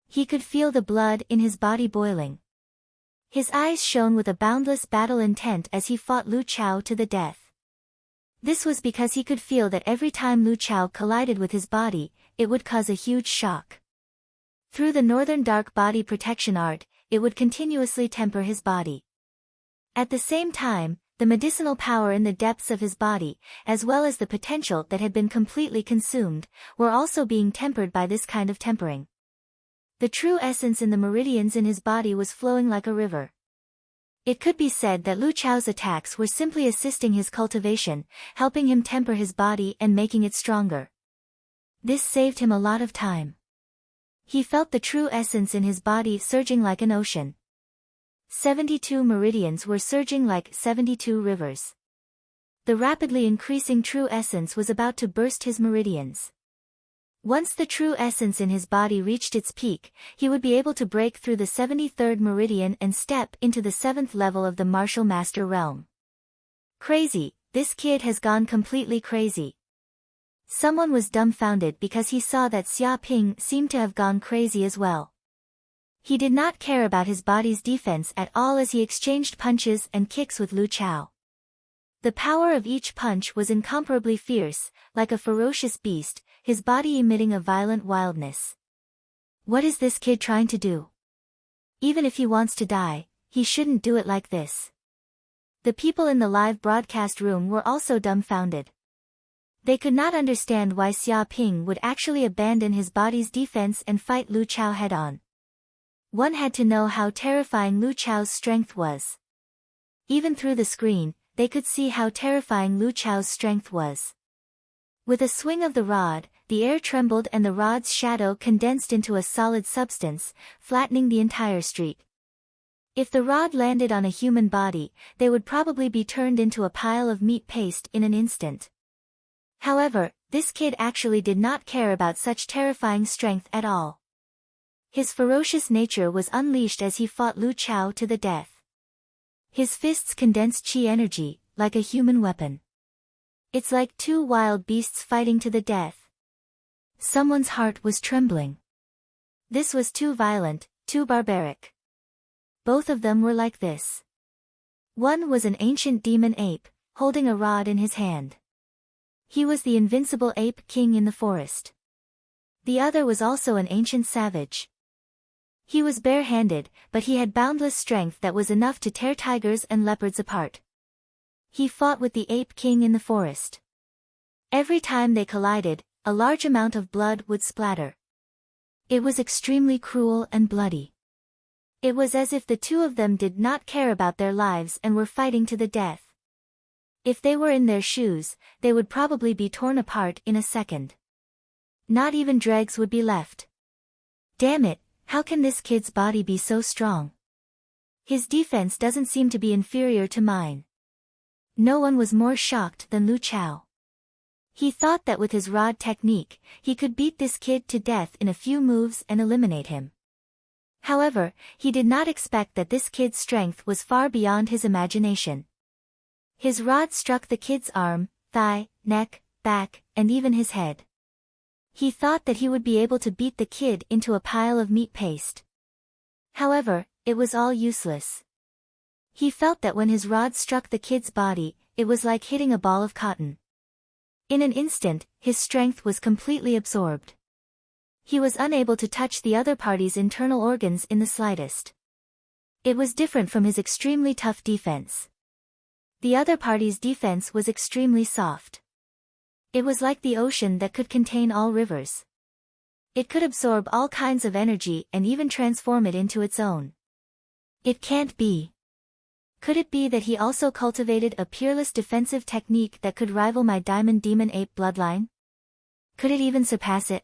[SPEAKER 1] He could feel the blood in his body boiling. His eyes shone with a boundless battle intent as he fought Lu Chao to the death. This was because he could feel that every time Lu Chao collided with his body, it would cause a huge shock. Through the Northern Dark Body Protection Art, it would continuously temper his body. At the same time, the medicinal power in the depths of his body, as well as the potential that had been completely consumed, were also being tempered by this kind of tempering. The true essence in the meridians in his body was flowing like a river. It could be said that Lu Chao's attacks were simply assisting his cultivation, helping him temper his body and making it stronger. This saved him a lot of time. He felt the true essence in his body surging like an ocean. 72 meridians were surging like 72 rivers. The rapidly increasing true essence was about to burst his meridians. Once the true essence in his body reached its peak, he would be able to break through the 73rd meridian and step into the 7th level of the martial master realm. Crazy, this kid has gone completely crazy. Someone was dumbfounded because he saw that Xia Ping seemed to have gone crazy as well. He did not care about his body's defense at all as he exchanged punches and kicks with Lu Chao. The power of each punch was incomparably fierce, like a ferocious beast, his body emitting a violent wildness. What is this kid trying to do? Even if he wants to die, he shouldn't do it like this. The people in the live broadcast room were also dumbfounded. They could not understand why Xia Ping would actually abandon his body's defense and fight Lu Chao head-on. One had to know how terrifying Lu Chao's strength was. Even through the screen, they could see how terrifying Lu Chao's strength was. With a swing of the rod, the air trembled and the rod's shadow condensed into a solid substance, flattening the entire street. If the rod landed on a human body, they would probably be turned into a pile of meat paste in an instant. However, this kid actually did not care about such terrifying strength at all. His ferocious nature was unleashed as he fought Lu Chao to the death. His fists condensed chi energy, like a human weapon. It's like two wild beasts fighting to the death. Someone's heart was trembling. This was too violent, too barbaric. Both of them were like this. One was an ancient demon ape, holding a rod in his hand. He was the invincible ape king in the forest. The other was also an ancient savage. He was bare-handed, but he had boundless strength that was enough to tear tigers and leopards apart. He fought with the ape king in the forest. Every time they collided, a large amount of blood would splatter. It was extremely cruel and bloody. It was as if the two of them did not care about their lives and were fighting to the death. If they were in their shoes, they would probably be torn apart in a second. Not even dregs would be left. Damn it, how can this kid's body be so strong? His defense doesn't seem to be inferior to mine. No one was more shocked than Lu Chao. He thought that with his rod technique, he could beat this kid to death in a few moves and eliminate him. However, he did not expect that this kid's strength was far beyond his imagination. His rod struck the kid's arm, thigh, neck, back, and even his head. He thought that he would be able to beat the kid into a pile of meat paste. However, it was all useless. He felt that when his rod struck the kid's body, it was like hitting a ball of cotton. In an instant, his strength was completely absorbed. He was unable to touch the other party's internal organs in the slightest. It was different from his extremely tough defense. The other party's defense was extremely soft. It was like the ocean that could contain all rivers. It could absorb all kinds of energy and even transform it into its own. It can't be. Could it be that he also cultivated a peerless defensive technique that could rival my diamond demon ape bloodline? Could it even surpass it?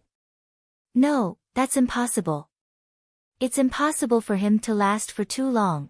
[SPEAKER 1] No, that's impossible. It's impossible for him to last for too long.